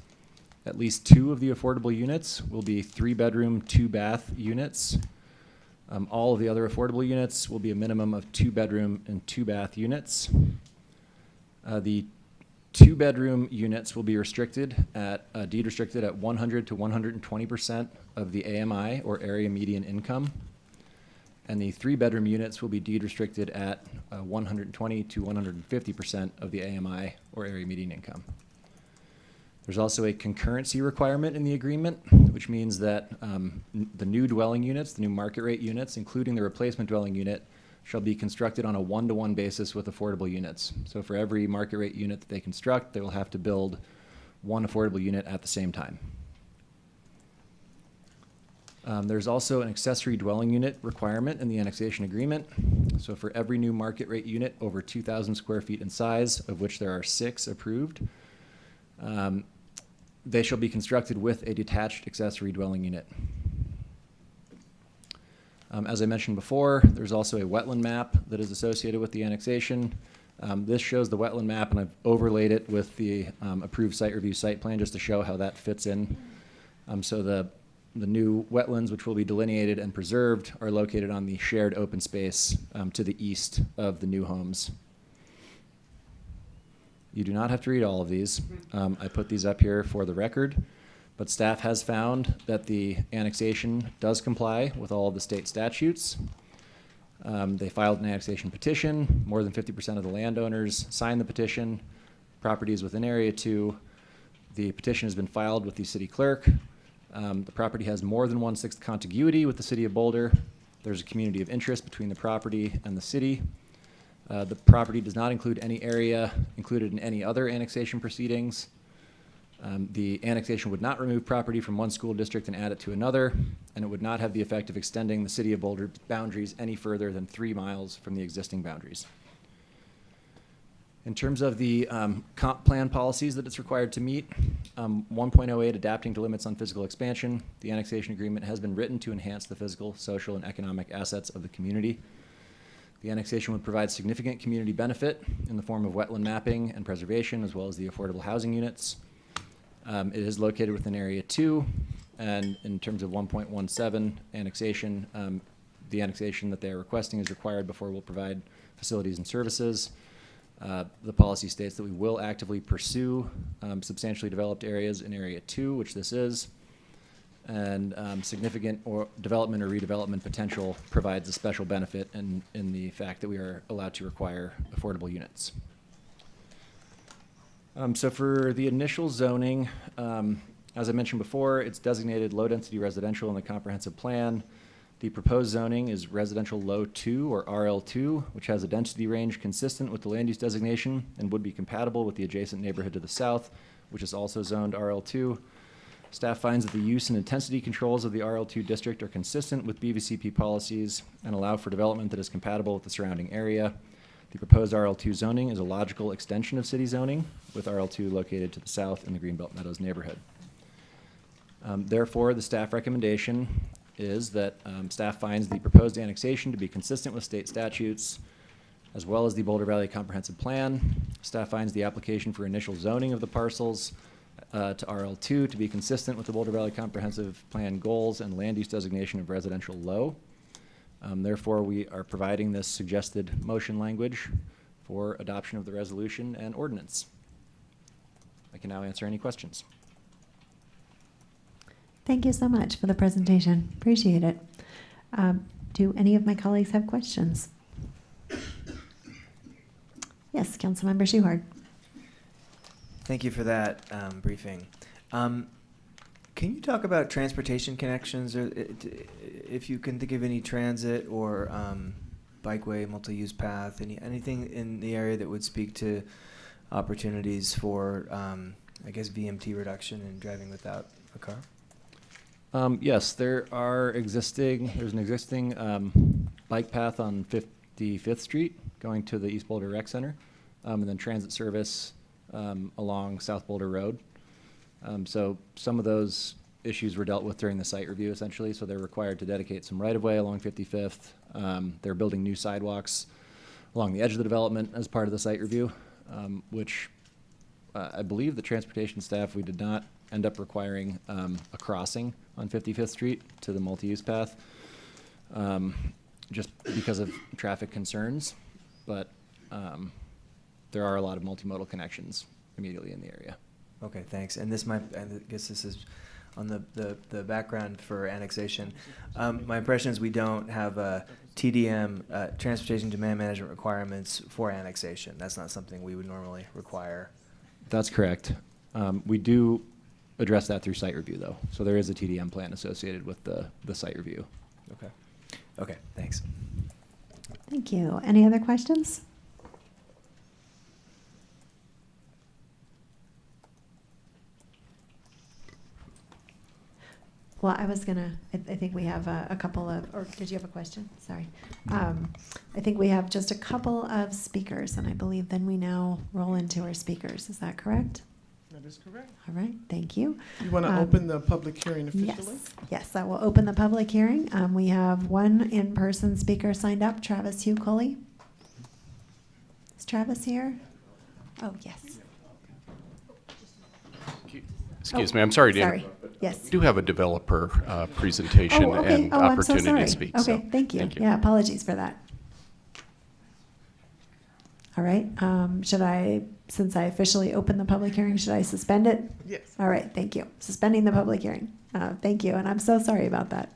At least 2 of the affordable units will be 3-bedroom, 2-bath units. All of the other affordable units will be a minimum of 2-bedroom and 2-bath units. The 2-bedroom units will be deed restricted at 100 to 120% of the AMI, or area median income. And the 3-bedroom units will be deed restricted at 120 to 150% of the AMI, or area median income. There's also a concurrency requirement in the agreement, which means that the new dwelling units, the new market rate units, including the replacement dwelling unit, shall be constructed on a one-to-one basis with affordable units. So for every market rate unit that they construct, they will have to build one affordable unit at the same time. There's also an accessory dwelling unit requirement in the annexation agreement. So for every new market rate unit over 2,000 square feet in size, of which there are 6 approved, they shall be constructed with a detached accessory dwelling unit. As I mentioned before, there's also a wetland map that is associated with the annexation. This shows the wetland map, and I've overlaid it with the approved site review site plan just to show how that fits in. So the new wetlands, which will be delineated and preserved, are located on the shared open space to the east of the new homes. You do not have to read all of these. I put these up here for the record, but staff has found that the annexation does comply with all of the state statutes. They filed an annexation petition. More than 50% of the landowners signed the petition. Property is within Area 2. The petition has been filed with the city clerk. The property has more than 1/6 contiguity with the city of Boulder. There's a community of interest between the property and the city. The property does not include any area included in any other annexation proceedings. The annexation would not remove property from one school district and add it to another, and it would not have the effect of extending the city of Boulder boundaries any further than 3 miles from the existing boundaries. In terms of the comp plan policies that it's required to meet, 1.08 adapting to limits on physical expansion, the annexation agreement has been written to enhance the physical, social, and economic assets of the community. The annexation would provide significant community benefit in the form of wetland mapping and preservation, as well as the affordable housing units. It is located within Area 2, and in terms of 1.17 annexation, the annexation that they are requesting is required before we'll provide facilities and services. The policy states that we will actively pursue substantially developed areas in Area 2, which this is, and significant or development or redevelopment potential provides a special benefit in the fact that we are allowed to require affordable units. So for the initial zoning, as I mentioned before, it's designated low-density residential in the comprehensive plan. The proposed zoning is residential low 2 or RL2, which has a density range consistent with the land use designation and would be compatible with the adjacent neighborhood to the south, which is also zoned RL2. Staff finds that the use and intensity controls of the RL2 district are consistent with BVCP policies and allow for development that is compatible with the surrounding area. The proposed RL2 zoning is a logical extension of city zoning, with RL2 located to the south in the Greenbelt Meadows neighborhood. Therefore, the staff recommendation is that staff finds the proposed annexation to be consistent with state statutes, as well as the Boulder Valley Comprehensive Plan. Staff finds the application for initial zoning of the parcels to RL2 to be consistent with the Boulder Valley Comprehensive Plan goals and land use designation of residential low. Therefore, we are providing this suggested motion language for adoption of the resolution and ordinance. I can now answer any questions. Thank you so much for the presentation. Appreciate it. Do any of my colleagues have questions? Yes, Councilmember Schuhard. Thank you for that briefing. Can you talk about transportation connections, or if you can think of any transit or bikeway, multi-use path, anything in the area that would speak to opportunities for, I guess, VMT reduction and driving without a car? Yes, there's an existing bike path on 55th Street going to the East Boulder Rec Center, and then transit service along South Boulder Road. So some of those issues were dealt with during the site review, essentially. So they're required to dedicate some right-of-way along 55th. They're building new sidewalks along the edge of the development as part of the site review, which I believe the transportation staff, we did not end up requiring a crossing on 55th Street to the multi-use path, just because of traffic concerns. But there are a lot of multimodal connections immediately in the area. Okay, thanks. And I guess this is on the background for annexation. My impression is we don't have TDM, transportation demand management requirements for annexation. That's not something we would normally require. That's correct. We do address that through site review, though. So there is a TDM plan associated with the site review. Okay. Okay, thanks. Thank you. Any other questions? Well, I was gonna, I think we have a couple of, or did you have a question? Sorry. I think we have just a couple of speakers, and I believe then we now roll into our speakers. Is that correct? That is correct. All right, thank you. You want to open the public hearing officially? Yes, I will open the public hearing. We have one in-person speaker signed up, Travis Hugh Coley. Is Travis here? Oh, yes. Excuse me, I'm sorry to sorry. interrupt, but Yes. we do have a developer presentation and I'm so opportunity sorry. to speak. Okay, so thank you. Yeah, apologies for that. All right, should I, since I officially opened the public hearing, should I suspend it? Yes. All right, thank you. Suspending the public hearing. Thank you, and I'm so sorry about that.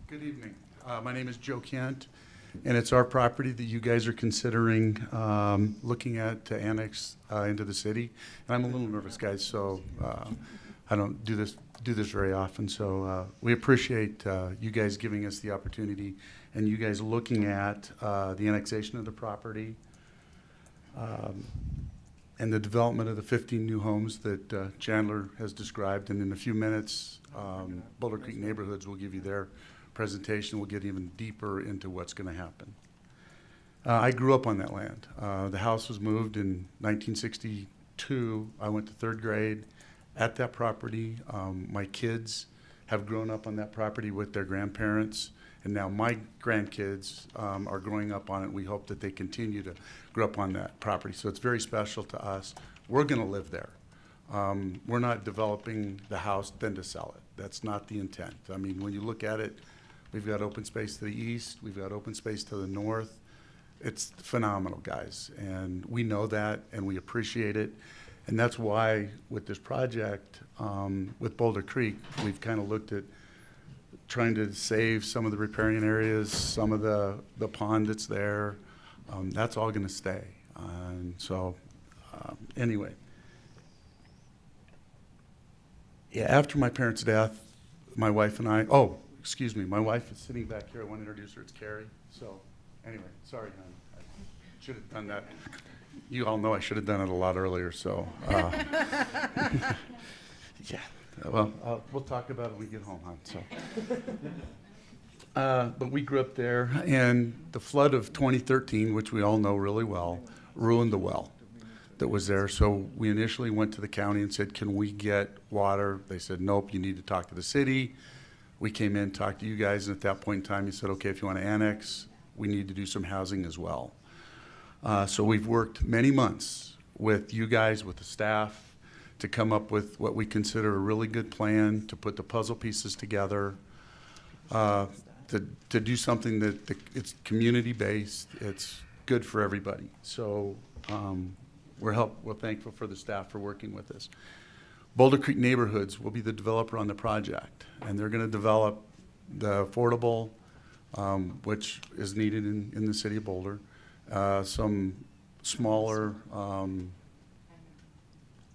Good evening. My name is Joe Kent, and it's our property that you guys are considering looking at to annex into the city. And I'm a little nervous, guys, so I don't do this very often. So we appreciate you guys giving us the opportunity and you guys looking at the annexation of the property and the development of the 15 new homes that Chandler has described. And in a few minutes, Boulder Creek Neighborhoods will give you their presentation. We'll get even deeper into what's going to happen. I grew up on that land. The house was moved in 1962. I went to third grade at that property. My kids have grown up on that property with their grandparents, and now my grandkids are growing up on it. We hope that they continue to grow up on that property. So it's very special to us. We're going to live there. We're not developing the house then to sell it. That's not the intent. I mean, when you look at it, we've got open space to the east, we've got open space to the north. It's phenomenal, guys, and we know that and we appreciate it. And that's why with this project, with Boulder Creek, we've kind of looked at trying to save some of the riparian areas, some of the pond that's there. That's all going to stay. And so anyway. Yeah, after my parents' death, my wife and I, my wife is sitting back here. I want to introduce her. It's Carrie. So anyway, sorry, hon. I should have done that. You all know I should have done it a lot earlier, so. Yeah, well, we'll talk about it when we get home, hon. So. But we grew up there, and the flood of 2013, which we all know really well, ruined the well that was there. So we initially went to the county and said, can we get water? They said, nope, you need to talk to the city. We came in, talked to you guys, and at that point in time, you said, okay, if you want to annex, we need to do some housing as well. So we've worked many months with you guys, with the staff, to come up with what we consider a really good plan, to put the puzzle pieces together, to do something that it's community-based, it's good for everybody. So we're thankful for the staff for working with us. Boulder Creek Neighborhoods will be the developer on the project, and they're going to develop the affordable, which is needed in the city of Boulder, some smaller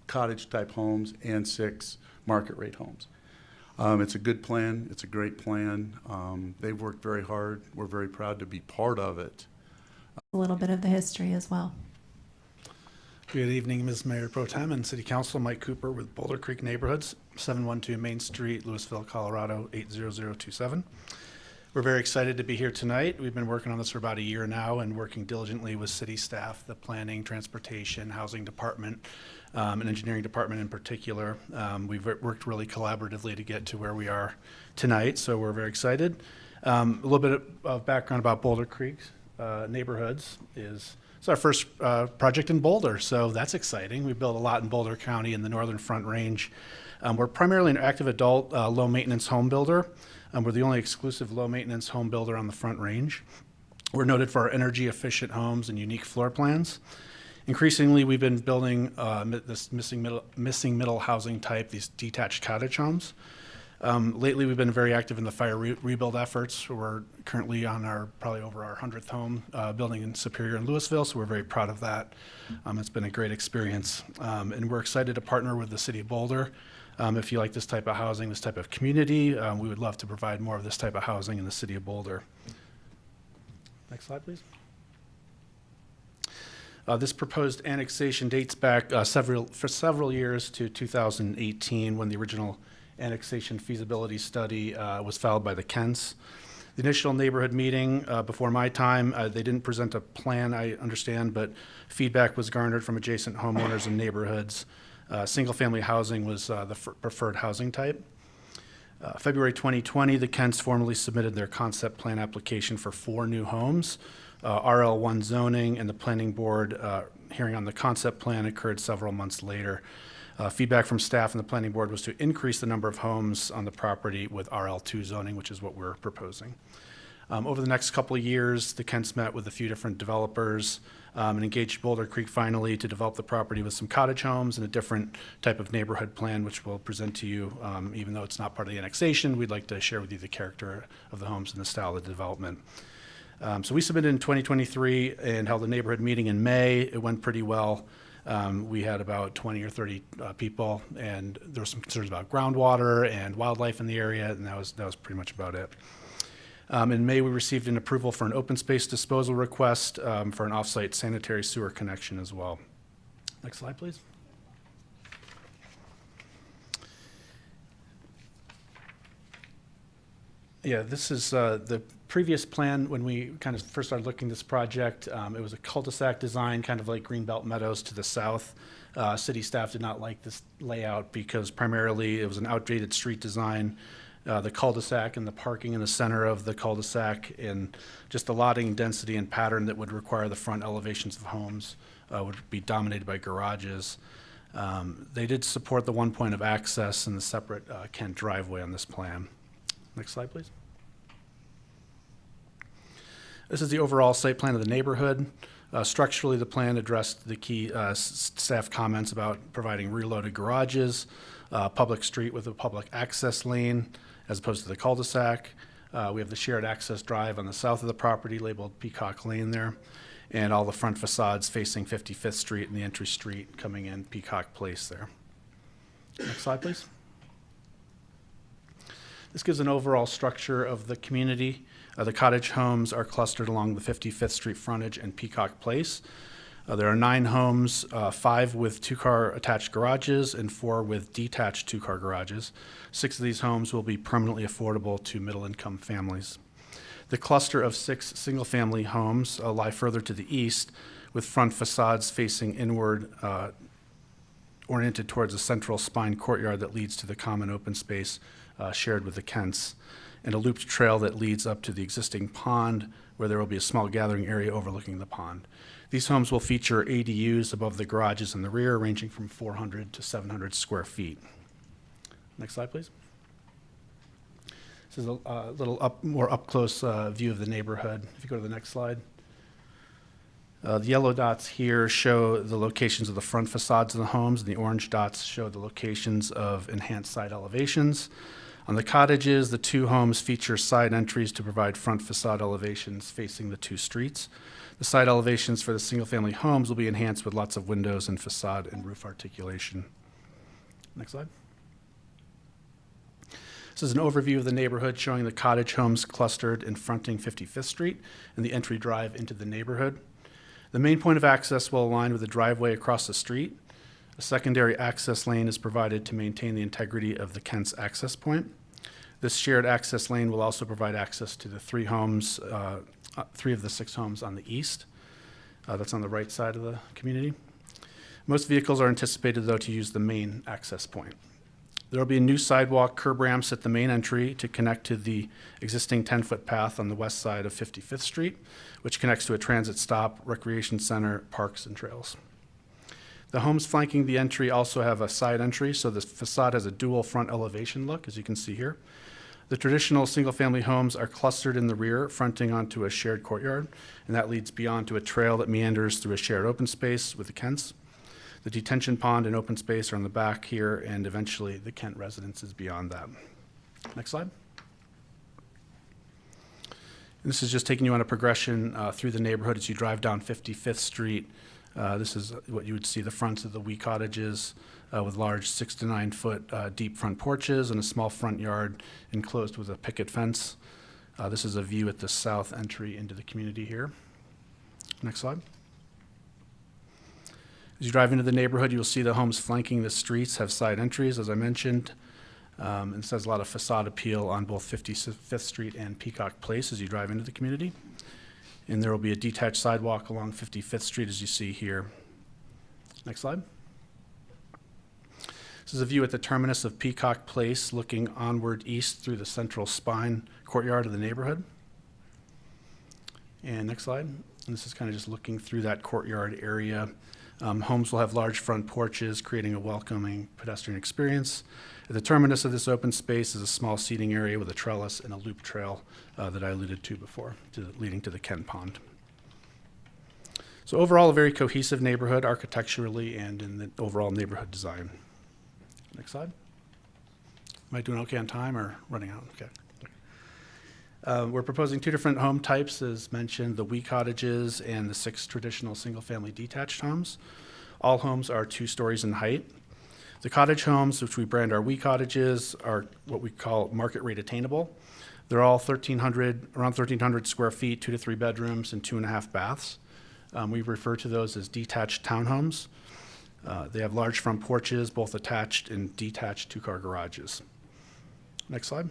cottage-type homes, and 6 market-rate homes. It's a good plan. It's a great plan. They've worked very hard. We're very proud to be part of it. A little bit of the history as well. Good evening, Ms. Mayor Pro Tem and City Council. Mike Cooper with Boulder Creek Neighborhoods, 712 Main Street, Louisville, Colorado, 80027. We're very excited to be here tonight. We've been working on this for about a year now and working diligently with city staff, the planning, transportation, housing department, and engineering department in particular. We've worked really collaboratively to get to where we are tonight, so we're very excited. A little bit of background about Boulder Creek Neighborhoods is it's our first project in Boulder, so that's exciting. We built a lot in Boulder County in the Northern Front Range. We're primarily an active adult, low-maintenance home builder. We're the only exclusive low-maintenance home builder on the Front Range. We're noted for our energy-efficient homes and unique floor plans. Increasingly, we've been building this missing middle housing type, these detached cottage homes. Lately, we've been very active in the fire rebuild efforts. We're currently on probably over our 100th home building in Superior and Louisville, so we're very proud of that. It's been a great experience, and we're excited to partner with the City of Boulder If you like this type of housing, this type of community, we would love to provide more of this type of housing in the city of Boulder. Next slide, please. This proposed annexation dates back for several years to 2018, when the original annexation feasibility study was filed by the Kents. The initial neighborhood meeting before my time, they didn't present a plan, I understand, but feedback was garnered from adjacent homeowners and neighborhoods. Single-family housing was the preferred housing type. February 2020, the Kents formally submitted their concept plan application for 4 new homes. RL1 zoning and the planning board hearing on the concept plan occurred several months later. Feedback from staff and the planning board was to increase the number of homes on the property with RL2 zoning, which is what we're proposing. Over the next couple of years, the Kents met with a few different developers and engaged Boulder Creek finally to develop the property with some cottage homes and a different type of neighborhood plan, which we'll present to you. Even though it's not part of the annexation, we'd like to share with you the character of the homes and the style of the development. So we submitted in 2023 and held a neighborhood meeting in May. It went pretty well. We had about 20 or 30 people, and there were some concerns about groundwater and wildlife in the area, and that was pretty much about it. In May, we received an approval for an open space disposal request for an off-site sanitary sewer connection as well. Next slide, please. Yeah, this is the previous plan when we kind of first started looking at this project. It was a cul-de-sac design, kind of like Greenbelt Meadows to the south. City staff did not like this layout because primarily it was an outdated street design. The cul-de-sac and the parking in the center of the cul-de-sac and just the lotting density and pattern that would require the front elevations of homes would be dominated by garages. They did support the one point of access and the separate Kent driveway on this plan. Next slide, please. This is the overall site plan of the neighborhood. Structurally, the plan addressed the key staff comments about providing rear-loaded garages, public street with a public access lane, as opposed to the cul-de-sac. We have the shared access drive on the south of the property labeled Peacock Lane there, and all the front facades facing 55th Street and the entry street coming in Peacock Place there. Next slide, please. This gives an overall structure of the community. The cottage homes are clustered along the 55th Street frontage and Peacock Place. There are 9 homes, 5 with 2-car attached garages and 4 with detached 2-car garages. 6 of these homes will be permanently affordable to middle-income families. The cluster of 6 single-family homes lie further to the east, with front facades facing inward, oriented towards a central spine courtyard that leads to the common open space shared with the Kents, and a looped trail that leads up to the existing pond, where there will be a small gathering area overlooking the pond. These homes will feature ADUs above the garages in the rear, ranging from 400 to 700 square feet. Next slide, please. This is a little more up-close view of the neighborhood. If you go to the next slide. The yellow dots here show the locations of the front facades of the homes, and the orange dots show the locations of enhanced side elevations. On the cottages, the 2 homes feature side entries to provide front facade elevations facing the 2 streets. The side elevations for the single-family homes will be enhanced with lots of windows and facade and roof articulation. Next slide. This is an overview of the neighborhood showing the cottage homes clustered and fronting 55th Street and the entry drive into the neighborhood. The main point of access will align with the driveway across the street. A secondary access lane is provided to maintain the integrity of the Kent's access point. This shared access lane will also provide access to the 3 homes, 3 of the 6 homes on the east. That's on the right side of the community. Most vehicles are anticipated, though, to use the main access point. There will be a new sidewalk curb ramps at the main entry to connect to the existing 10-foot path on the west side of 55th Street, which connects to a transit stop, recreation center, parks, and trails. The homes flanking the entry also have a side entry, so the facade has a dual front elevation look, as you can see here. The traditional single-family homes are clustered in the rear, fronting onto a shared courtyard, and that leads beyond to a trail that meanders through a shared open space with the Kents. The detention pond and open space are on the back here, and eventually the Kent residence is beyond that. Next slide. And this is just taking you on a progression through the neighborhood as you drive down 55th Street. This is what you would see the fronts of the wee cottages with large 6 to 9 foot deep front porches and a small front yard enclosed with a picket fence. This is a view at the south entry into the community here. Next slide. As you drive into the neighborhood, you'll see the homes flanking the streets have side entries, as I mentioned. And this has a lot of facade appeal on both 55th Street and Peacock Place as you drive into the community. And there will be a detached sidewalk along 55th Street as you see here. Next slide. This is a view at the terminus of Peacock Place looking onward east through the central spine courtyard of the neighborhood. And next slide. And this is kind of just looking through that courtyard area. Homes will have large front porches, creating a welcoming pedestrian experience. At the terminus of this open space is a small seating area with a trellis and a loop trail that I alluded to before, leading to the Ken Pond. So overall, a very cohesive neighborhood architecturally and in the overall neighborhood design. Next slide. Am I doing okay on time or running out? Okay. We're proposing 2 different home types, as mentioned, the wee cottages and the 6 traditional single-family detached homes. All homes are 2 stories in height. The cottage homes, which we brand our wee cottages, are what we call market rate attainable. They're all around 1,300 square feet, 2 to 3 bedrooms, and 2.5 baths. We refer to those as detached townhomes. They have large front porches, both attached and detached 2-car garages. Next slide.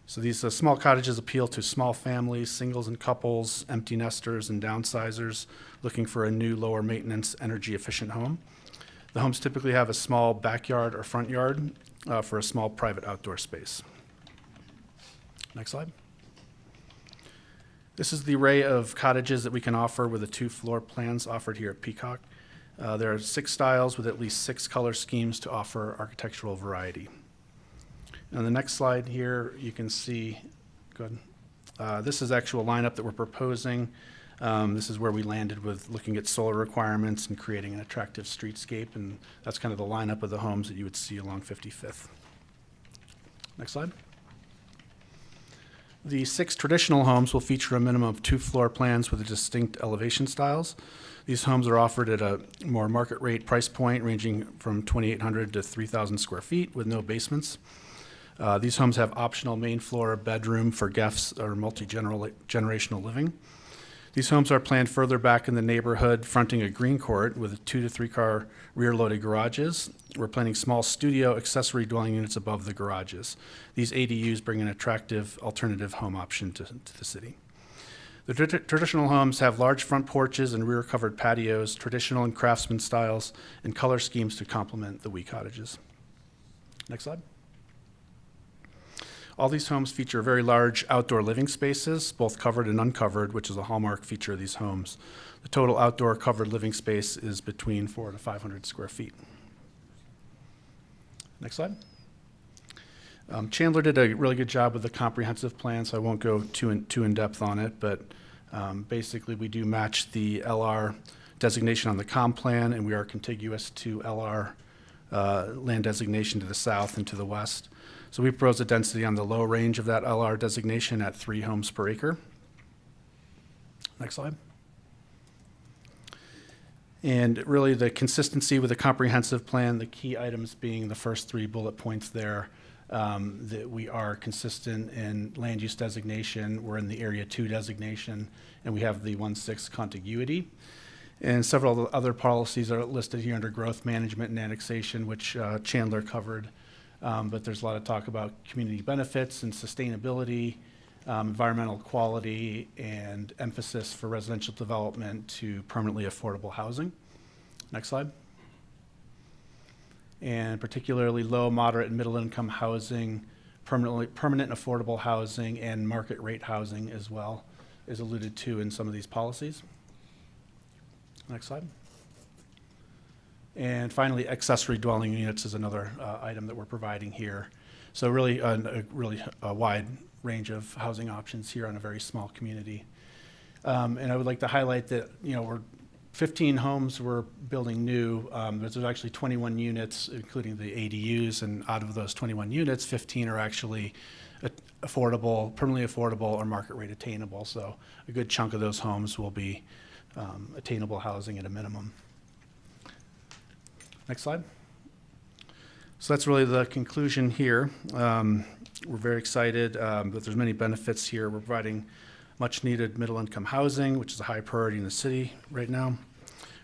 So these small cottages appeal to small families, singles and couples, empty nesters, and downsizers looking for a new, lower maintenance, energy efficient home. The homes typically have a small backyard or front yard for a small private outdoor space. Next slide. This is the array of cottages that we can offer with the 2 floor plans offered here at Peacock. There are 6 styles with at least 6 color schemes to offer architectural variety. On the next slide here, you can see, good. This is actual lineup that we're proposing. This is where we landed with looking at solar requirements and creating an attractive streetscape, and that's kind of the lineup of the homes that you would see along 55th. Next slide. The 6 traditional homes will feature a minimum of 2 floor plans with distinct elevation styles. These homes are offered at a more market rate price point ranging from 2,800 to 3,000 square feet with no basements. These homes have optional main floor bedroom for guests or multi-generational living. These homes are planned further back in the neighborhood, fronting a green court with 2 to 3 car rear-loaded garages. We're planning small studio accessory dwelling units above the garages. These ADUs bring an attractive alternative home option to the city. The traditional homes have large front porches and rear-covered patios, traditional and craftsman styles, and color schemes to complement the wee cottages. Next slide. All these homes feature very large outdoor living spaces, both covered and uncovered, which is a hallmark feature of these homes. The total outdoor covered living space is between 400 to 500 square feet. Next slide. Chandler did a really good job with the comprehensive plan, so I won't go too in depth on it, but basically we do match the LR designation on the comp plan, and we are contiguous to LR land designation to the south and to the west. So we propose a density on the low range of that LR designation at 3 homes per acre. Next slide. And really the consistency with the comprehensive plan, the key items being the first 3 bullet points there, that we are consistent in land use designation, we're in the Area 2 designation, and we have the 1/6 contiguity. And several of the other policies are listed here under growth management and annexation, which Chandler covered. But there's a lot of talk about community benefits and sustainability, environmental quality, and emphasis for residential development to permanently affordable housing. Next slide. And particularly low, moderate, and middle income housing, permanent and affordable housing, and market rate housing as well is alluded to in some of these policies. Next slide. And finally, accessory dwelling units is another item that we're providing here. So really a wide range of housing options here on a very small community. And I would like to highlight that, we're 15 homes we're building new. There's actually 21 units, including the ADUs, and out of those 21 units, 15 are actually affordable, permanently affordable, or market rate attainable. So a good chunk of those homes will be attainable housing at a minimum. Next slide. So that's really the conclusion here. We're very excited that there's many benefits here. We're providing much needed middle income housing, which is a high priority in the city right now.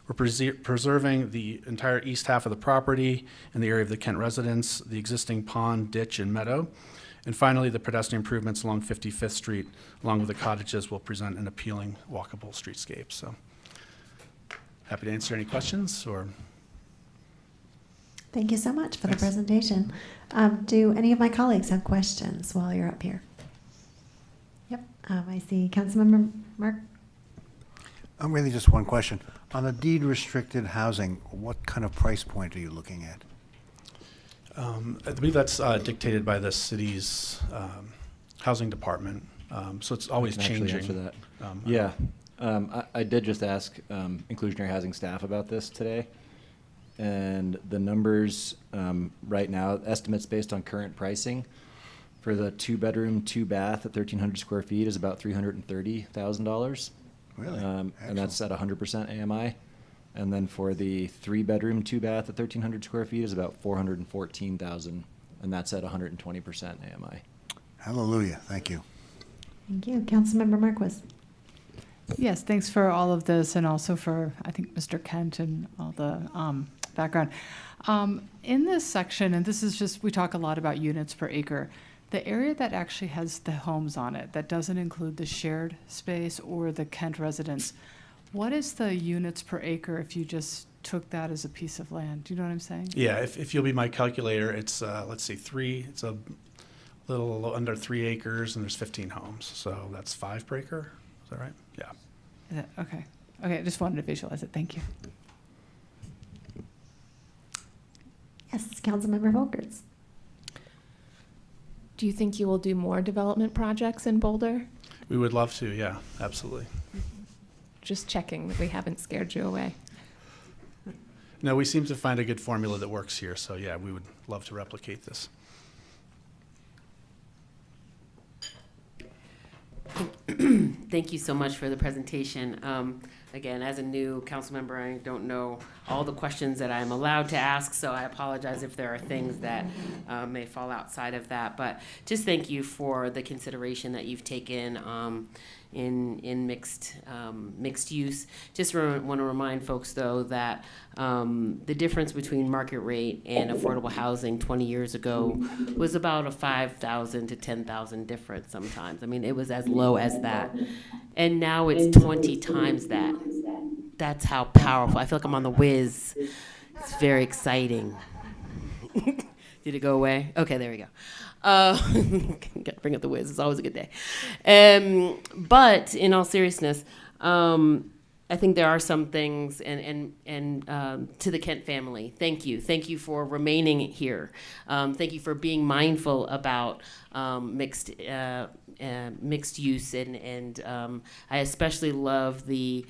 We're preserving the entire east half of the property in the area of the Kent residence, the existing pond, ditch, and meadow. And finally, the pedestrian improvements along 55th Street, along with the cottages, will present an appealing, walkable streetscape. So happy to answer any questions or. Thank you so much for the presentation. Do any of my colleagues have questions while you're up here? Yep, I see Councilmember Mark. Really just one question. On the deed restricted housing, what kind of price point are you looking at? I believe that's dictated by the city's housing department. So it's always changing. Answer that. Yeah, I did just ask inclusionary housing staff about this today. And the numbers right now, estimates based on current pricing for the 2-bedroom, 2-bath at 1,300 square feet is about $330,000. Really? And that's at 100% AMI. And then for the 3-bedroom, 2-bath at 1,300 square feet is about $414,000, and that's at 120% AMI. Hallelujah. Thank you. Thank you. Councilmember Marquis. Yes, thanks for all of this, and also for, I think, Mr. Kent and all the background. In this section, and this is just, we talk a lot about units per acre, the area that actually has the homes on it, that doesn't include the shared space or the Kent residence, what is the units per acre if you just took that as a piece of land? Do you know what I'm saying? Yeah, if you'll be my calculator, it's, let's see, it's a little under 3 acres, and there's 15 homes. So that's 5 per acre. Is that right? Yeah. Okay. Okay, I just wanted to visualize it. Thank you. Yes, Councilmember Volkers. Do you think you will do more development projects in Boulder? We would love to, yeah, absolutely. Just checking that we haven't scared you away. No, we seem to find a good formula that works here, so yeah, we would love to replicate this. Thank you so much for the presentation. Again, as a new council member, I don't know all the questions that I'm allowed to ask, so I apologize if there are things that may fall outside of that. But just thank you for the consideration that you've taken in mixed use. Just want to remind folks, though, that the difference between market rate and affordable housing 20 years ago was about a 5,000 to 10,000 difference sometimes. I mean, it was as low as that. And now it's 20 times that. That's how powerful. I feel like I'm on the whiz. It's very exciting. Did it go away? Okay, there we go. Got to bring up the whiz. It's always a good day. But in all seriousness, I think there are some things, and to the Kent family, thank you. Thank you for remaining here. Thank you for being mindful about mixed use, and I especially love the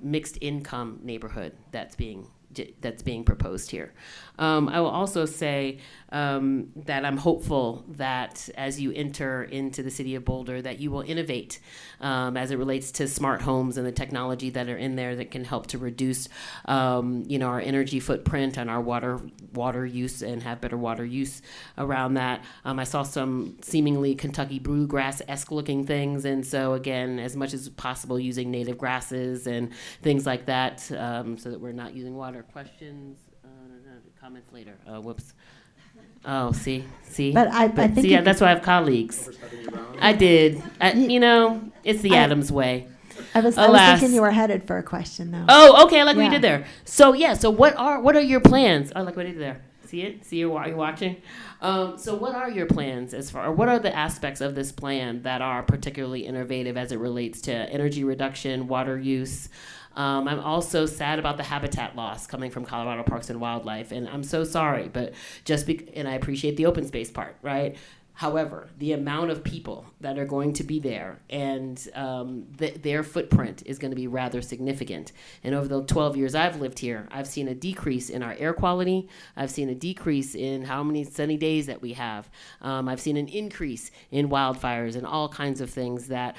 mixed income neighborhood that's being proposed here. I will also say that I'm hopeful that as you enter into the city of Boulder, that you will innovate as it relates to smart homes and the technology that are in there that can help to reduce, our energy footprint and our water use, and have better water use around that. I saw some seemingly Kentucky bluegrass-esque looking things, and so again, as much as possible, using native grasses and things like that, so that we're not using water. Questions, comments later. Whoops. Oh, see. But I think see, that's why I have colleagues. I did. It's the Adams way. I was thinking you were headed for a question, though. Oh, okay. I like what you did there. So what are your plans? I like what you did there. See it? See you're watching. So what are your plans what are the aspects of this plan that are particularly innovative as it relates to energy reduction, water use? I'm also sad about the habitat loss coming from Colorado Parks and Wildlife, and I'm so sorry, but and I appreciate the open space part, right? However, the amount of people that are going to be there and their footprint is going to be rather significant. And over the 12 years I've lived here, I've seen a decrease in our air quality. I've seen a decrease in how many sunny days that we have. I've seen an increase in wildfires and all kinds of things that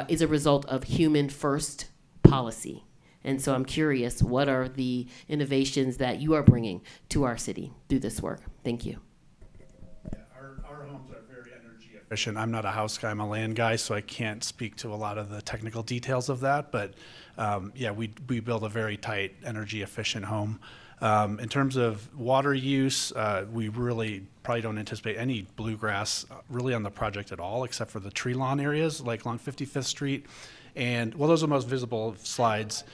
is a result of human first policy. And so I'm curious, what are the innovations that you are bringing to our city through this work? Thank you. Our homes are very energy efficient. I'm not a house guy, I'm a land guy, so I can't speak to a lot of the technical details of that, but yeah, we build a very tight, energy efficient home. In terms of water use, we really probably don't anticipate any bluegrass really on the project at all, except for the tree lawn areas like along 55th Street. And well, those are the most visible slides,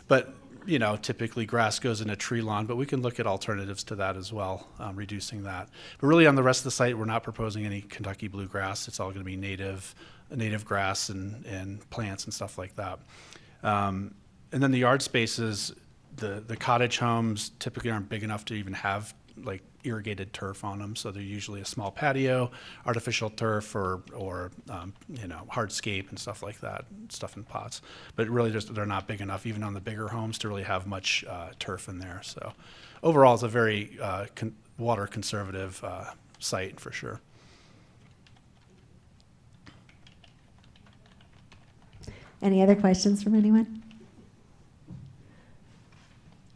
but you know, typically grass goes in a tree lawn, but we can look at alternatives to that as well, reducing that. But really on the rest of the site, we're not proposing any Kentucky bluegrass. It's all going to be native grass and plants and stuff like that. And then the yard spaces, the cottage homes typically aren't big enough to even have like irrigated turf on them, so they're usually a small patio, artificial turf, or you know, hardscape and stuff like that, stuff in pots. But really, just they're not big enough, even on the bigger homes, to really have much turf in there. So overall, it's a very water conservative site for sure. Any other questions from anyone?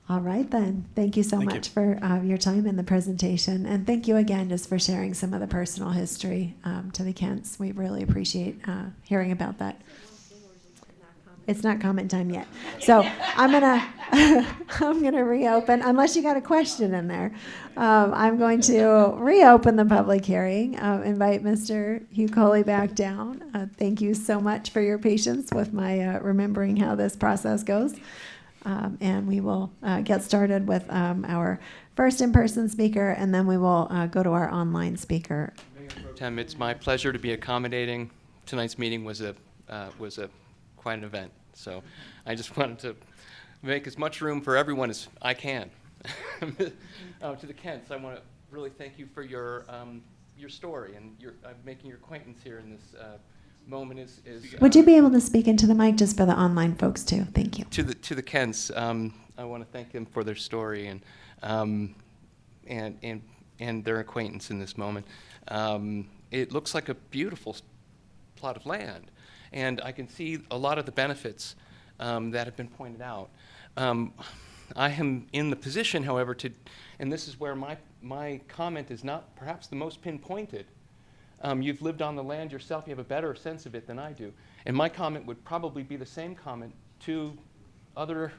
All right, then. Thank you so much for your time in the presentation. And thank you again just for sharing some of the personal history to the Kents. We really appreciate hearing about that. It's not comment time yet. So I'm gonna reopen, unless you got a question in there. I'm going to reopen the public hearing, invite Mr. Hugh Coley back down. Thank you so much for your patience with my remembering how this process goes. And we will get started with our first in-person speaker, and then we will go to our online speaker. Tim, it's my pleasure to be accommodating. Tonight's meeting was quite an event, so I just wanted to make as much room for everyone as I can. To the Kents, I want to really thank you for your story and your making your acquaintance here in this moment is Would you be able to speak into the mic just for the online folks too? Thank you. To the Kents, I want to thank them for their story and their acquaintance in this moment. It looks like a beautiful plot of land, and I can see a lot of the benefits that have been pointed out. I am in the position, however, and this is where my comment is not perhaps the most pinpointed. You've lived on the land yourself. You have a better sense of it than I do. And my comment would probably be the same comment to other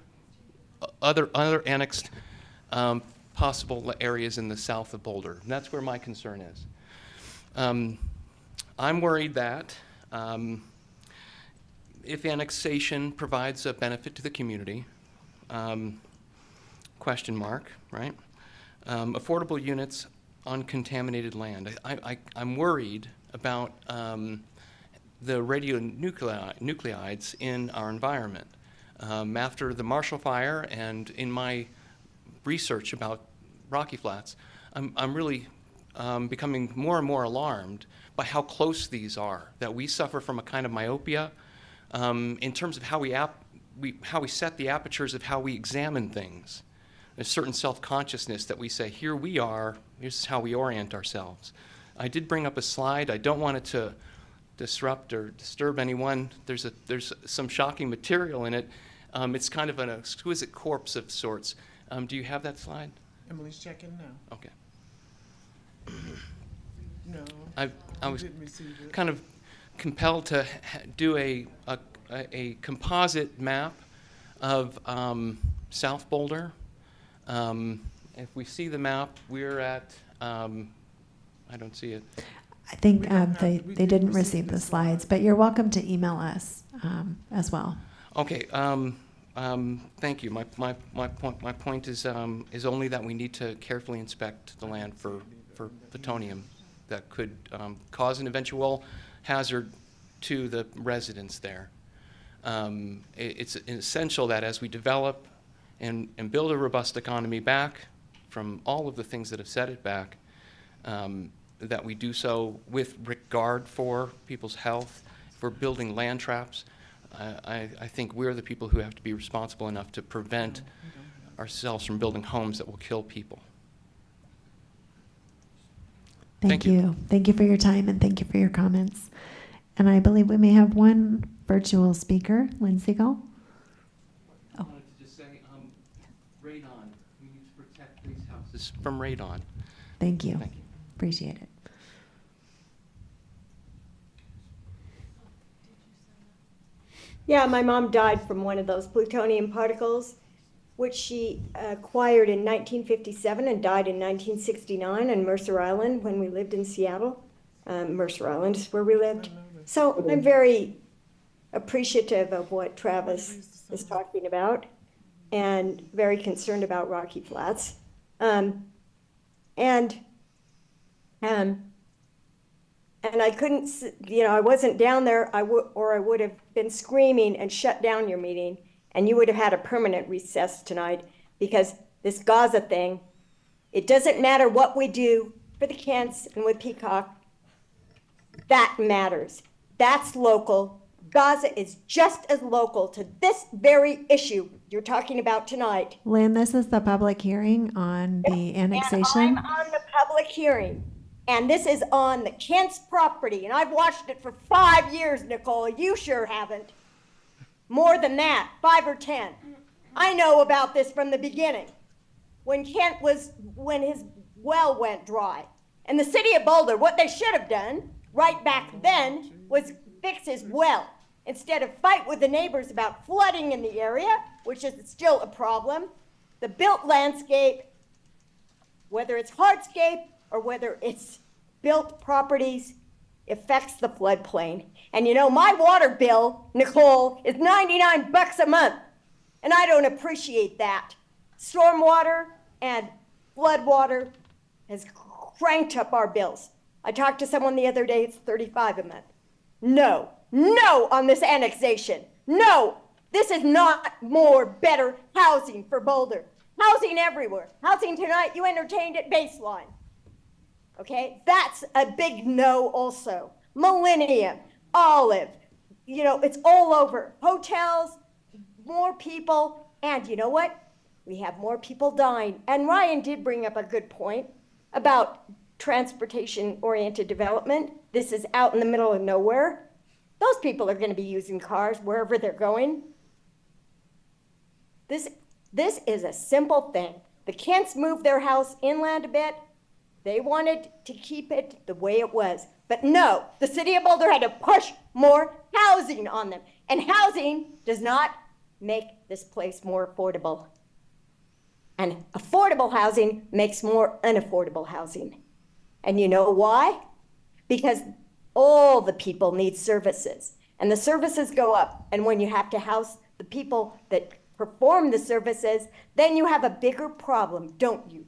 annexed possible areas in the south of Boulder. And that's where my concern is. I'm worried that if annexation provides a benefit to the community, question mark, right? Affordable units on contaminated land. I'm worried about the radionuclides in our environment. After the Marshall Fire and in my research about Rocky Flats, I'm really becoming more and more alarmed by how close these are, that we suffer from a kind of myopia in terms of how we set the apertures of how we examine things. A certain self-consciousness that we say, here we are, here's how we orient ourselves. I did bring up a slide. I don't want it to disrupt or disturb anyone. There's some shocking material in it. It's kind of an exquisite corpse of sorts. Do you have that slide? Emily's checking now. Okay. No, I was didn't receive it. kind of compelled to do a composite map of South Boulder. If we see the map, we're at, I don't see it. I think they didn't receive the slides, but you're welcome to email us as well. Okay. Thank you. My point is only that we need to carefully inspect the land for plutonium that could cause an eventual hazard to the residents there. It's essential that as we develop and build a robust economy back from all of the things that have set it back, that we do so with regard for people's health. If we're building land traps, I think we're the people who have to be responsible enough to prevent ourselves from building homes that will kill people. Thank you. Thank you for your time, and thank you for your comments. And I believe we may have one virtual speaker, Lynn Siegel. Oh. This is from radon. Thank you. Thank you. Appreciate it. Yeah, my mom died from one of those plutonium particles, which she acquired in 1957 and died in 1969 on Mercer Island when we lived in Seattle. Mercer Island is where we lived. So I'm very appreciative of what Travis is talking about and very concerned about Rocky Flats. And I couldn't, I wasn't down there, or I would have been screaming and shut down your meeting, and you would have had a permanent recess tonight, because this Gaza thing, it doesn't matter what we do for the Kents and with Peacock, that matters. That's local. Gaza is just as local to this very issue you're talking about tonight. Lynn, this is the public hearing on the annexation. And I'm on the public hearing. And this is on the Kent's property, and I've watched it for 5 years, Nicole. You sure haven't. More than that, 5 or 10. I know about this from the beginning, when his well went dry. And the city of Boulder, what they should have done right back then was fix his well, instead of fight with the neighbors about flooding in the area, which is still a problem. The built landscape, whether it's hardscape or whether it's built properties, affects the floodplain. And my water bill, Nicole, is $99 a month. And I don't appreciate that. Stormwater and floodwater has cranked up our bills. I talked to someone the other day, it's $35 a month. No on this annexation. No, this is not more better housing for Boulder. Housing everywhere. Housing tonight, you entertained at Baseline. Okay, that's a big no also. Millennium, Olive, it's all over. Hotels, more people, and you know what? We have more people dying. And Ryan did bring up a good point about transportation-oriented development. This is out in the middle of nowhere. Those people are going to be using cars wherever they're going. This is a simple thing. The Kents moved their house inland a bit. They wanted to keep it the way it was. But no, the city of Boulder had to push more housing on them. And housing does not make this place more affordable. And affordable housing makes more unaffordable housing. And you know why? Because all the people need services. And the services go up. And when you have to house the people that perform the services, then you have a bigger problem, don't you?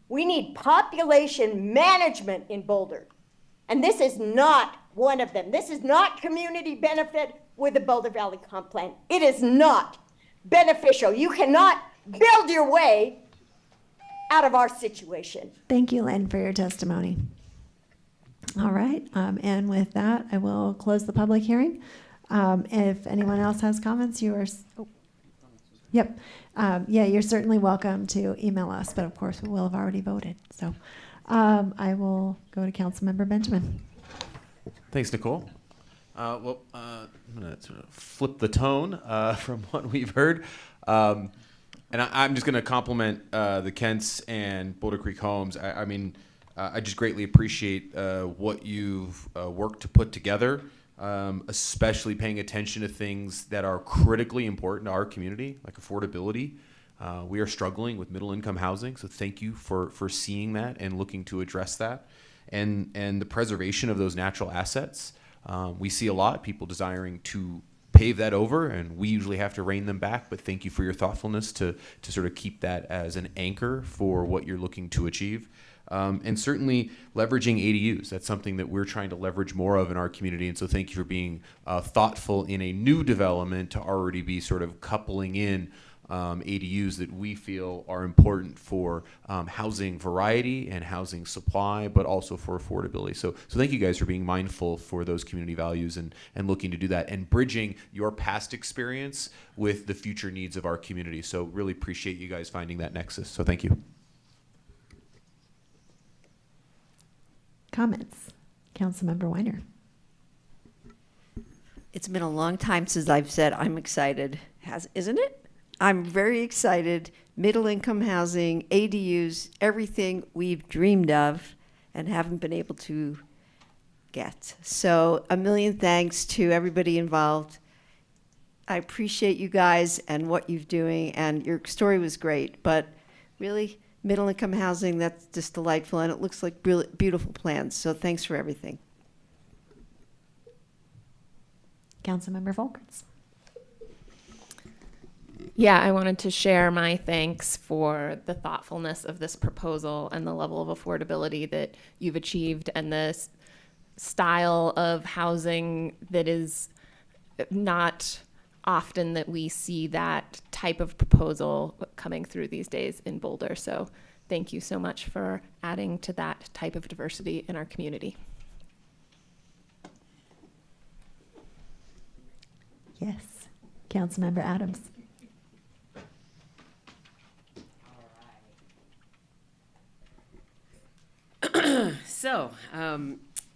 We need population management in Boulder. And this is not one of them. This is not community benefit with the Boulder Valley Comp Plan. It is not beneficial. You cannot build your way out of our situation. Thank you, Lynn, for your testimony. All right, and with that, I will close the public hearing. If anyone else has comments, Yep. You're certainly welcome to email us, but of course we will have already voted. So I will go to Councilmember Benjamin. Thanks, Nicole. I'm going to sort of flip the tone from what we've heard. And I'm just going to compliment the Kents and Boulder Creek Homes. I just greatly appreciate what you've worked to put together. Especially paying attention to things that are critically important to our community, like affordability. We are struggling with middle-income housing, so thank you for seeing that and looking to address that. And the preservation of those natural assets. We see a lot, people desiring to pave that over, and we usually have to rein them back, but thank you for your thoughtfulness to sort of keep that as an anchor for what you're looking to achieve. And certainly leveraging ADUs. That's something that we're trying to leverage more of in our community. And so thank you for being thoughtful in a new development to already be sort of coupling in ADUs that we feel are important for housing variety and housing supply, but also for affordability. So thank you guys for being mindful for those community values and looking to do that and bridging your past experience with the future needs of our community. So really appreciate you guys finding that nexus. So thank you. Comments? Councilmember Weiner. It's been a long time since I've said I'm excited. Isn't it? I'm very excited. Middle income housing, ADUs, everything we've dreamed of and haven't been able to get. So a million thanks to everybody involved. I appreciate you guys and what you're doing, and your story was great, but really, middle income housing, that's just delightful, and it looks like really beautiful plans, so thanks for everything. Councilmember Volkerts. Yeah, I wanted to share my thanks for the thoughtfulness of this proposal and the level of affordability that you've achieved and the style of housing that is not often that we see that type of proposal coming through these days in Boulder. So thank you so much for adding to that type of diversity in our community. Yes. Councilmember Adams. So,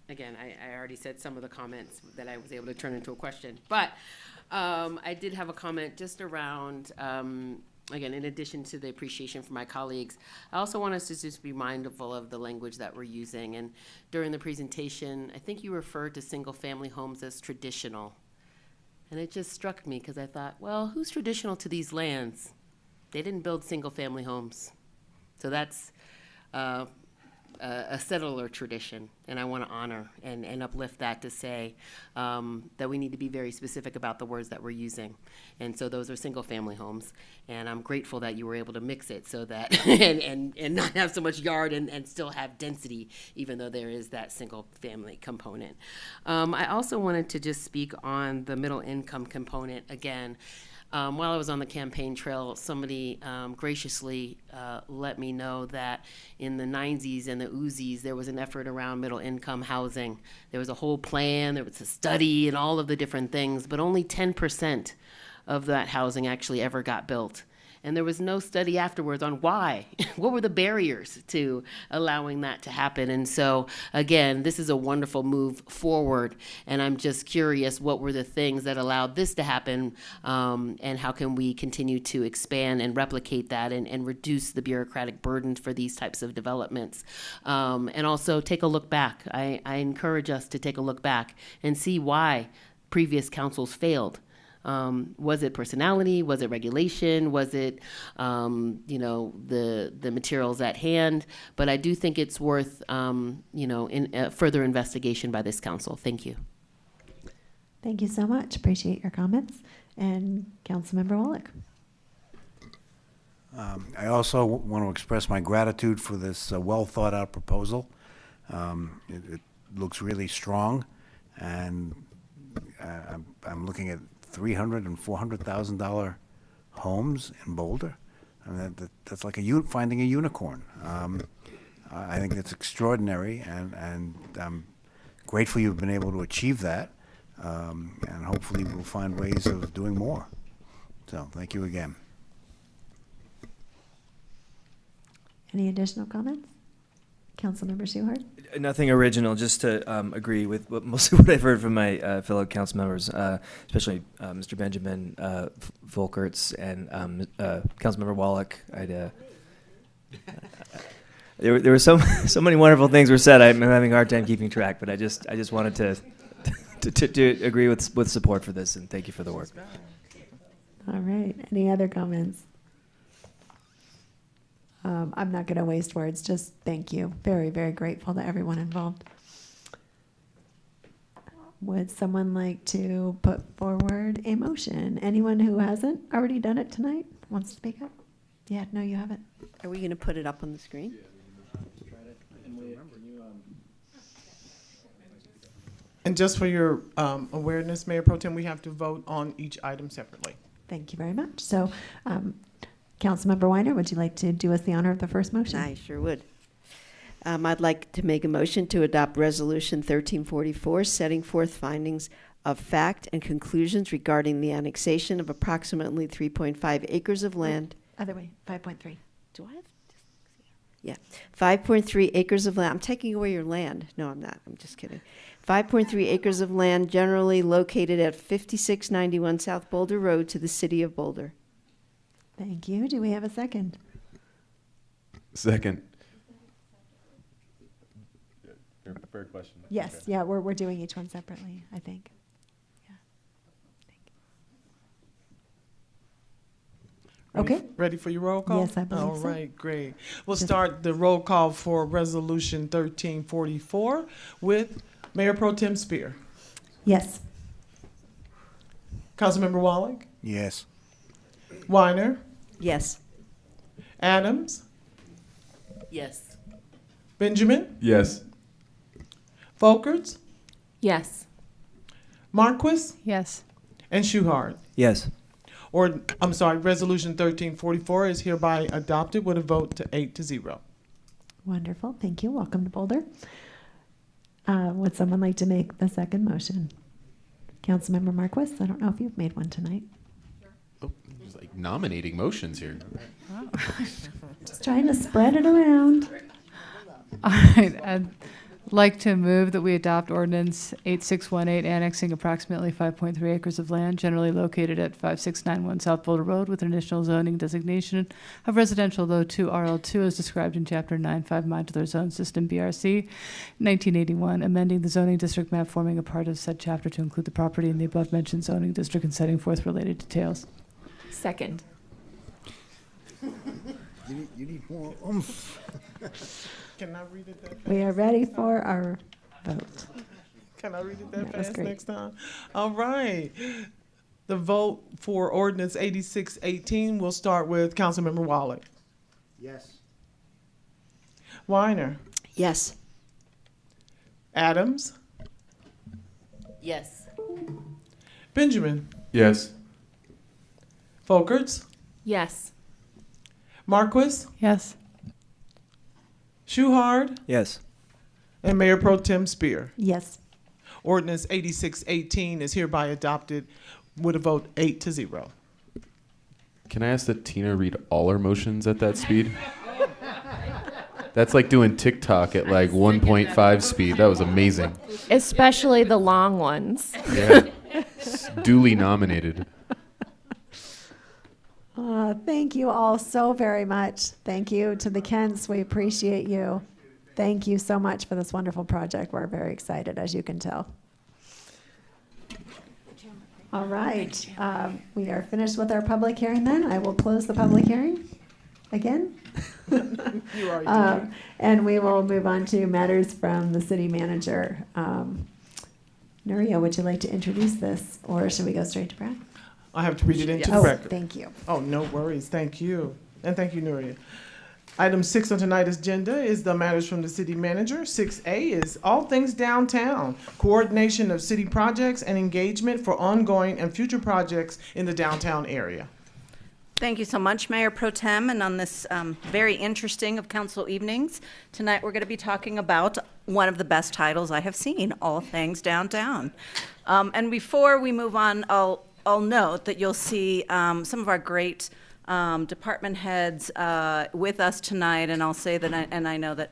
again, I already said some of the comments that I was able to turn into a question, but I did have a comment just around, again, in addition to the appreciation for my colleagues, I also want us to just be mindful of the language that we're using. And during the presentation, I think you referred to single-family homes as traditional. And it just struck me because I thought, well, who's traditional to these lands? They didn't build single-family homes. So that's a settler tradition, and I want to honor and uplift that to say that we need to be very specific about the words that we're using. And so those are single-family homes, and I'm grateful that you were able to mix it so that and not have so much yard and still have density, even though there is that single-family component. I also wanted to just speak on the middle income component again. While I was on the campaign trail, somebody graciously let me know that in the 90s and the Uzis, there was an effort around middle income housing. There was a whole plan, there was a study and all of the different things, but only 10% of that housing actually ever got built. And there was no study afterwards on why. What were the barriers to allowing that to happen? And so, again, this is a wonderful move forward. And I'm just curious, what were the things that allowed this to happen? And how can we continue to expand and replicate that and reduce the bureaucratic burden for these types of developments? And also take a look back. I encourage us to take a look back and see why previous councils failed. Was it personality? Was it regulation? Was it, the materials at hand? But I do think it's worth, further investigation by this council. Thank you. Thank you so much. Appreciate your comments. And Councilmember Wallach. I also want to express my gratitude for this well thought out proposal. It looks really strong, and I'm looking at $300,000 and $400,000 homes in Boulder. I mean, that's like finding a unicorn. I think that's extraordinary, and I'm grateful you've been able to achieve that, and hopefully we'll find ways of doing more. So thank you again. Any additional comments? Councilmember Schuhart? Nothing original, just to agree with mostly what I've heard from my fellow council members, especially Mr. Benjamin Volkerts and Councilmember Wallach. There were so many wonderful things were said. I'm having a hard time keeping track, but I just wanted to agree with support for this, and thank you for the work. All right. Any other comments? I'm not going to waste words. Just thank you. Very, very grateful to everyone involved. Would someone like to put forward a motion? Anyone who hasn't already done it tonight wants to speak up? Yeah, no, you haven't. Are we going to put it up on the screen? And just for your awareness, Mayor Pro Tem, we have to vote on each item separately. Thank you very much. So, Councilmember Weiner, would you like to do us the honor of the first motion? I sure would. I'd like to make a motion to adopt Resolution 1344, setting forth findings of fact and conclusions regarding the annexation of approximately 3.5 acres of land. Other way, 5.3. Do I have? Yeah, 5.3 acres of land. I'm taking away your land. No, I'm not. I'm just kidding. 5.3 acres of land generally located at 5691 South Boulder Road to the city of Boulder. Thank you. Do we have a second? Second. Fair question. Yes, Okay. yeah, we're doing each one separately, I think. Okay. Ready for your roll call? Yes, I believe All so. right, great. We'll start the roll call for Resolution 1344 with Mayor Pro Tem Spear. Yes. Councilmember Wallach? Yes. Weiner? Yes. Adams? Yes. Benjamin? Yes. Folkerts? Yes. Marquis? Yes. And Shuhart? Yes. Resolution 1344 is hereby adopted with a vote to 8-0. Wonderful. Thank you. Welcome to Boulder. Would someone like to make the second motion? Councilmember Marquis, I don't know if you've made one tonight. Oh, there's like nominating motions here. Just trying to spread it around. All right. I'd like to move that we adopt ordinance 8618 annexing approximately 5.3 acres of land generally located at 5691 South Boulder Road with an initial zoning designation of residential low 2 RL2 as described in Chapter 9.5 Modular Zone System BRC 1981, amending the zoning district map forming a part of said chapter to include the property in the above mentioned zoning district and setting forth related details. Second. You need more oomph. Can I read it that fast? We are ready for our vote. Can I read it that That was fast great. next time? All right. The vote for ordinance 8618 will start with Councilmember Wallach. Yes. Weiner. Yes. Adams. Yes. Benjamin. Yes. Folkerts. Yes. Marquis. Yes. Shuhart. Yes. And Mayor Pro Tem Spear. Yes. Ordinance 8618 is hereby adopted with a vote 8-0. Can I ask that Tina read all our motions at that speed? That's like doing TikTok at like 1.5 speed. That was amazing. Especially the long ones. Yeah. Duly nominated. Thank you all so very much. Thank you to the Kents. We appreciate you. Thank you so much for this wonderful project. We're very excited, as you can tell. All right. We are finished with our public hearing then. I will close the public hearing again. You already did. And we will move on to matters from the city manager. Nuria, would you like to introduce this, or should we go straight to Brad? I have to read it into the Oh, record. thank you. Oh, no worries. Thank you. And thank you, Nuria. Item 6 on tonight's agenda is the matters from the city manager. 6A is all things downtown, coordination of city projects and engagement for ongoing and future projects in the downtown area. Thank you so much, Mayor Pro Tem, and on this very interesting of council evenings. Tonight, we're going to be talking about one of the best titles I have seen, All Things Downtown. And before we move on, I'll note that you'll see some of our great department heads with us tonight, and I'll say that, and I know that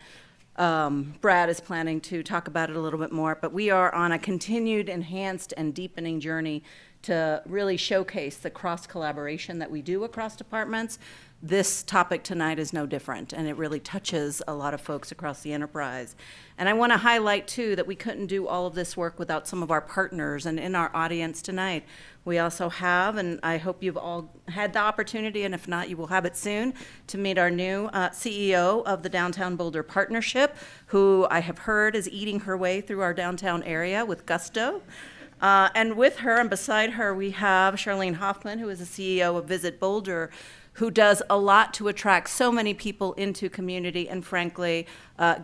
Brad is planning to talk about it a little bit more, but we are on a continued, enhanced, and deepening journey to really showcase the cross-collaboration that we do across departments. This topic tonight is no different, and it really touches a lot of folks across the enterprise. And I want to highlight, too, that we couldn't do all of this work without some of our partners. And in our audience tonight, we also have, and I hope you've all had the opportunity, and if not, you will have it soon, to meet our new CEO of the Downtown Boulder Partnership, who I have heard is eating her way through our downtown area with gusto. And with her and beside her, we have Charlene Hoffman, who is the CEO of Visit Boulder, who does a lot to attract so many people into community, and frankly,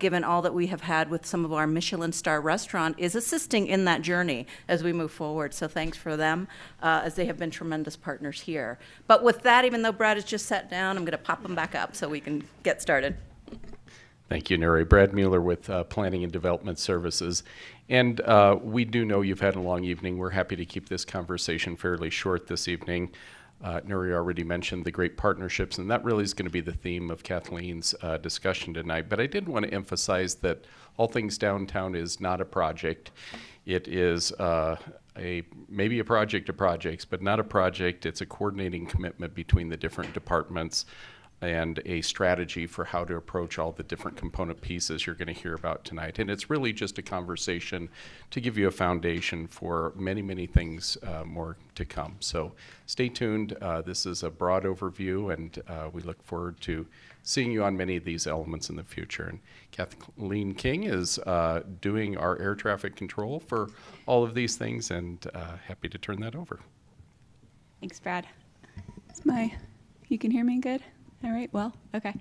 given all that we have had with some of our Michelin star restaurant, is assisting in that journey as we move forward. So thanks for them, as they have been tremendous partners here. But with that, even though Brad has just sat down, I'm going to pop him back up so we can get started. Thank you, Nuri. Brad Mueller with Planning and Development Services. And we do know you've had a long evening. We're happy to keep this conversation fairly short this evening. Nuri already mentioned the great partnerships, and that really is going to be the theme of Kathleen's discussion tonight. But I did want to emphasize that All Things Downtown is not a project. It is maybe a project of projects, but not a project. It's a coordinating commitment between the different departments and a strategy for how to approach all the different component pieces you're going to hear about tonight. And it's really just a conversation to give you a foundation for many, many things more to come. So stay tuned. This is a broad overview, and we look forward to seeing you on many of these elements in the future. And Kathleen King is doing our air traffic control for all of these things, and happy to turn that over. Thanks, Brad. You can hear me good? All right, well, okay.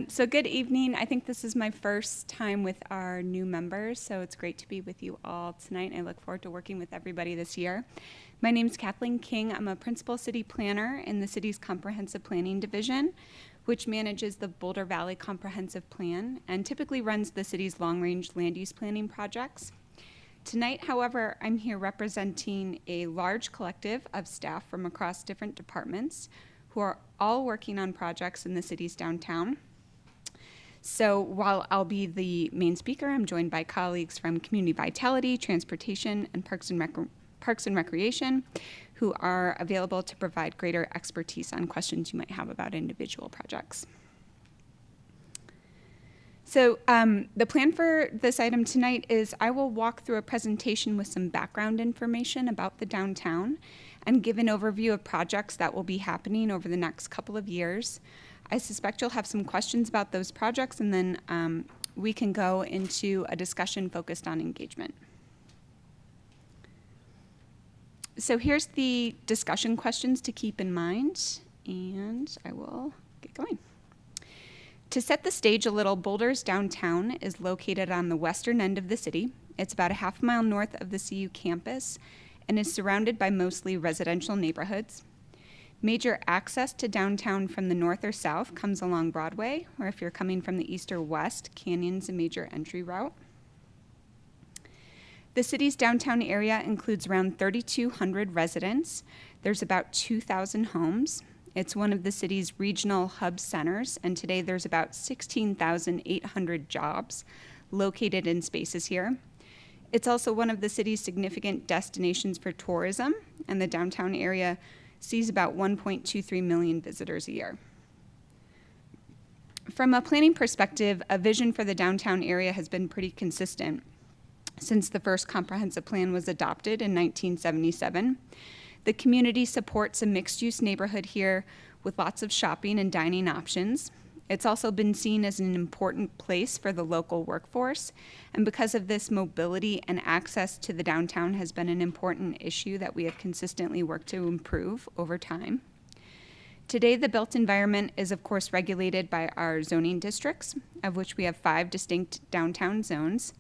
So good evening. I think this is my first time with our new members, so it's great to be with you all tonight. I look forward to working with everybody this year. My name is Kathleen King. I'm a principal city planner in the city's comprehensive planning division, which manages the Boulder Valley Comprehensive Plan and typically runs the city's long-range land use planning projects. Tonight, however, I'm here representing a large collective of staff from across different departments who are all working on projects in the city's downtown. So while I'll be the main speaker, I'm joined by colleagues from Community Vitality, Transportation, and Parks and Recreation, who are available to provide greater expertise on questions you might have about individual projects. So the plan for this item tonight is I will walk through a presentation with some background information about the downtown and give an overview of projects that will be happening over the next couple of years. I suspect you'll have some questions about those projects, and then we can go into a discussion focused on engagement. So here's the discussion questions to keep in mind, and I will get going. To set the stage a little, Boulder's downtown is located on the western end of the city. It's about a half mile north of the CU campus and is surrounded by mostly residential neighborhoods. Major access to downtown from the north or south comes along Broadway, or if you're coming from the east or west, Canyon's a major entry route. The city's downtown area includes around 3,200 residents. There's about 2,000 homes. It's one of the city's regional hub centers, and today there's about 16,800 jobs located in spaces here. It's also one of the city's significant destinations for tourism, and the downtown area sees about 1.23 million visitors a year. From a planning perspective, a vision for the downtown area has been pretty consistent since the first comprehensive plan was adopted in 1977. The community supports a mixed-use neighborhood here with lots of shopping and dining options. It's also been seen as an important place for the local workforce, and because of this, mobility and access to the downtown has been an important issue that we have consistently worked to improve over time. Today, the built environment is of course regulated by our zoning districts, of which we have 5 distinct downtown zones,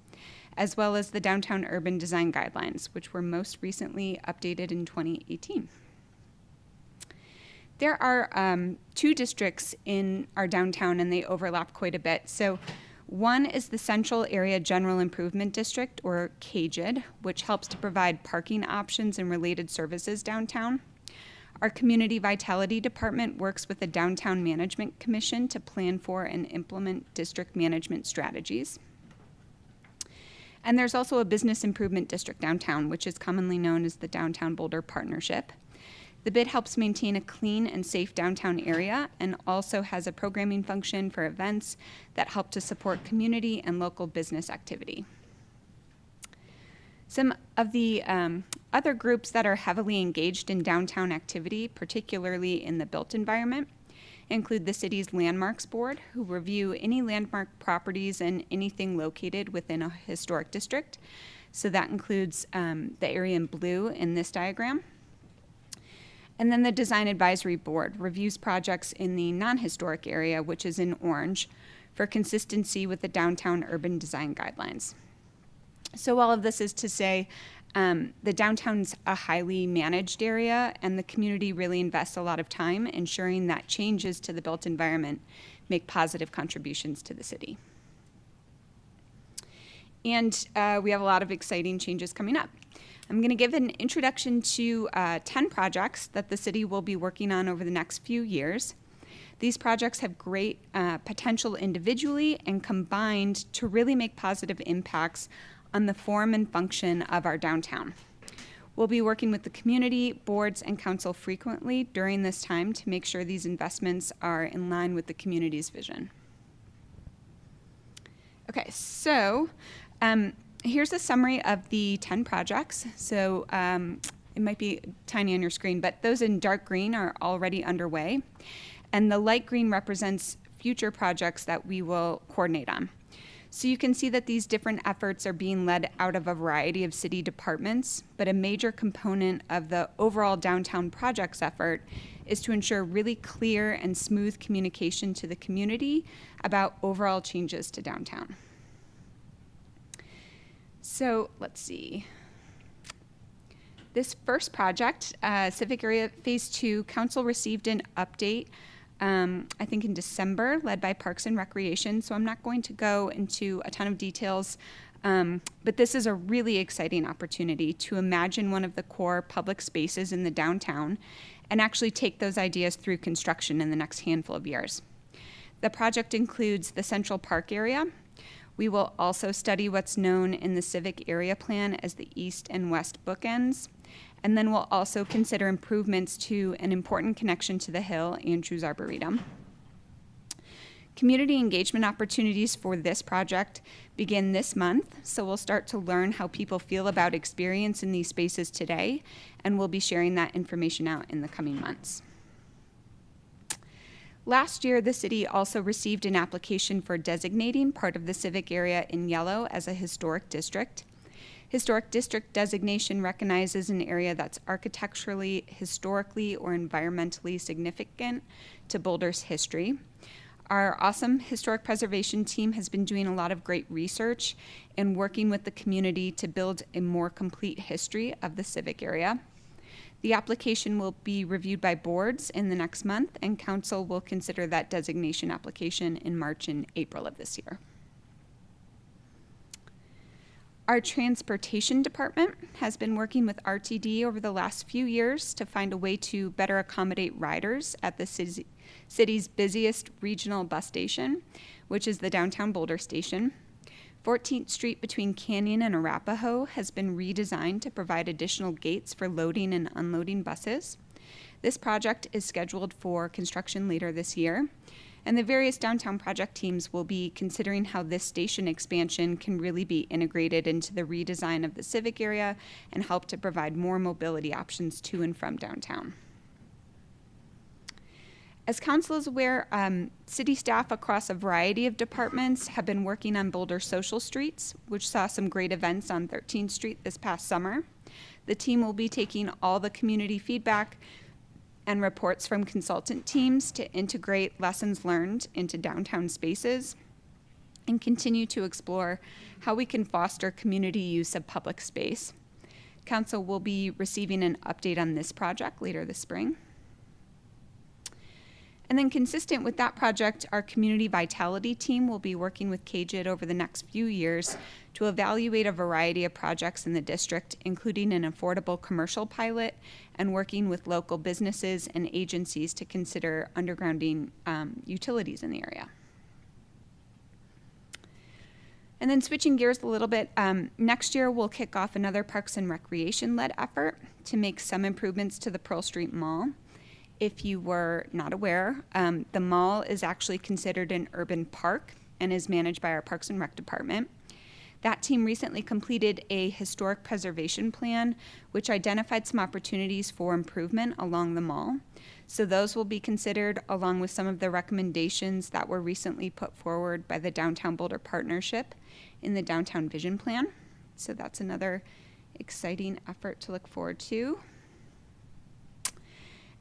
as well as the Downtown Urban Design Guidelines, which were most recently updated in 2018. There are 2 districts in our downtown, and they overlap quite a bit. So one is the Central Area General Improvement District, or CAGID, which helps to provide parking options and related services downtown. Our Community Vitality Department works with the Downtown Management Commission to plan for and implement district management strategies. And there's also a Business Improvement District downtown, which is commonly known as the Downtown Boulder Partnership. The BID helps maintain a clean and safe downtown area and also has a programming function for events that help to support community and local business activity. Some of the other groups that are heavily engaged in downtown activity, particularly in the built environment, include the city's Landmarks Board, who review any landmark properties and anything located within a historic district. So that includes the area in blue in this diagram. And then the Design Advisory Board reviews projects in the non-historic area, which is in orange, for consistency with the Downtown Urban Design Guidelines. So all of this is to say the downtown's a highly managed area, and the community really invests a lot of time ensuring that changes to the built environment make positive contributions to the city. And we have a lot of exciting changes coming up. I'm going to give an introduction to 10 projects that the city will be working on over the next few years. These projects have great potential individually and combined to really make positive impacts on the form and function of our downtown. We'll be working with the community, boards, and council frequently during this time to make sure these investments are in line with the community's vision. Okay, so here's a summary of the 10 projects. So it might be tiny on your screen, but those in dark green are already underway. And the light green represents future projects that we will coordinate on. So you can see that these different efforts are being led out of a variety of city departments, but a major component of the overall downtown projects effort is to ensure really clear and smooth communication to the community about overall changes to downtown. So let's see. This first project, Civic Area Phase 2, Council received an update, I think in December, led by Parks and Recreation. So I'm not going to go into a ton of details, but this is a really exciting opportunity to imagine one of the core public spaces in the downtown and actually take those ideas through construction in the next handful of years. The project includes the Central Park area. We will also study what's known in the Civic Area Plan as the east and west bookends. And then we'll also consider improvements to an important connection to the Hill, Andrews Arboretum. Community engagement opportunities for this project begin this month, so we'll start to learn how people feel about experience in these spaces today, and we'll be sharing that information out in the coming months. Last year, the city also received an application for designating part of the civic area in yellow as a historic district. Historic district designation recognizes an area that's architecturally, historically, or environmentally significant to Boulder's history. Our awesome historic preservation team has been doing a lot of great research and working with the community to build a more complete history of the civic area. The application will be reviewed by boards in the next month, and council will consider that designation application in March and April of this year. Our transportation department has been working with RTD over the last few years to find a way to better accommodate riders at the city's busiest regional bus station, which is the downtown Boulder station. 14th Street between Canyon and Arapahoe has been redesigned to provide additional gates for loading and unloading buses. This project is scheduled for construction later this year, and the various downtown project teams will be considering how this station expansion can really be integrated into the redesign of the civic area and help to provide more mobility options to and from downtown. As council is aware, city staff across a variety of departments have been working on Boulder Social Streets, which saw some great events on 13th Street this past summer. The team will be taking all the community feedback and reports from consultant teams to integrate lessons learned into downtown spaces and continue to explore how we can foster community use of public space. Council will be receiving an update on this project later this spring. And then consistent with that project, our community vitality team will be working with KJID over the next few years to evaluate a variety of projects in the district, including an affordable commercial pilot and working with local businesses and agencies to consider undergrounding utilities in the area. And then switching gears a little bit, next year we'll kick off another Parks and Recreation-led effort to make some improvements to the Pearl Street Mall. If you were not aware, the mall is actually considered an urban park and is managed by our Parks and Rec department. That team recently completed a historic preservation plan, which identified some opportunities for improvement along the mall. So those will be considered along with some of the recommendations that were recently put forward by the Downtown Boulder Partnership in the Downtown Vision Plan. So that's another exciting effort to look forward to.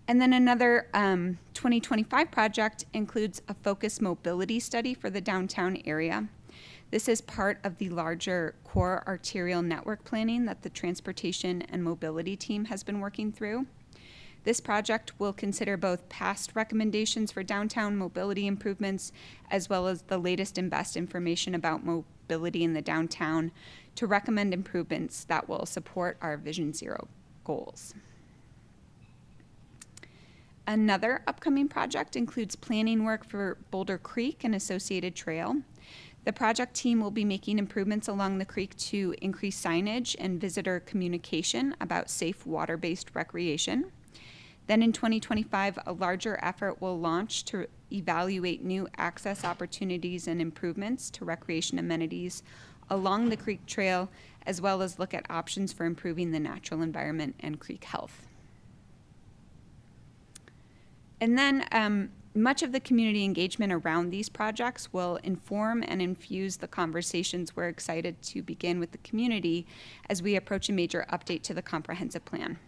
And then another 2025 project includes a focused mobility study for the downtown area. This is part of the larger core arterial network planning that the transportation and mobility team has been working through. This project will consider both past recommendations for downtown mobility improvements as well as the latest and best information about mobility in the downtown to recommend improvements that will support our Vision Zero goals. Another upcoming project includes planning work for Boulder Creek and associated trail. The project team will be making improvements along the creek to increase signage and visitor communication about safe water-based recreation. Then in 2025, a larger effort will launch to evaluate new access opportunities and improvements to recreation amenities along the creek trail, as well as look at options for improving the natural environment and creek health. And then much of the community engagement around these projects will inform and infuse the conversations we're excited to begin with the community as we approach a major update to the comprehensive plan.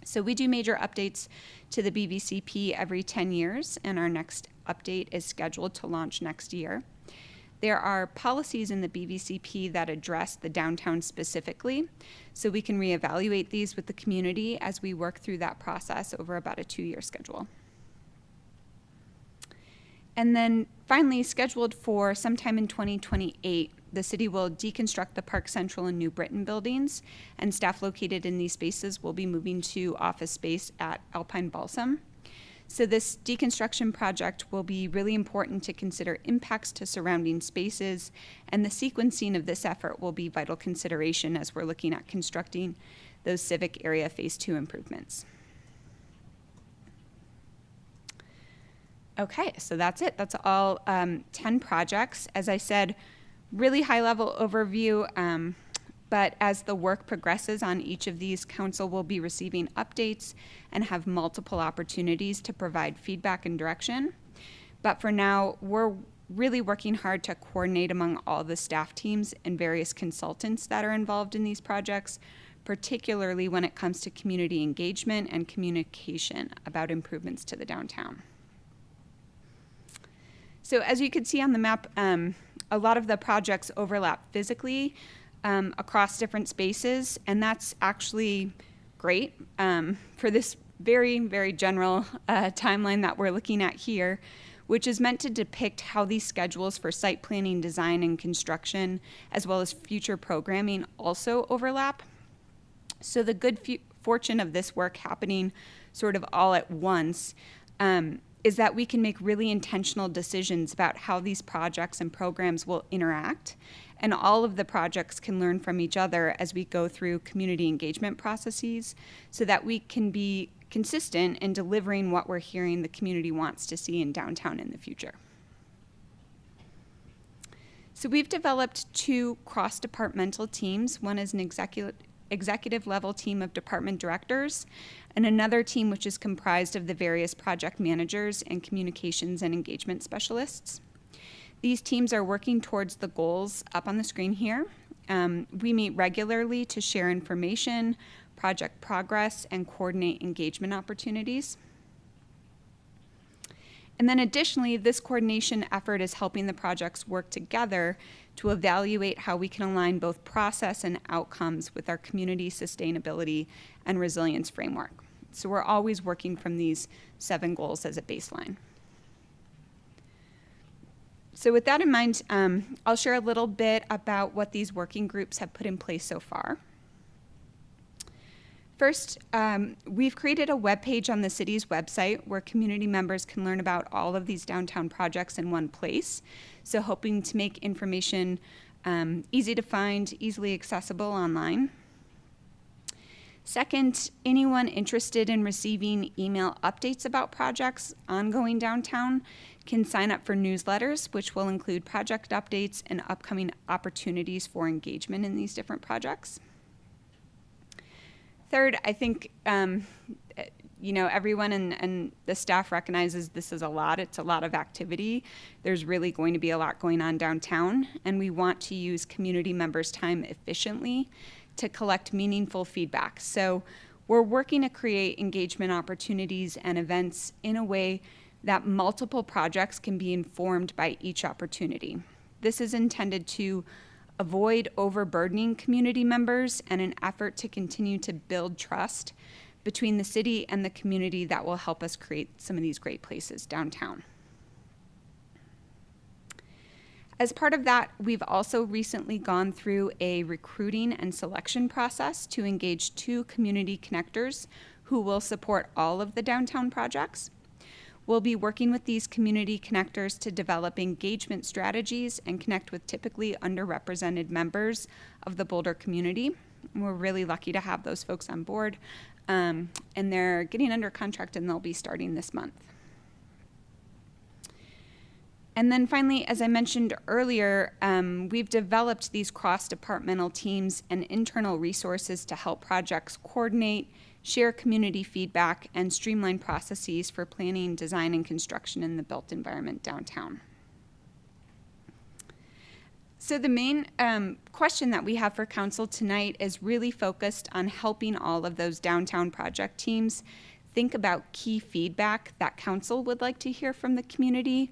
So we do major updates to the BVCP every 10 years, and our next update is scheduled to launch next year. There are policies in the BVCP that address the downtown specifically, so we can reevaluate these with the community as we work through that process over about a 2-year schedule. And then finally, scheduled for sometime in 2028, the city will deconstruct the Park Central and New Britain buildings, and staff located in these spaces will be moving to office space at Alpine Balsam. So this deconstruction project will be really important to consider impacts to surrounding spaces, and the sequencing of this effort will be vital consideration as we're looking at constructing those civic area phase 2 improvements. Okay, so that's it. That's all 10 projects. As I said, really high-level overview, but as the work progresses on each of these, council will be receiving updates and have multiple opportunities to provide feedback and direction. But for now, we're really working hard to coordinate among all the staff teams and various consultants that are involved in these projects, particularly when it comes to community engagement and communication about improvements to the downtown. So as you can see on the map, a lot of the projects overlap physically across different spaces, and that's actually great for this very, very general timeline that we're looking at here, which is meant to depict how these schedules for site planning, design, and construction, as well as future programming, also overlap. So the good fortune of this work happening sort of all at once is that we can make really intentional decisions about how these projects and programs will interact, and all of the projects can learn from each other as we go through community engagement processes so that we can be consistent in delivering what we're hearing the community wants to see in downtown in the future. So we've developed 2 cross-departmental teams. One is an executive level team of department directors, and another team which is comprised of the various project managers and communications and engagement specialists. These teams are working towards the goals up on the screen here. We meet regularly to share information, project progress, and coordinate engagement opportunities. And then additionally, this coordination effort is helping the projects work together to evaluate how we can align both process and outcomes with our community sustainability and resilience framework. So we're always working from these 7 goals as a baseline. So with that in mind, I'll share a little bit about what these working groups have put in place so far. First, we've created a webpage on the city's website where community members can learn about all of these downtown projects in one place. So hoping to make information easy to find, easily accessible online. Second, anyone interested in receiving email updates about projects ongoing downtown can sign up for newsletters, which will include project updates and upcoming opportunities for engagement in these different projects. Third, I think everyone and the staff recognizes this is a lot. It's a lot of activity. There's really going to be a lot going on downtown, and we want to use community members' time efficiently to collect meaningful feedback. So we're working to create engagement opportunities and events in a way that multiple projects can be informed by each opportunity. This is intended to avoid overburdening community members and an effort to continue to build trust between the city and the community that will help us create some of these great places downtown. As part of that, we've also recently gone through a recruiting and selection process to engage 2 community connectors who will support all of the downtown projects. We'll be working with these community connectors to develop engagement strategies and connect with typically underrepresented members of the Boulder community. We're really lucky to have those folks on board, and they're getting under contract and they'll be starting this month. And then finally, as I mentioned earlier, we've developed these cross-departmental teams and internal resources to help projects coordinate, share community feedback, and streamline processes for planning, design, and construction in the built environment downtown. So the main question that we have for council tonight is really focused on helping all of those downtown project teams think about key feedback that council would like to hear from the community.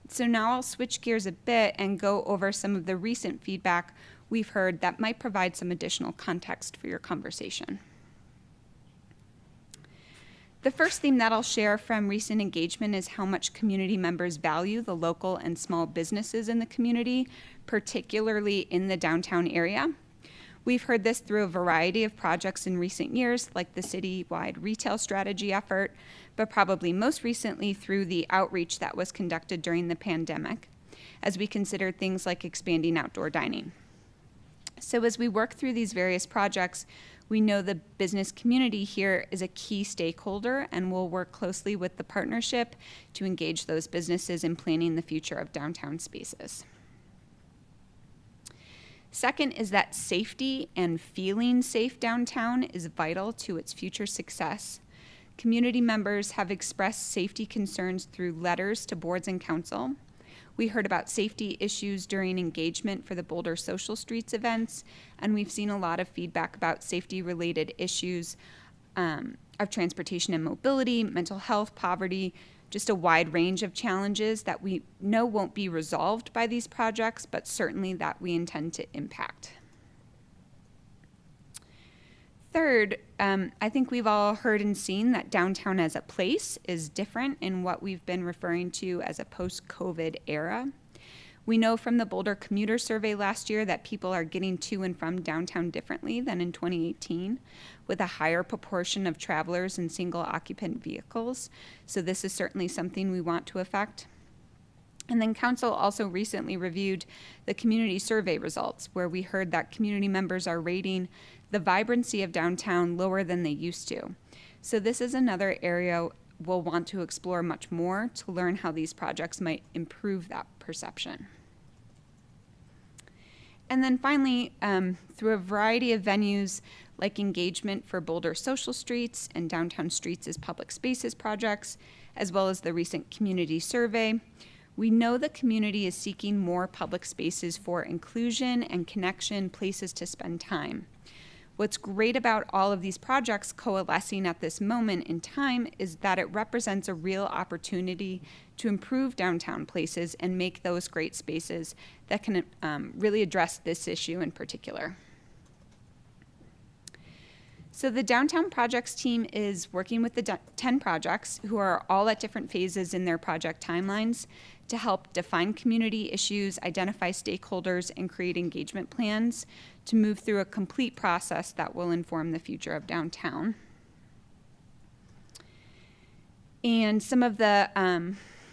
So now I'll switch gears a bit and go over some of the recent feedback we've heard that might provide some additional context for your conversation. The first theme that I'll share from recent engagement is how much community members value the local and small businesses in the community, particularly in the downtown area. We've heard this through a variety of projects in recent years, like the citywide retail strategy effort, but probably most recently through the outreach that was conducted during the pandemic, as we considered things like expanding outdoor dining. So as we work through these various projects, we know the business community here is a key stakeholder, and we'll work closely with the partnership to engage those businesses in planning the future of downtown spaces. Second is that safety and feeling safe downtown is vital to its future success. Community members have expressed safety concerns through letters to boards and council. We heard about safety issues during engagement for the Boulder Social Streets events, and we've seen a lot of feedback about safety-related issues of transportation and mobility, mental health, poverty, just a wide range of challenges that we know won't be resolved by these projects, but certainly that we intend to impact. Third, I think we've all heard and seen that downtown as a place is different in what we've been referring to as a post-COVID era. We know from the Boulder Commuter Survey last year that people are getting to and from downtown differently than in 2018, with a higher proportion of travelers in single occupant vehicles. So this is certainly something we want to affect. And then council also recently reviewed the community survey results, where we heard that community members are rating the vibrancy of downtown lower than they used to. So this is another area we'll want to explore much more to learn how these projects might improve that perception. And then finally, through a variety of venues like engagement for Boulder Social Streets and Downtown Streets as Public Spaces projects, as well as the recent community survey, we know the community is seeking more public spaces for inclusion and connection, places to spend time. What's great about all of these projects coalescing at this moment in time is that it represents a real opportunity to improve downtown places and make those great spaces that can really address this issue in particular. So the Downtown Projects team is working with the 10 projects who are all at different phases in their project timelines to help define community issues, identify stakeholders, and create engagement plans to move through a complete process that will inform the future of downtown. And some of the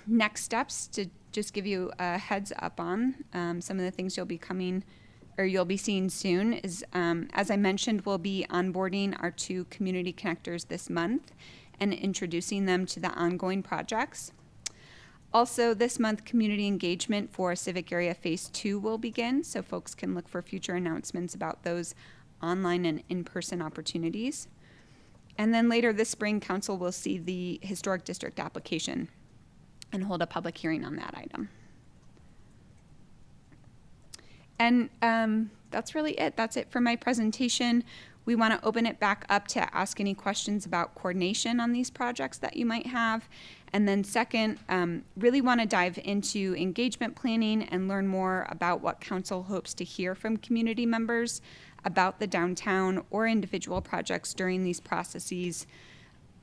next steps, to just give you a heads up on some of the things you'll be seeing soon, is, as I mentioned, we'll be onboarding our 2 community connectors this month and introducing them to the ongoing projects. Also, this month, community engagement for Civic Area Phase 2 will begin, so folks can look for future announcements about those online and in-person opportunities. And then later this spring, Council will see the Historic District application and hold a public hearing on that item. And that's really it. That's it for my presentation. We want to open it back up to ask any questions about coordination on these projects that you might have. And then second, really want to dive into engagement planning and learn more about what council hopes to hear from community members about the downtown or individual projects during these processes.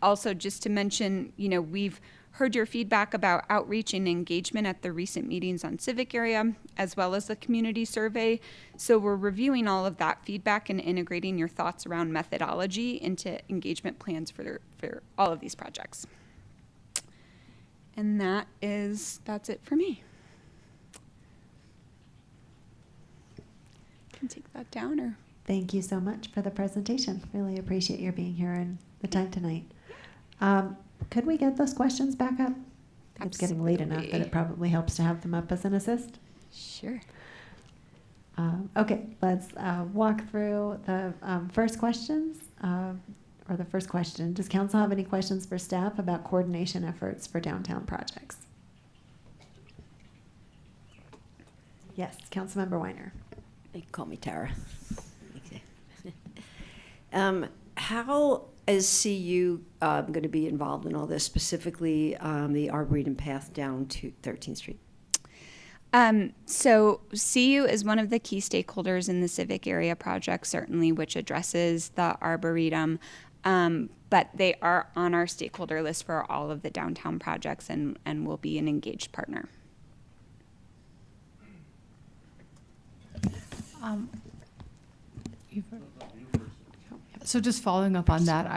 Also, just to mention, we've heard your feedback about outreach and engagement at the recent meetings on Civic Area, as well as the community survey. So we're reviewing all of that feedback and integrating your thoughts around methodology into engagement plans for all of these projects. And that's it for me. Can take that down or. Thank you so much for the presentation. Really appreciate your being here and the time tonight. Could we get those questions back up? It's getting late enough that it probably helps to have them up as an assist. Sure. Okay, let's walk through the first questions, or the first question. Does council have any questions for staff about coordination efforts for downtown projects? Yes, Councilmember Weiner. They call me Tara. How is CU going to be involved in all this, specifically the Arboretum path down to 13th Street? So CU is one of the key stakeholders in the civic area project, certainly, which addresses the Arboretum, but they are on our stakeholder list for all of the downtown projects and will be an engaged partner. So just following up on that,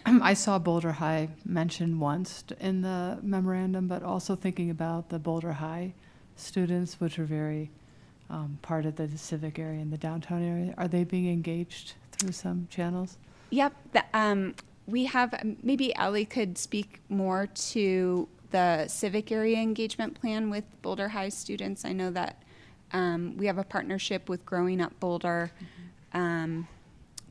I saw Boulder High mentioned once in the memorandum, but also thinking about the Boulder High students, which are very part of the civic area in the downtown area. Are they being engaged through some channels? Yep. We have, maybe Ellie could speak more to the civic area engagement plan with Boulder High students. I know that we have a partnership with Growing Up Boulder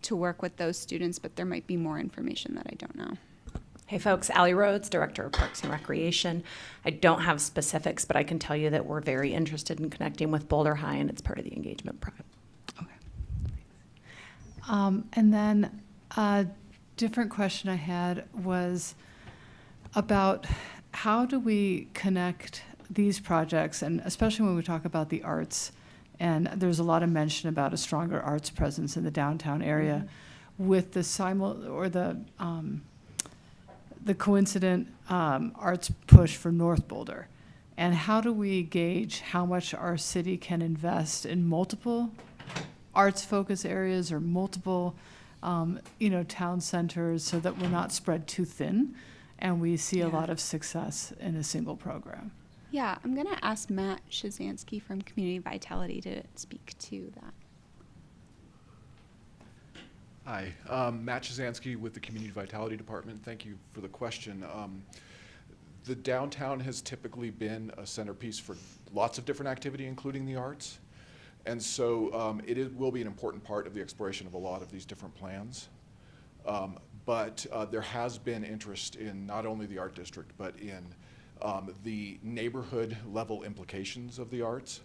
to work with those students, but there might be more information that I don't know. Hey folks, Allie Rhodes, Director of Parks and Recreation. I don't have specifics, but I can tell you that we're very interested in connecting with Boulder High, and it's part of the engagement program. And then a different question I had was about how do we connect these projects, and especially when we talk about the arts, and there's a lot of mention about a stronger arts presence in the downtown area, with the coincident arts push for North Boulder. And how do we gauge how much our city can invest in multiple arts focus areas or multiple town centers so that we're not spread too thin and we see a lot of success in a single program? Yeah, I'm going to ask Matt Shazansky from Community Vitality to speak to that. Hi, Matt Shazansky with the Community Vitality Department. Thank you for the question. The downtown has typically been a centerpiece for lots of different activity, including the arts. And so it will be an important part of the exploration of a lot of these different plans. But there has been interest in not only the art district, but in the neighborhood level implications of the arts.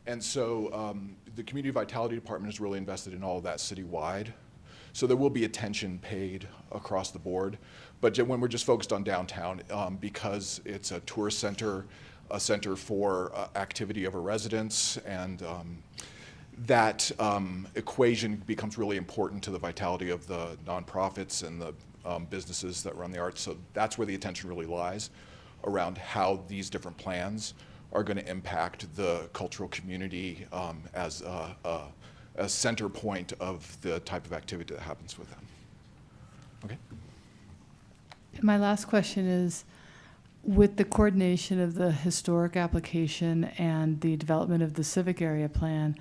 And so the Community Vitality Department is really invested in all of that citywide. So there will be attention paid across the board. But when we're just focused on downtown, because it's a tourist center, a center for activity of our residents, and that equation becomes really important to the vitality of the nonprofits and the businesses that run the arts. So that's where the attention really lies, around how these different plans are going to impact the cultural community as a center point of the type of activity that happens with them. Okay. And my last question is, with the coordination of the historic application and the development of the civic area plan,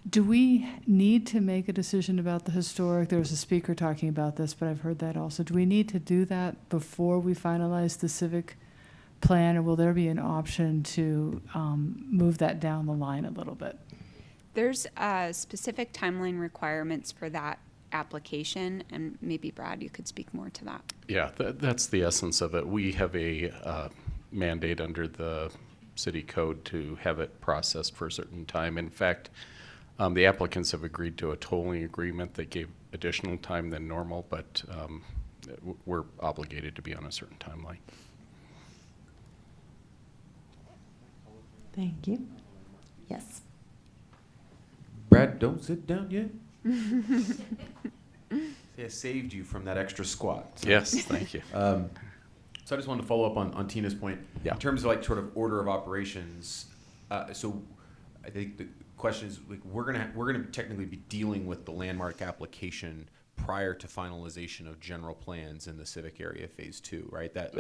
do we need to make a decision about the historic? There was a speaker talking about this, but I've heard that also. Do we need to do that before we finalize the civic plan, or will there be an option to move that down the line a little bit? There's specific timeline requirements for that application, and maybe Brad, you could speak more to that. Yeah, that's the essence of it. We have a mandate under the city code to have it processed for a certain time. In fact, the applicants have agreed to a tolling agreement that gave additional time than normal, but we're obligated to be on a certain timeline. Thank you. Yes. Brad, don't sit down yet. See, I saved you from that extra squat. So. Yes, thank you. So I just wanted to follow up on Tina's point. Yeah. In terms of like sort of order of operations, so I think the question is, like, we're gonna technically be dealing with the landmark application prior to finalization of general plans in the civic area phase 2, right? That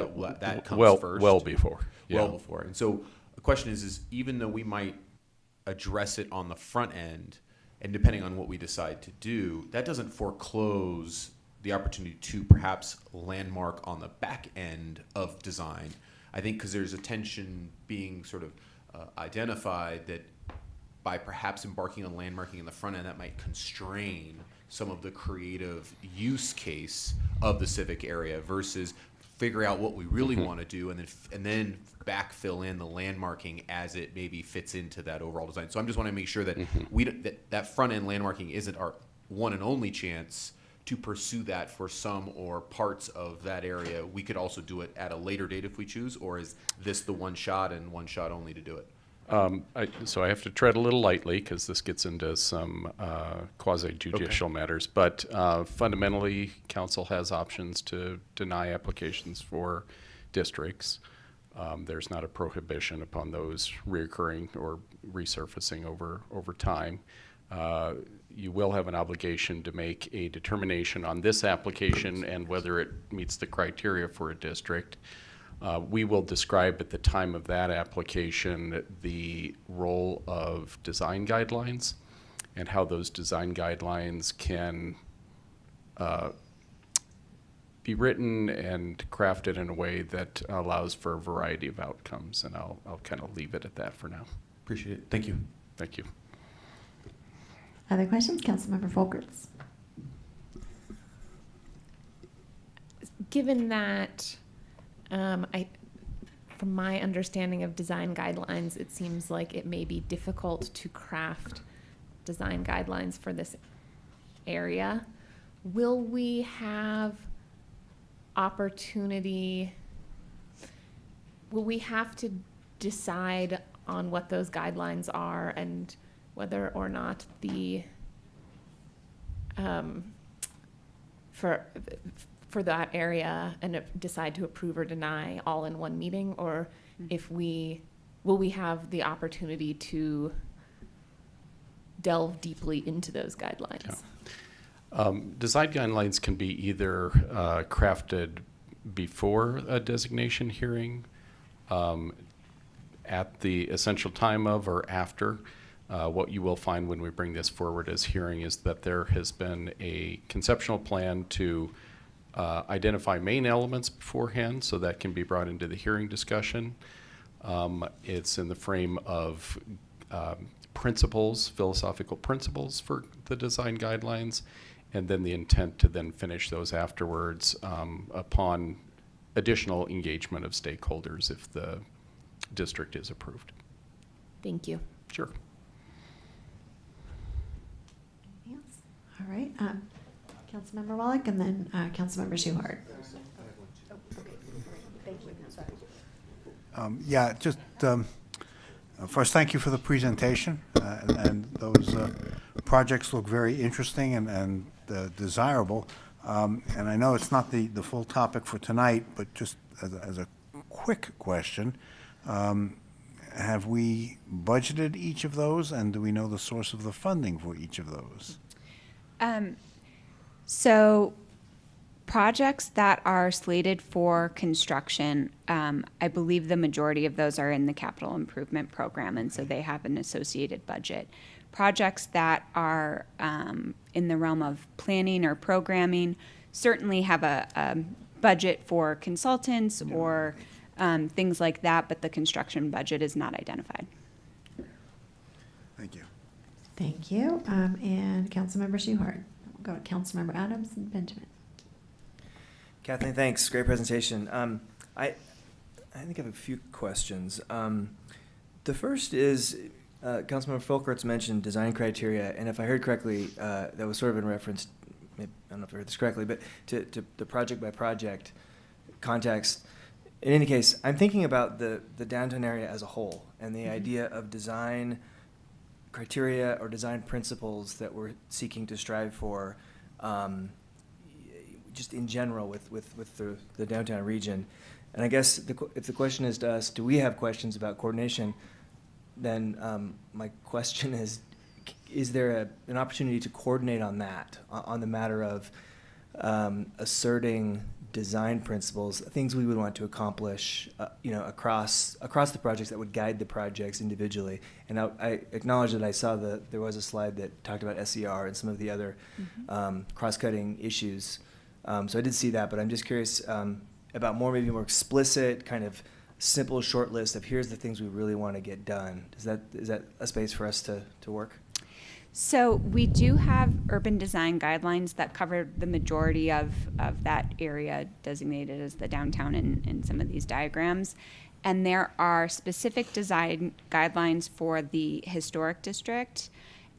comes first. Well before. Yeah. Well before. And so the question is even though we might address it on the front end, and depending on what we decide to do, that doesn't foreclose the opportunity to perhaps landmark on the back end of design. I think because there's a tension being sort of identified that by perhaps embarking on landmarking in the front end, that might constrain some of the creative use case of the civic area versus figure out what we really want to do and then backfill in the landmarking as it maybe fits into that overall design. So I'm just want to make sure that that front end landmarking isn't our one and only chance to pursue that for some or parts of that area. We could also do it at a later date if we choose, or is this the one shot and one shot only to do it? So I have to tread a little lightly because this gets into some quasi-judicial matters. But fundamentally, council has options to deny applications for districts. There's not a prohibition upon those reoccurring or resurfacing over time. You will have an obligation to make a determination on this application and whether it meets the criteria for a district. We will describe at the time of that application the role of design guidelines and how those design guidelines can be written and crafted in a way that allows for a variety of outcomes. And I'll kind of leave it at that for now. Appreciate it. Thank you. Thank you. Other questions? Councilmember Folkerts. Given that, from my understanding of design guidelines, it seems like it may be difficult to craft design guidelines for this area. Will we have opportunity? Will we have to decide on what those guidelines are and whether or not the for that area and decide to approve or deny all in one meeting, or will we have the opportunity to delve deeply into those guidelines? Yeah. Design guidelines can be either crafted before a designation hearing, at the essential time of, or after. What you will find when we bring this forward as hearing is that there has been a conceptual plan to identify main elements beforehand, so that can be brought into the hearing discussion. It's in the frame of principles, philosophical principles for the design guidelines, and then the intent to then finish those afterwards upon additional engagement of stakeholders if the district is approved. Thank you. Sure. All right, Councilmember Wallach, and then Councilmember Schuhart. Thank you. Yeah, just first, thank you for the presentation, and those projects look very interesting and desirable. And I know it's not the full topic for tonight, but just as a quick question, have we budgeted each of those, and do we know the source of the funding for each of those? So projects that are slated for construction, I believe the majority of those are in the capital improvement program, and so they have an associated budget. Projects that are in the realm of planning or programming certainly have a budget for consultants or things like that, but the construction budget is not identified. Thank you. Thank you. And Councilmember Schuhart. We'll go to Councilmember Adams and Benjamin. Kathleen, thanks. Great presentation. I think I have a few questions. The first is, Councilmember Folkerts mentioned design criteria, and if I heard correctly, that was sort of in reference, maybe, I don't know if I heard this correctly, but to the project by project context. In any case, I'm thinking about the downtown area as a whole and the idea of design criteria or design principles that we're seeking to strive for, just in general with the downtown region. And I guess if the question is to us, do we have questions about coordination, then my question is, is there an opportunity to coordinate on that, on the matter of asserting design principles, things we would want to accomplish, across the projects that would guide the projects individually? And I acknowledge that I saw there was a slide that talked about SER and some of the other cross-cutting issues. So I did see that, but I'm just curious about maybe more explicit, kind of simple short list of here's the things we really want to get done. Is that a space for us to work? So we do have urban design guidelines that cover the majority of that area designated as the downtown in some of these diagrams. And there are specific design guidelines for the historic district,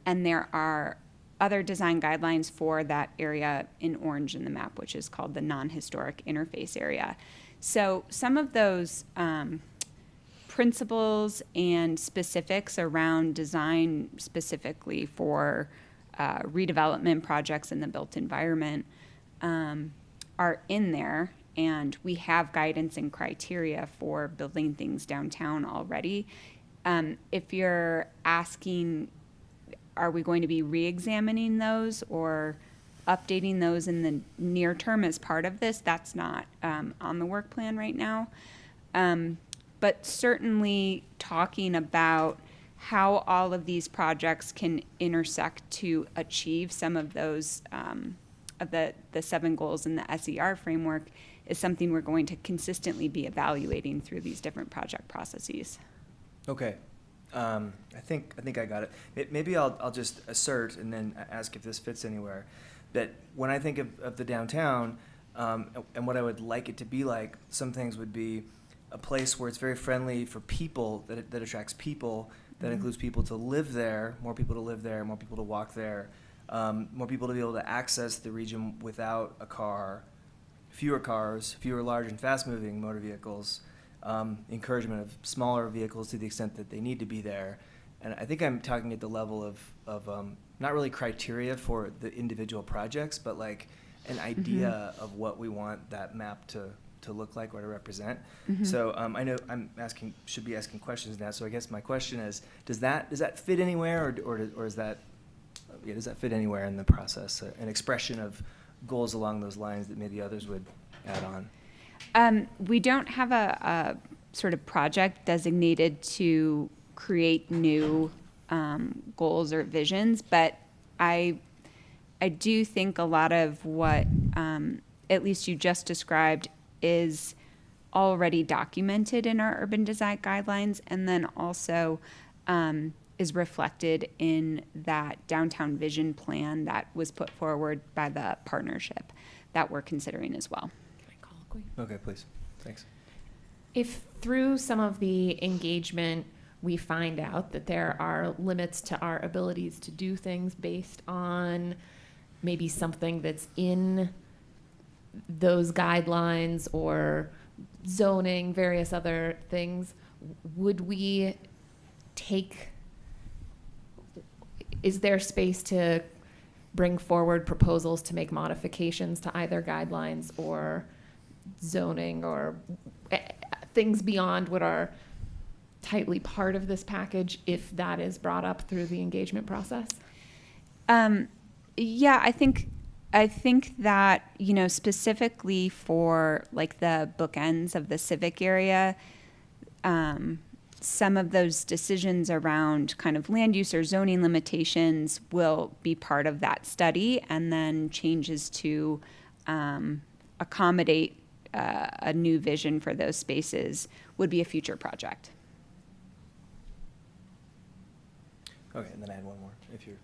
and there are other design guidelines for that area in orange in the map, which is called the non-historic interface area. So some of those principles and specifics around design specifically for redevelopment projects in the built environment are in there, and we have guidance and criteria for building things downtown already. If you're asking, are we going to be re-examining those or updating those in the near term as part of this, that's not on the work plan right now. But certainly talking about how all of these projects can intersect to achieve some of those, of the 7 goals in the SER framework is something we're going to consistently be evaluating through these different project processes. Okay. I think I got it. Maybe I'll just assert and then ask if this fits anywhere. That when I think of the downtown and what I would like it to be like, some things would be a place where it's very friendly for people, that attracts people, that includes people to live there, more people to live there, more people to walk there, more people to be able to access the region without a car, fewer cars, fewer large and fast-moving motor vehicles, encouragement of smaller vehicles to the extent that they need to be there. And I think I'm talking at the level of not really criteria for the individual projects, but like an idea of what we want that map to look like or to represent. So I know should be asking questions now. So I guess my question is, does that fit anywhere, or is that, does that fit anywhere in the process? An expression of goals along those lines that maybe others would add on. We don't have a sort of project designated to create new goals or visions, but I do think a lot of what at least you just described is already documented in our urban design guidelines, and then also is reflected in that downtown vision plan that was put forward by the partnership that we're considering as well. Okay, please. Thanks. If through some of the engagement we find out that there are limits to our abilities to do things based on maybe something that's in those guidelines or zoning, various other things, is there space to bring forward proposals to make modifications to either guidelines or zoning or things beyond what are tightly part of this package if that is brought up through the engagement process? Yeah, I think that, specifically for like the bookends of the civic area, some of those decisions around kind of land use or zoning limitations will be part of that study, and then changes to accommodate a new vision for those spaces would be a future project. Okay, and then I had one more, if you're,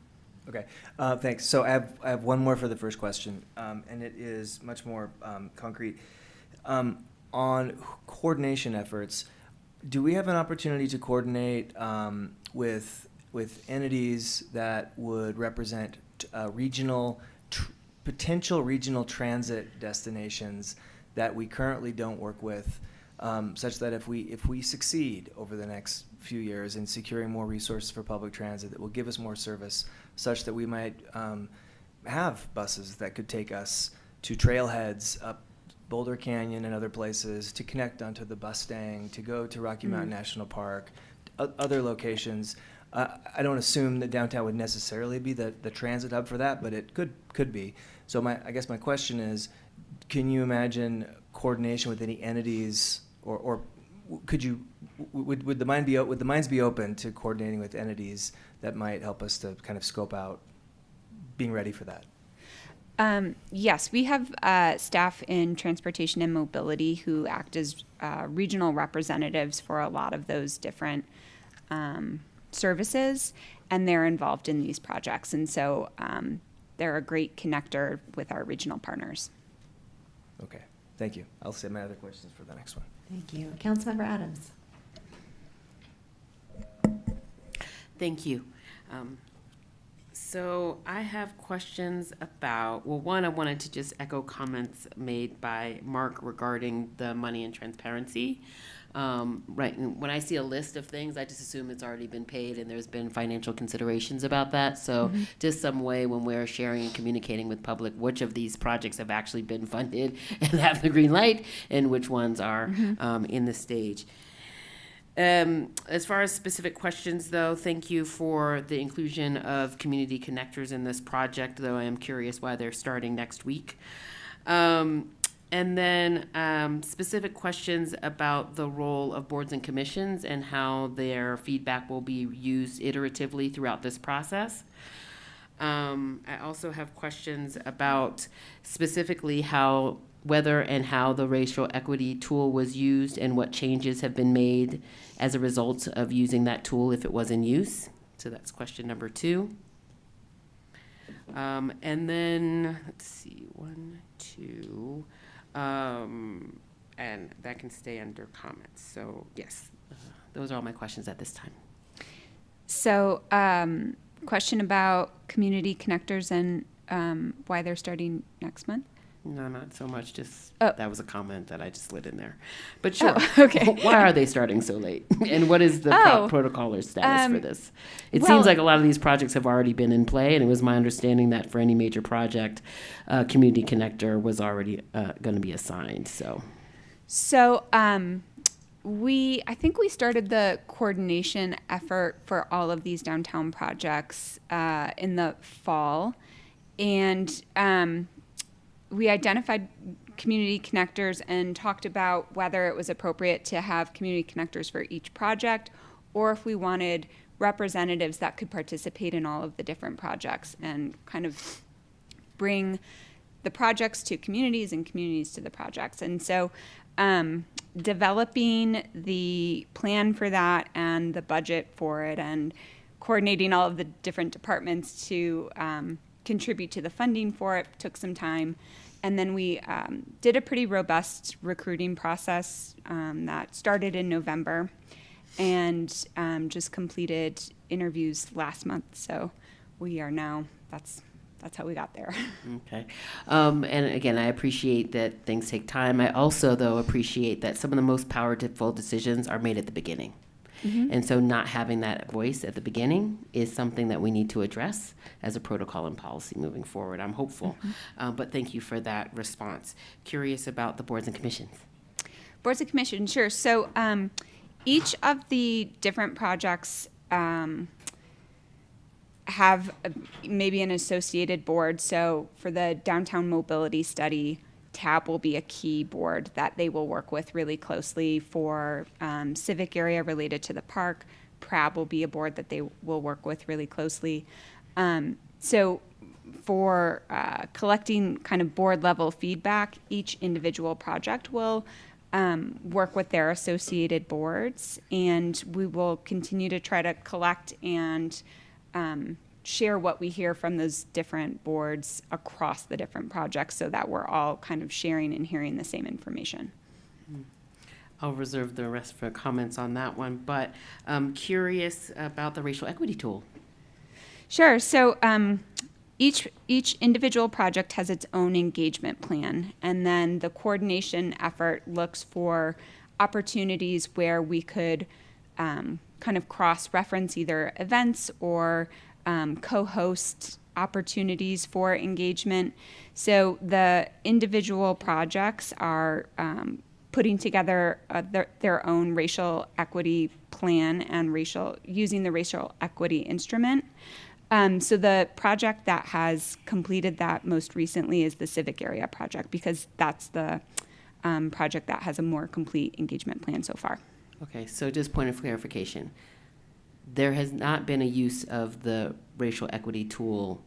okay. Thanks. So I have one more for the first question, and it is much more concrete. On coordination efforts, do we have an opportunity to coordinate with entities that would represent potential regional transit destinations that we currently don't work with, such that if we succeed over the next few years in securing more resources for public transit that will give us more service, such that we might have buses that could take us to trailheads up Boulder Canyon and other places, to connect onto the Mustang, to go to Rocky Mountain National Park, other locations. I don't assume that downtown would necessarily be the transit hub for that, but it could be. So I guess my question is, can you imagine coordination with any entities, or would the minds be open to coordinating with entities that might help us to kind of scope out being ready for that? Yes, we have staff in transportation and mobility who act as regional representatives for a lot of those different services, and they're involved in these projects. And so they're a great connector with our regional partners. Okay, thank you. I'll save my other questions for the next one. Thank you. Councilmember Adams. Thank you. So I have questions about, well, one, I wanted to just echo comments made by Mark regarding the money and transparency. Right, when I see a list of things, I just assume it's already been paid and there's been financial considerations about that. So just some way when we're sharing and communicating with public, which of these projects have actually been funded and have the green light, and which ones are in the stage. As far as specific questions, though, thank you for the inclusion of community connectors in this project, though I am curious why they're starting next week. And then specific questions about the role of boards and commissions and how their feedback will be used iteratively throughout this process. I also have questions about specifically whether and how the racial equity tool was used and what changes have been made as a result of using that tool if it was in use. So that's question number 2. And then, let's see, 1, 2, and that can stay under comments. So yes, those are all my questions at this time. So question about community connectors and why they're starting next month? No, not so much. Just Oh. that was a comment that I just slid in there. But sure. Oh, okay. Why are they starting so late? And what is the protocol or status for this? It well- seems like a lot of these projects have already been in play, and it was my understanding that for any major project, community connector was already going to be assigned. So I think we started the coordination effort for all of these downtown projects in the fall, and we identified community connectors and talked about whether it was appropriate to have community connectors for each project, or if we wanted representatives that could participate in all of the different projects and kind of bring the projects to communities and communities to the projects. And so developing the plan for that and the budget for it and coordinating all of the different departments to contribute to the funding for it took some time. And then we did a pretty robust recruiting process that started in November and just completed interviews last month. So we are now, that's how we got there. Okay. And again, I appreciate that things take time. I also, though, appreciate that some of the most powerful decisions are made at the beginning. And so not having that voice at the beginning is something that we need to address as a protocol and policy moving forward. I'm hopeful. But thank you for that response. Curious about the boards and commissions. Boards and commissions, sure. So each of the different projects have maybe an associated board. So for the downtown mobility study, TAB will be a key board that they will work with really closely. For civic area related to the park, PRAB will be a board that they will work with really closely. So for collecting kind of board level feedback, each individual project will work with their associated boards, and we will continue to try to collect and share what we hear from those different boards across the different projects so that we're all kind of sharing and hearing the same information. I'll reserve the rest for comments on that one, but I'm curious about the racial equity tool. Sure. So each individual project has its own engagement plan, and then the coordination effort looks for opportunities where we could kind of cross-reference either events or co-host opportunities for engagement. So the individual projects are putting together their own racial equity plan and using the racial equity instrument. So the project that has completed that most recently is the civic area project, because that's the project that has a more complete engagement plan so far. Okay, so just point of clarification. There has not been a use of the racial equity tool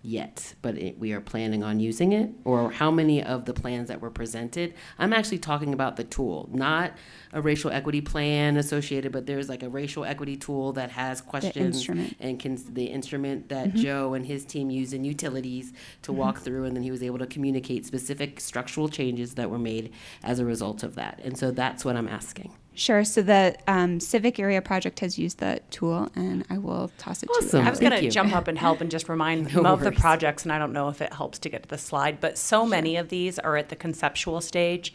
yet, but we are planning on using it? Or how many of the plans that were presented? I'm actually talking about the tool, not a racial equity plan associated, but there's like a racial equity tool that has questions and the instrument that Joe and his team use in utilities to walk through, and then he was able to communicate specific structural changes that were made as a result of that. And so that's what I'm asking. Sure. So the civic area project has used the tool, and I will toss it to you. I was going to jump up and help and just remind them of the projects, and I don't know if it helps to get to the slide, but so many of these are at the conceptual stage.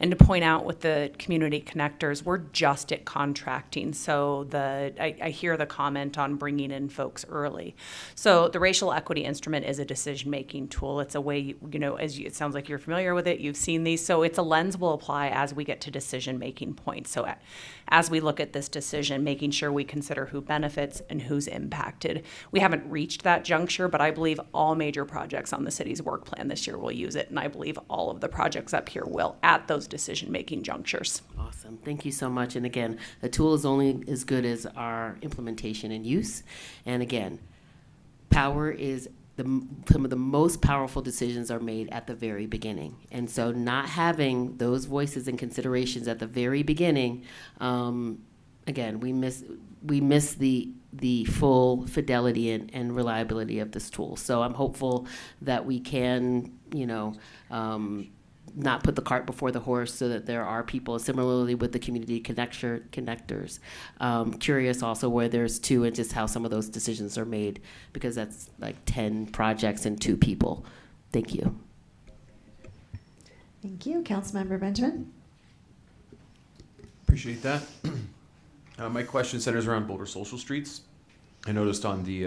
And to point out with the community connectors, we're just at contracting. So I hear the comment on bringing in folks early. So the racial equity instrument is a decision-making tool. It's a way, it sounds like you're familiar with it. You've seen these. So it's a lens we'll apply as we get to decision-making points. So as we look at this decision, making sure we consider who benefits and who's impacted. We haven't reached that juncture, but I believe all major projects on the city's work plan this year will use it, and I believe all of the projects up here will at those decision-making junctures. Awesome. Thank you so much. And again, the tool is only as good as our implementation and use. And again, power is some of the most powerful decisions are made at the very beginning. And so not having those voices and considerations at the very beginning, again, we miss the full fidelity and reliability of this tool. So I'm hopeful that we can, not put the cart before the horse, so that there are people, similarly with the community connectors. Curious also where there's two and just how some of those decisions are made, because that's like 10 projects and 2 people. Thank you. Thank you. Councilmember Benjamin. Appreciate that. My question centers around Boulder social streets. I noticed on the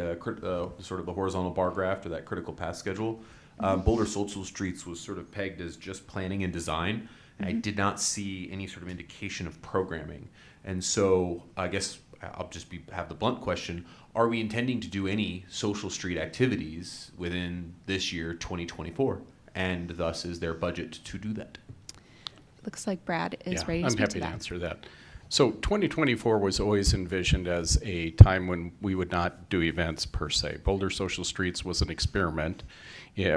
sort of the horizontal bar graph, or that critical path schedule, Boulder social streets was sort of pegged as just planning and design. And I did not see any sort of indication of programming. And so I guess I'll just have the blunt question: are we intending to do any social street activities within this year, 2024? And thus, is there budget to do that? Looks like Brad is ready to I'm speak happy to to that. answer that. So 2024 was always envisioned as a time when we would not do events per se. Boulder Social Streets was an experiment,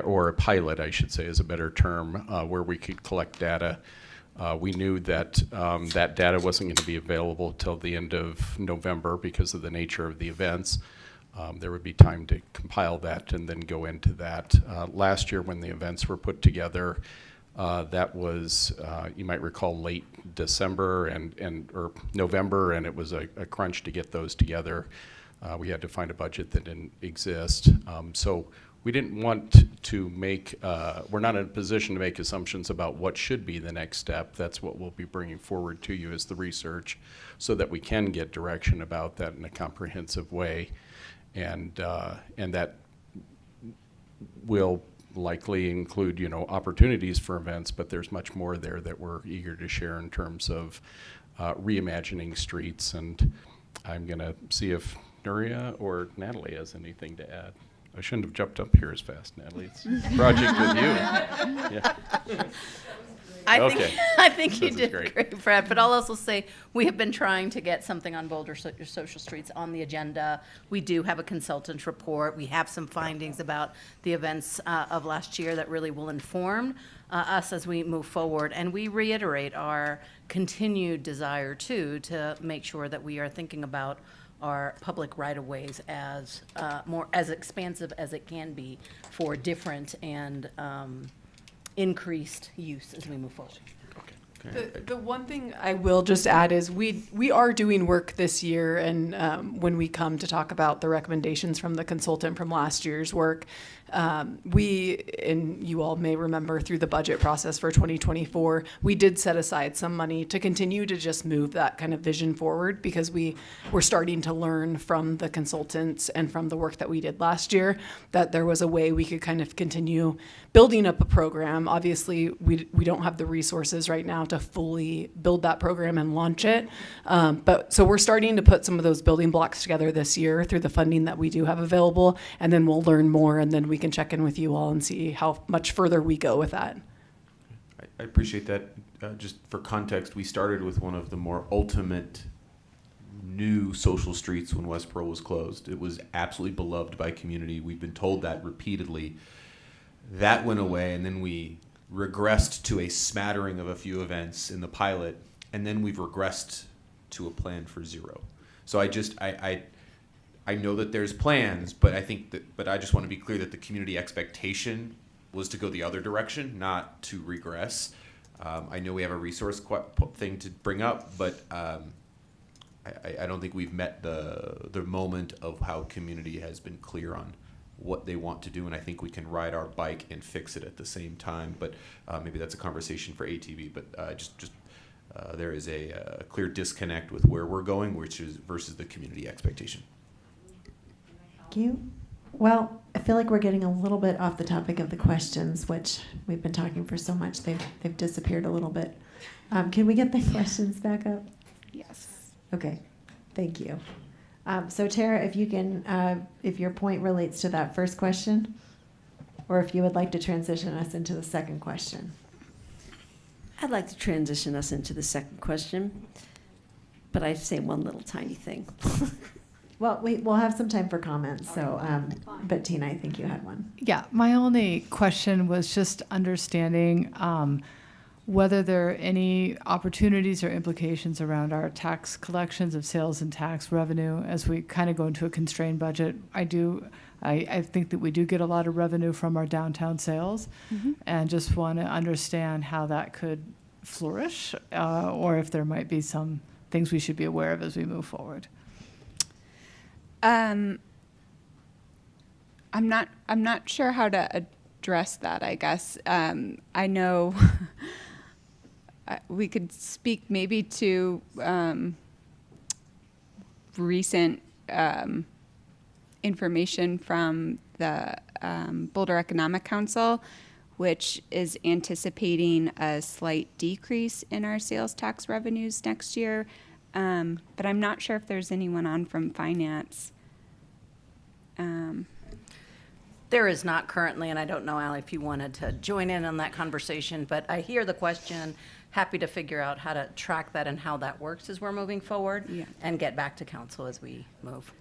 or a pilot, I should say, is a better term, where we could collect data. We knew that that data wasn't going to be available till the end of November because of the nature of the events. There would be time to compile that and then go into that. Last year, when the events were put together, that was, you might recall, late December or November, and it was a crunch to get those together. We had to find a budget that didn't exist. So we didn't want to make, we're not in a position to make assumptions about what should be the next step. That's what we'll be bringing forward to you as the research, so that we can get direction about that in a comprehensive way. And that will likely include, opportunities for events, but there's much more there that we're eager to share in terms of reimagining streets. And I'm going to see if Nuria or Natalie has anything to add. I shouldn't have jumped up here as fast, Natalie. It's a project with you. Yeah. I think you did great, Brad. But I'll also say we have been trying to get something on Boulder Social Streets on the agenda. We do have a consultant report. We have some findings about the events of last year that really will inform us as we move forward. And we reiterate our continued desire, too, to make sure that we are thinking about our public right-of-ways as more as expansive as it can be for different and increased use as we move forward. The one thing I will just add is we are doing work this year, and when we come to talk about the recommendations from the consultant from last year's work, And you all may remember through the budget process for 2024, we did set aside some money to continue to just move that kind of vision forward, because we were starting to learn from the consultants and from the work that we did last year that there was a way we could kind of continue building up a program. Obviously, we don't have the resources right now to fully build that program and launch it. But so we're starting to put some of those building blocks together this year through the funding that we do have available, and then we'll learn more, and then we can check in with you all and see how much further we go with that. I appreciate that. Just for context, we started with one of the more ultimate new social streets when West Pearl was closed. It was absolutely beloved by community. We've been told that repeatedly. That went away, and then we regressed to a smattering of a few events in the pilot, and then we've regressed to a plan for zero. So I know that there's plans, but I just want to be clear that the community expectation was to go the other direction, not to regress. I know we have a resource thing to bring up, but I don't think we've met the moment of how community has been clear on what they want to do, and I think we can ride our bike and fix it at the same time. But maybe that's a conversation for ATV. But there is a clear disconnect with where we're going, which is versus the community expectation. Thank you. Well, I feel like we're getting a little bit off the topic of the questions, which we've been talking for so much, they've disappeared a little bit. Can we get the questions back up? Yes. Okay, thank you. So Tara, if you can, if your point relates to that first question, or if you would like to transition us into the second question. I'd like to transition us into the second question, but I say one little tiny thing. Well, we'll have some time for comments. So, but Tina, I think you had one. Yeah, my only question was just understanding whether there are any opportunities or implications around our tax collections of sales and tax revenue as we kind of go into a constrained budget. I think that we do get a lot of revenue from our downtown sales, and just want to understand how that could flourish, or if there might be some things we should be aware of as we move forward. I'm not sure how to address that, I guess. I know we could speak maybe to recent information from the Boulder Economic Council, which is anticipating a slight decrease in our sales tax revenues next year. But I'm not sure if there's anyone on from finance. There is not currently, and I don't know, Allie, if you wanted to join in on that conversation, but I hear the question. Happy to figure out how to track that and how that works as we're moving forward, and get back to council as we move.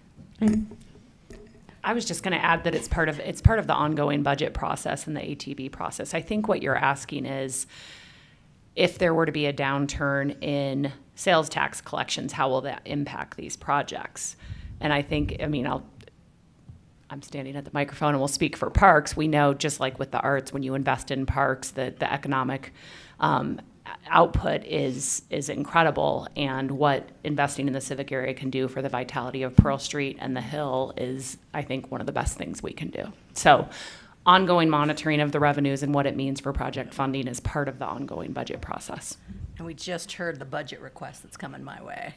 I was just going to add that it's part of the ongoing budget process and the ATB process. I think what you're asking is, if there were to be a downturn in sales tax collections, how will that impact these projects? And I think, I'm standing at the microphone and we'll speak for parks. We know, just like with the arts, when you invest in parks, that the economic output is incredible, and what investing in the civic area can do for the vitality of Pearl Street and the Hill is, I think, one of the best things we can do. So ongoing monitoring of the revenues and what it means for project funding is part of the ongoing budget process. And we just heard the budget request that's coming my way.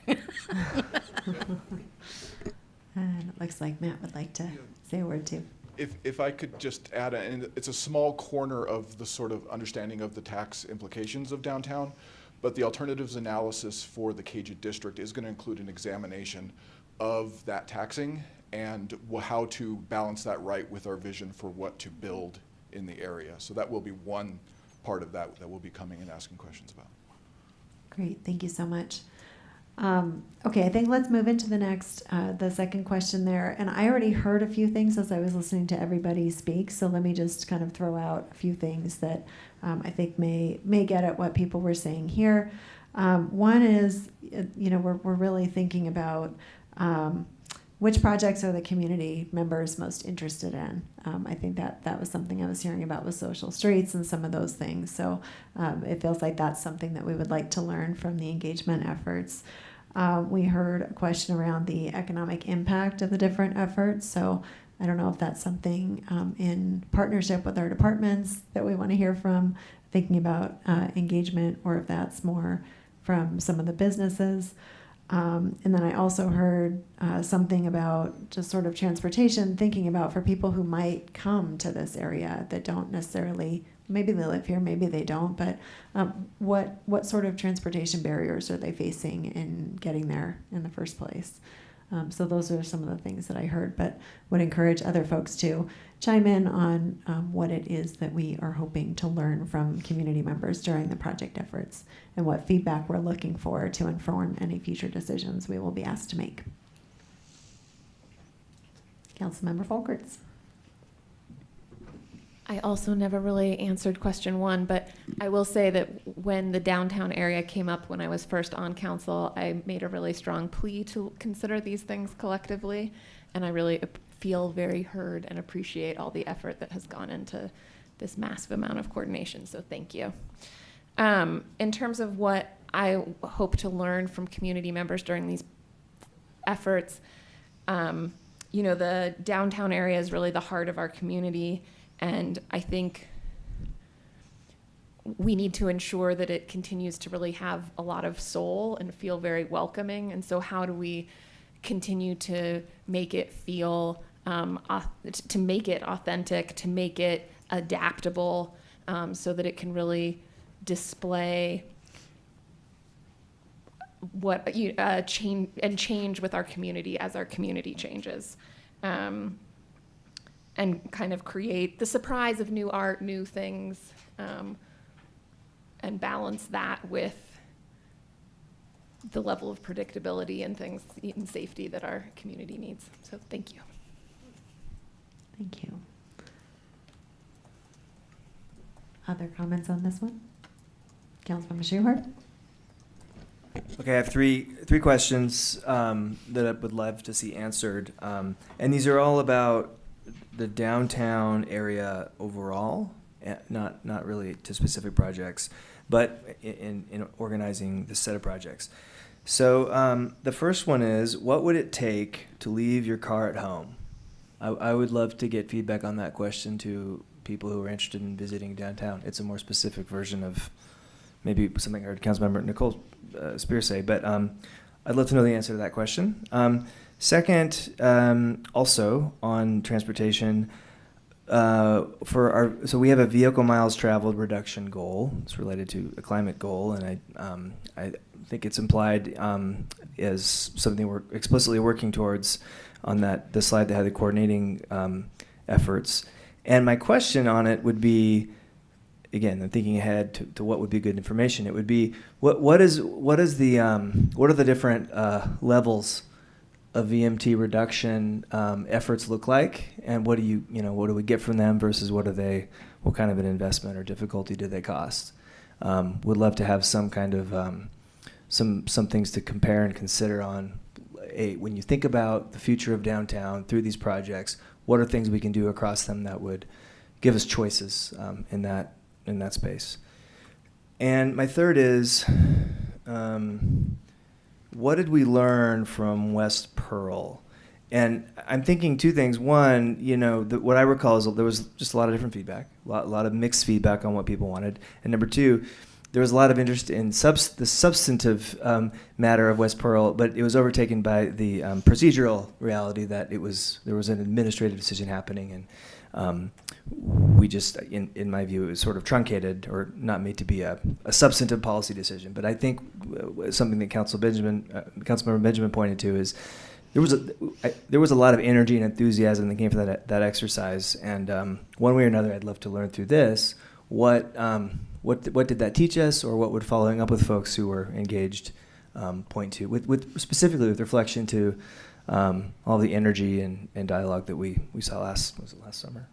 And it looks like Matt would like to say a word too. If I could just add, and it's a small corner of the sort of understanding of the tax implications of downtown, but the alternatives analysis for the Cajun district is going to include an examination of that taxing and how to balance that right with our vision for what to build in the area. So that will be one part of that we'll be coming and asking questions about. Great, thank you so much. Okay, I think let's move into the second question there. And I already heard a few things as I was listening to everybody speak, so let me just kind of throw out a few things that I think may get at what people were saying here. One is, we're really thinking about which projects are the community members most interested in. I think that was something I was hearing about with social streets and some of those things. So it feels like that's something that we would like to learn from the engagement efforts. We heard a question around the economic impact of the different efforts. So I don't know if that's something in partnership with our departments that we want to hear from, thinking about engagement, or if that's more from some of the businesses. And then I also heard something about just sort of transportation, thinking about for people who might come to this area that don't necessarily, maybe they live here, maybe they don't, but what sort of transportation barriers are they facing in getting there in the first place? So those are some of the things that I heard, but would encourage other folks to chime in on what it is that we are hoping to learn from community members during the project efforts and what feedback we're looking for to inform any future decisions we will be asked to make. Councilmember Folkerts. I also never really answered question 1, but I will say that when the downtown area came up when I was first on council, I made a really strong plea to consider these things collectively, and I really feel very heard and appreciate all the effort that has gone into this massive amount of coordination, so thank you. In terms of what I hope to learn from community members during these efforts, you know, the downtown area is really the heart of our community, and I think we need to ensure that it continues to really have a lot of soul and feel very welcoming. And so how do we continue to make it feel, to make it authentic, to make it adaptable, so that it can really display what change with our community as our community changes. And kind of create the surprise of new art, new things, and balance that with the level of predictability and things and safety that our community needs. So thank you. Thank you. Other comments on this one? Councilmember Schuhart? Okay, I have three questions that I would love to see answered. And these are all about the downtown area overall, not really to specific projects, but in organizing this set of projects. So the first one is, what would it take to leave your car at home? I would love to get feedback on that question to people who are interested in visiting downtown. It's a more specific version of maybe something I heard Councilmember Nicole Spear say, but I'd love to know the answer to that question. Second, also on transportation, so we have a vehicle miles traveled reduction goal. It's related to a climate goal, and I think it's implied as something we're explicitly working towards on the slide that had the coordinating efforts. And my question on it would be, again, I'm thinking ahead to what would be good information. It would be what are the different levels of VMT reduction efforts look like, and what do we get from them versus what kind of an investment or difficulty do they cost? Would love to have some kind of some things to compare and consider on. When you think about the future of downtown through these projects, what are things we can do across them that would give us choices in that space? And my third is, what did we learn from West Pearl? And I'm thinking two things. One, what I recall is there was just a lot of different feedback, a lot of mixed feedback on what people wanted. And number two, there was a lot of interest in the substantive matter of West Pearl, but it was overtaken by the procedural reality that there was an administrative decision happening, and we just, in my view, it was sort of truncated or not made to be a substantive policy decision. But I think something that Councilmember Benjamin pointed to is there was a lot of energy and enthusiasm that came from that exercise, and one way or another, I'd love to learn through this what did that teach us, or what would following up with folks who were engaged point to, with specifically with reflection to all the energy and dialogue that we saw last summer?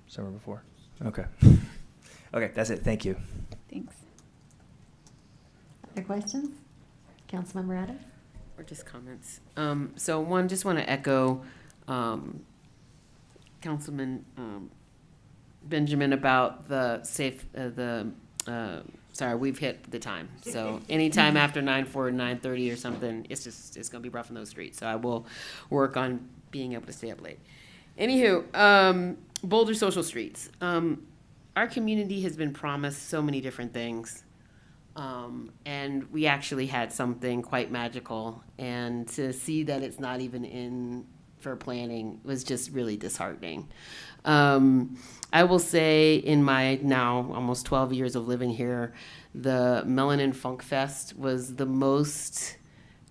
Summer before? Okay. Okay, that's it. Thank you. Thanks. Other questions? Councilmember Adams? Or just comments. So one, just want to echo Councilman Benjamin about the sorry, we've hit the time. So anytime after 9:30 or something, it's going to be rough on those streets. So I will work on being able to stay up late. Anywho, Boulder Social Streets. Our community has been promised so many different things. And we actually had something quite magical. And to see that it's not even in for planning was just really disheartening. I will say in my now almost 12 years of living here, the Melanin Funk Fest was the most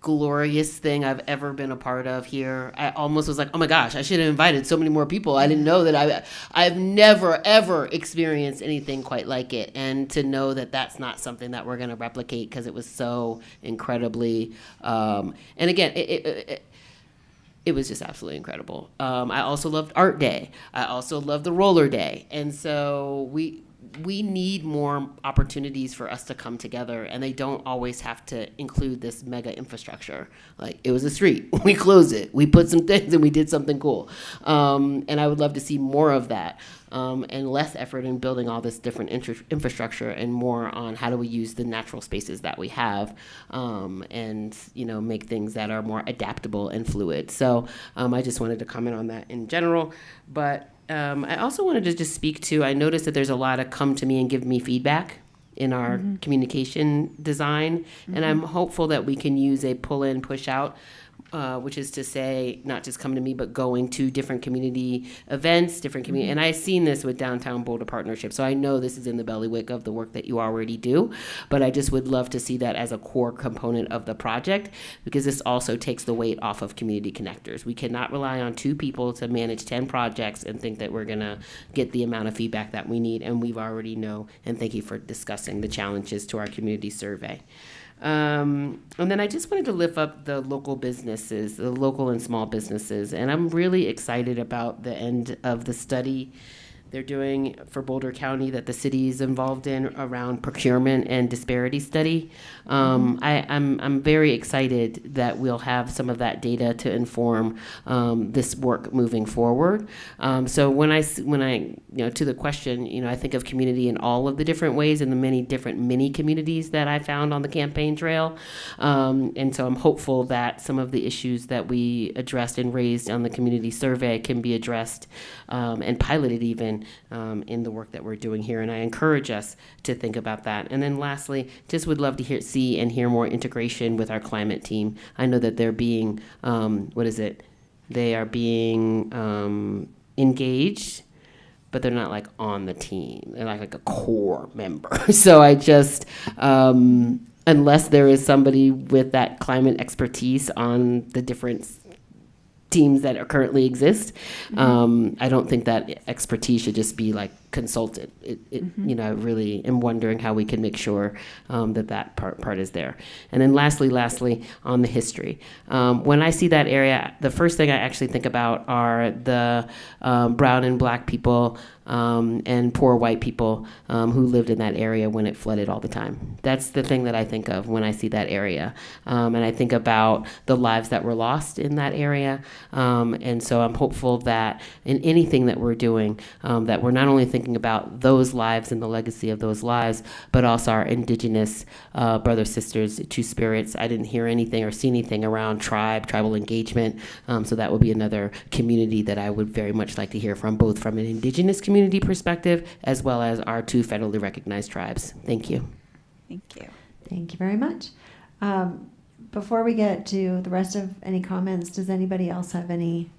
glorious thing I've ever been a part of here. I almost was like, oh my gosh, I should have invited so many more people. I didn't know that I've never, ever experienced anything quite like it. And to know that that's not something that we're going to replicate because it was so incredibly, and again, it was just absolutely incredible. I also loved Art Day. I also loved the Roller Day. And so we need more opportunities for us to come together, and they don't always have to include this mega infrastructure. Like, it was a street, we closed it, we put some things, and we did something cool. And I would love to see more of that, and less effort in building all this different infrastructure, and more on how do we use the natural spaces that we have, and make things that are more adaptable and fluid. So I just wanted to comment on that in general, but I also wanted to just speak to, I noticed that there's a lot of come to me and give me feedback in our communication design. And I'm hopeful that we can use a pull in, push out, which is to say, not just come to me, but going to different community events, different community. And I've seen this with Downtown Boulder Partnership. So I know this is in the bailiwick of the work that you already do, but I just would love to see that as a core component of the project, because this also takes the weight off of community connectors. We cannot rely on 2 people to manage 10 projects and think that we're going to get the amount of feedback that we need. And we've already know, and thank you for discussing the challenges to our community survey. And then I just wanted to lift up the local businesses, the local and small businesses. And I'm really excited about the end of the study they're doing for Boulder County that the city is involved in around procurement and disparity study. I'm very excited that we'll have some of that data to inform this work moving forward. So when I to the question, I think of community in all of the different ways and the many different mini communities that I found on the campaign trail. And so I'm hopeful that some of the issues that we addressed and raised on the community survey can be addressed and piloted even in the work that we're doing here. And I encourage us to think about that. And then lastly, just would love to see and hear more integration with our climate team. I know that they're being, they are being engaged, but they're not like on the team. They're like a core member. So I just, unless there is somebody with that climate expertise on the different teams that currently exist, I don't think that expertise should just be like consulted. I really am wondering how we can make sure that part is there. And then lastly, on the history. When I see that area, the first thing I actually think about are the brown and black people and poor white people who lived in that area when it flooded all the time. That's the thing that I think of when I see that area. And I think about the lives that were lost in that area. And so I'm hopeful that in anything that we're doing, that we're not only thinking about those lives and the legacy of those lives, but also our indigenous brothers, sisters, two spirits. I didn't hear anything or see anything around tribal engagement. So that would be another community that I would very much like to hear from, both from an indigenous community perspective as well as our 2 federally recognized tribes. Thank you. Thank you. Thank you very much. Before we get to the rest of any comments, does anybody else have any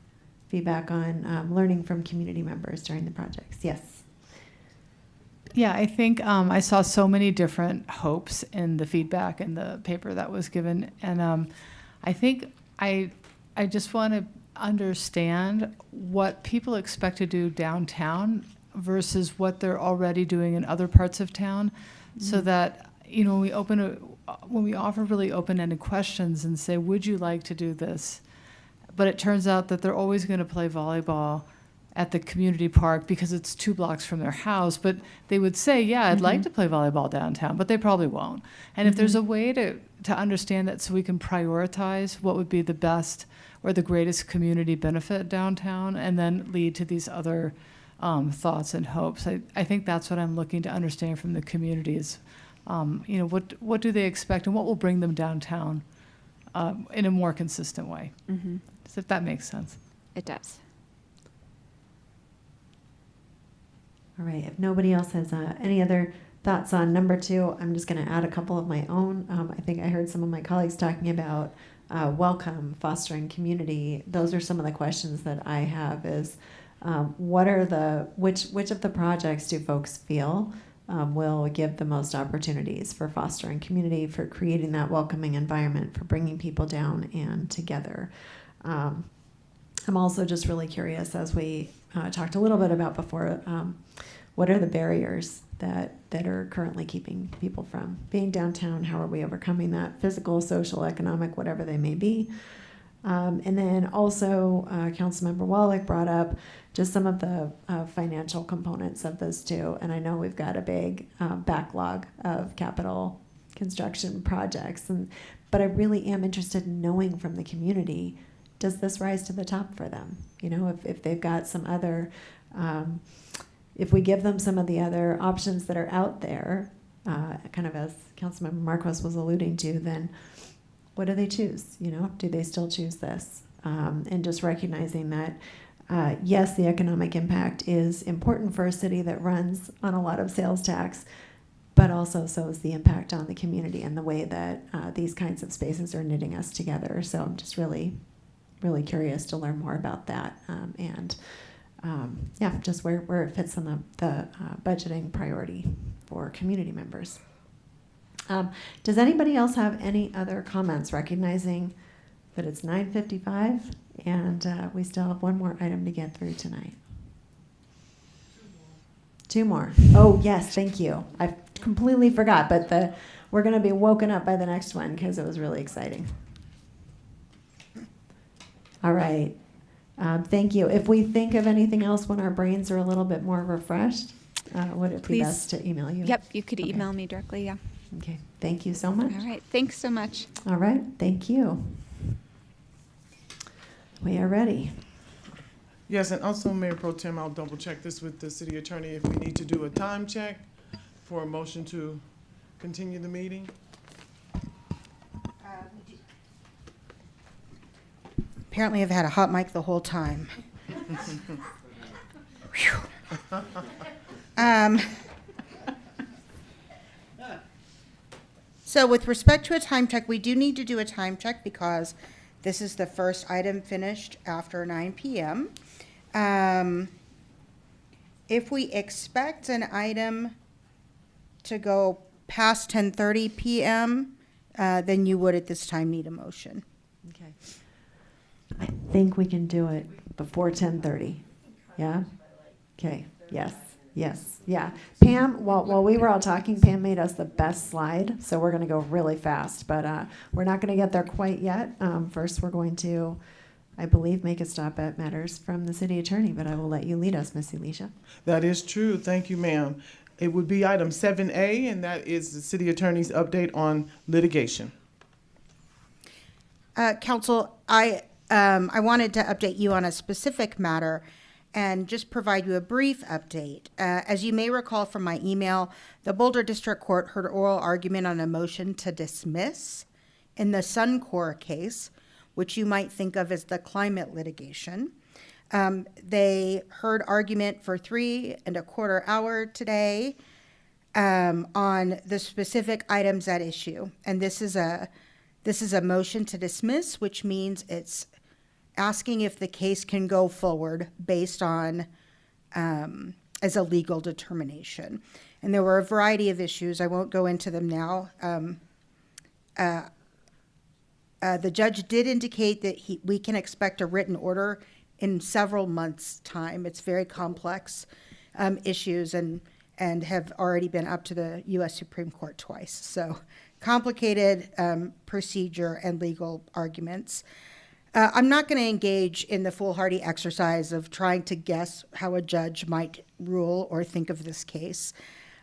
feedback on learning from community members during the projects? Yes. Yeah, I think I saw so many different hopes in the feedback in the paper that was given. And I think I just want to understand what people expect to do downtown versus what they're already doing in other parts of town, so that, when we offer really open-ended questions and say, would you like to do this? But it turns out that they're always going to play volleyball at the community park because it's 2 blocks from their house. But they would say, yeah, I'd like to play volleyball downtown, but they probably won't. And if there's a way to understand that so we can prioritize what would be the best or the greatest community benefit downtown and then lead to these other thoughts and hopes. I think that's what I'm looking to understand from the communities. What do they expect and what will bring them downtown in a more consistent way? So if that makes sense. It does. All right, if nobody else has any other thoughts on number 2, I'm just going to add a couple of my own. I think I heard some of my colleagues talking about welcome, fostering community. Those are some of the questions that I have is what are which of the projects do folks feel will give the most opportunities for fostering community, for creating that welcoming environment, for bringing people down and together. I'm also just really curious, as we talked a little bit about before, what are the barriers that are currently keeping people from being downtown? How are we overcoming that? Physical, social, economic, whatever they may be. And then also, Councilmember Wallach brought up just some of the financial components of this too. And I know we've got a big backlog of capital construction projects, but I really am interested in knowing from the community, does this rise to the top for them? You know, if they've got some other, if we give them some of the other options that are out there, kind of as Councilmember Marquez was alluding to, then what do they choose? You know, do they still choose this? And just recognizing that, yes, the economic impact is important for a city that runs on a lot of sales tax, but also so is the impact on the community and the way that these kinds of spaces are knitting us together. So I'm just really curious to learn more about that, and yeah, just where it fits on the budgeting priority for community members. Does anybody else have any other comments, recognizing that it's 9:55 and we still have one more item to get through tonight? Two more. Oh, yes, thank you. I completely forgot, but we're going to be woken up by the next one because it was really exciting. All right. Thank you. If we think of anything else when our brains are a little bit more refreshed, would it be best to email you? Yep, you could email me directly, yeah. Okay. Thank you so much. All right. Thanks so much. All right. Thank you. We are ready. Yes, and also, Mayor Pro Tem, I'll double check this with the city attorney if we need to do a time check for a motion to continue the meeting. Apparently I've had a hot mic the whole time. So with respect to a time check, we do need to do a time check because this is the first item finished after 9 p.m. If we expect an item to go past 10:30 p.m., then you would at this time need a motion. Okay. I think we can do it before 10:30. Yeah? Okay. Yes. Yes. Yeah. Pam, while we were all talking, Pam made us the best slide, so we're going to go really fast, but we're not going to get there quite yet. First, we're going to, I believe, make a stop at matters from the city attorney, but I will let you lead us, Miss Alicia. That is true. Thank you, ma'am. It would be item 7A, and that is the city attorney's update on litigation. Council, I wanted to update you on a specific matter and just provide you a brief update. As you may recall from my email, the Boulder District Court heard oral argument on a motion to dismiss in the Suncor case, which you might think of as the climate litigation. They heard argument for 3¼ hours today on the specific items at issue. And this is a motion to dismiss, which means it's asking if the case can go forward based on as a legal determination. And there were a variety of issues. I won't go into them now. The judge did indicate that we can expect a written order in several months' time. It's very complex issues and have already been up to the U.S. Supreme Court twice. So complicated procedure and legal arguments. I'm not going to engage in the foolhardy exercise of trying to guess how a judge might rule or think of this case.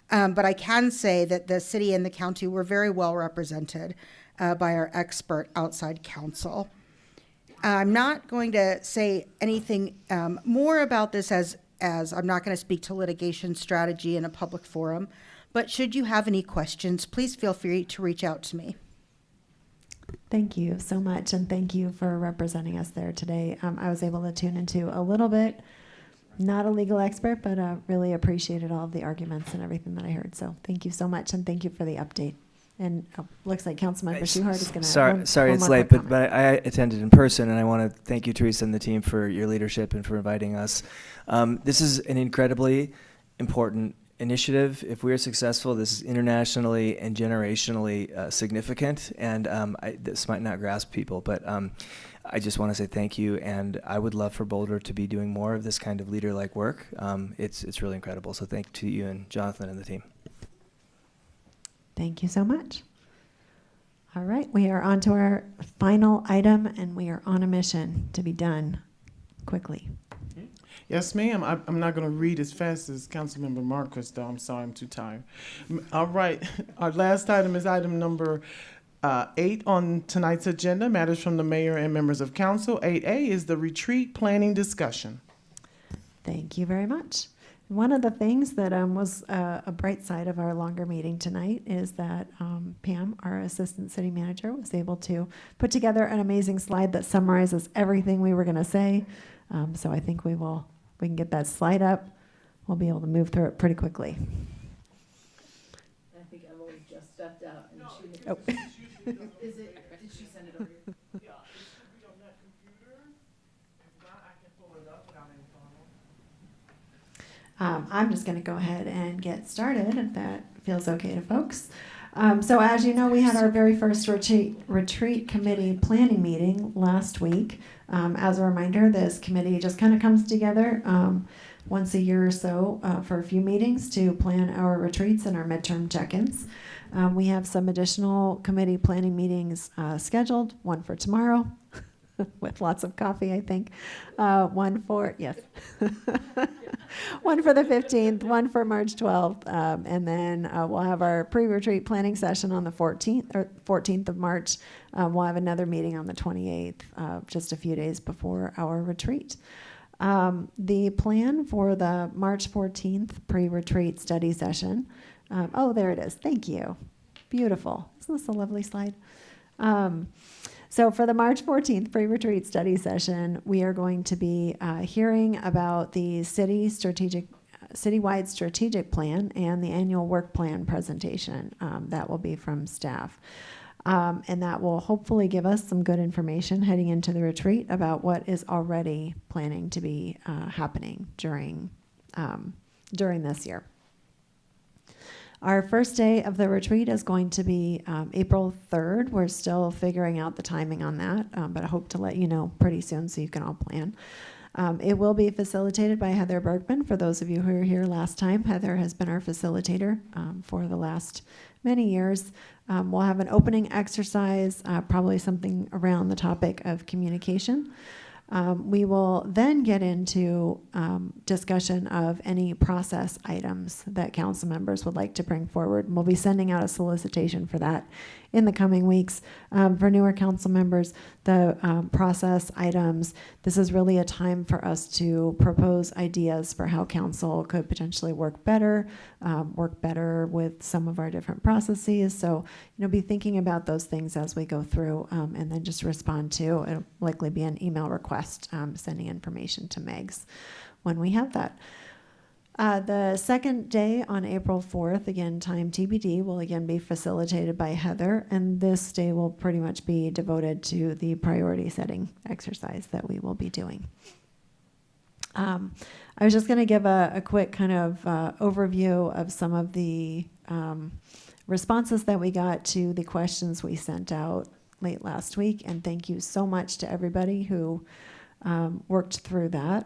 But I can say that the city and the county were very well represented by our expert outside counsel. I'm not going to say anything more about this as I'm not going to speak to litigation strategy in a public forum. But should you have any questions, please feel free to reach out to me. Thank you so much, and thank you for representing us there today. I was able to tune into a little bit not a legal expert, but really appreciated all of the arguments and everything that I heard. So thank you so much, and thank you for the update. And looks like Councilmember Schuhart is going to. Sorry, it's late, but I attended in person, and I want to thank you, Teresa, and the team for your leadership and for inviting us. This is an incredibly important initiative. If we are successful, this is internationally and generationally significant, and this might not grasp people, but I just want to say thank you, and I would love for Boulder to be doing more of this kind of leader-like work. It's really incredible, so thank you to you and Jonathan and the team. Thank you so much. All right, we are on to our final item, and we are on a mission to be done quickly. Yes, ma'am. I'm not going to read as fast as Councilmember Marcus, though. I'm sorry, I'm too tired. All right, our last item is item number 8 on tonight's agenda, matters from the mayor and members of council. 8A is the retreat planning discussion. Thank you very much. One of the things that was a bright side of our longer meeting tonight is that Pam, our assistant city manager, was able to put together an amazing slide that summarizes everything we were going to say. So I think we can get that slide up. We'll be able to move through it pretty quickly. I think Emily just stepped out. And Oh. Did she send it over here? Yeah, it should be on that computer. If not, I can pull it up without any problem. I'm just going to go ahead and get started if that feels okay to folks. So as you know, we had our very first retreat committee planning meeting last week. As a reminder, this committee just kind of comes together once a year or so for a few meetings to plan our retreats and our midterm check-ins. We have some additional committee planning meetings scheduled, one for tomorrow with lots of coffee, I think. One for, yes. One for the 15th, one for March 12th, and then we'll have our pre-retreat planning session on the 14th of March. We'll have another meeting on the 28th, just a few days before our retreat. The plan for the March 14th pre-retreat study session, oh, there it is. Thank you. Beautiful. Isn't this a lovely slide? So for the March 14th pre-retreat study session, we are going to be hearing about the citywide strategic plan and the annual work plan presentation. That will be from staff. And that will hopefully give us some good information heading into the retreat about what is already planning to be happening during this year. Our first day of the retreat is going to be April 3rd. We're still figuring out the timing on that, but I hope to let you know pretty soon so you can all plan. It will be facilitated by Heather Bergman. For those of you who were here last time, Heather has been our facilitator for the last many years. We'll have an opening exercise, probably something around the topic of communication. We will then get into discussion of any process items that council members would like to bring forward. And we'll be sending out a solicitation for that in the coming weeks. For newer council members, the process items, this is really a time for us to propose ideas for how council could potentially work better with some of our different processes. So, be thinking about those things as we go through, and then just respond to, it'll likely be an email request, sending information to Megs when we have that. The second day on April 4th, again, time TBD, will again be facilitated by Heather, and this day will pretty much be devoted to the priority setting exercise that we will be doing. I was just going to give a quick kind of overview of some of the responses that we got to the questions we sent out late last week, and thank you so much to everybody who worked through that.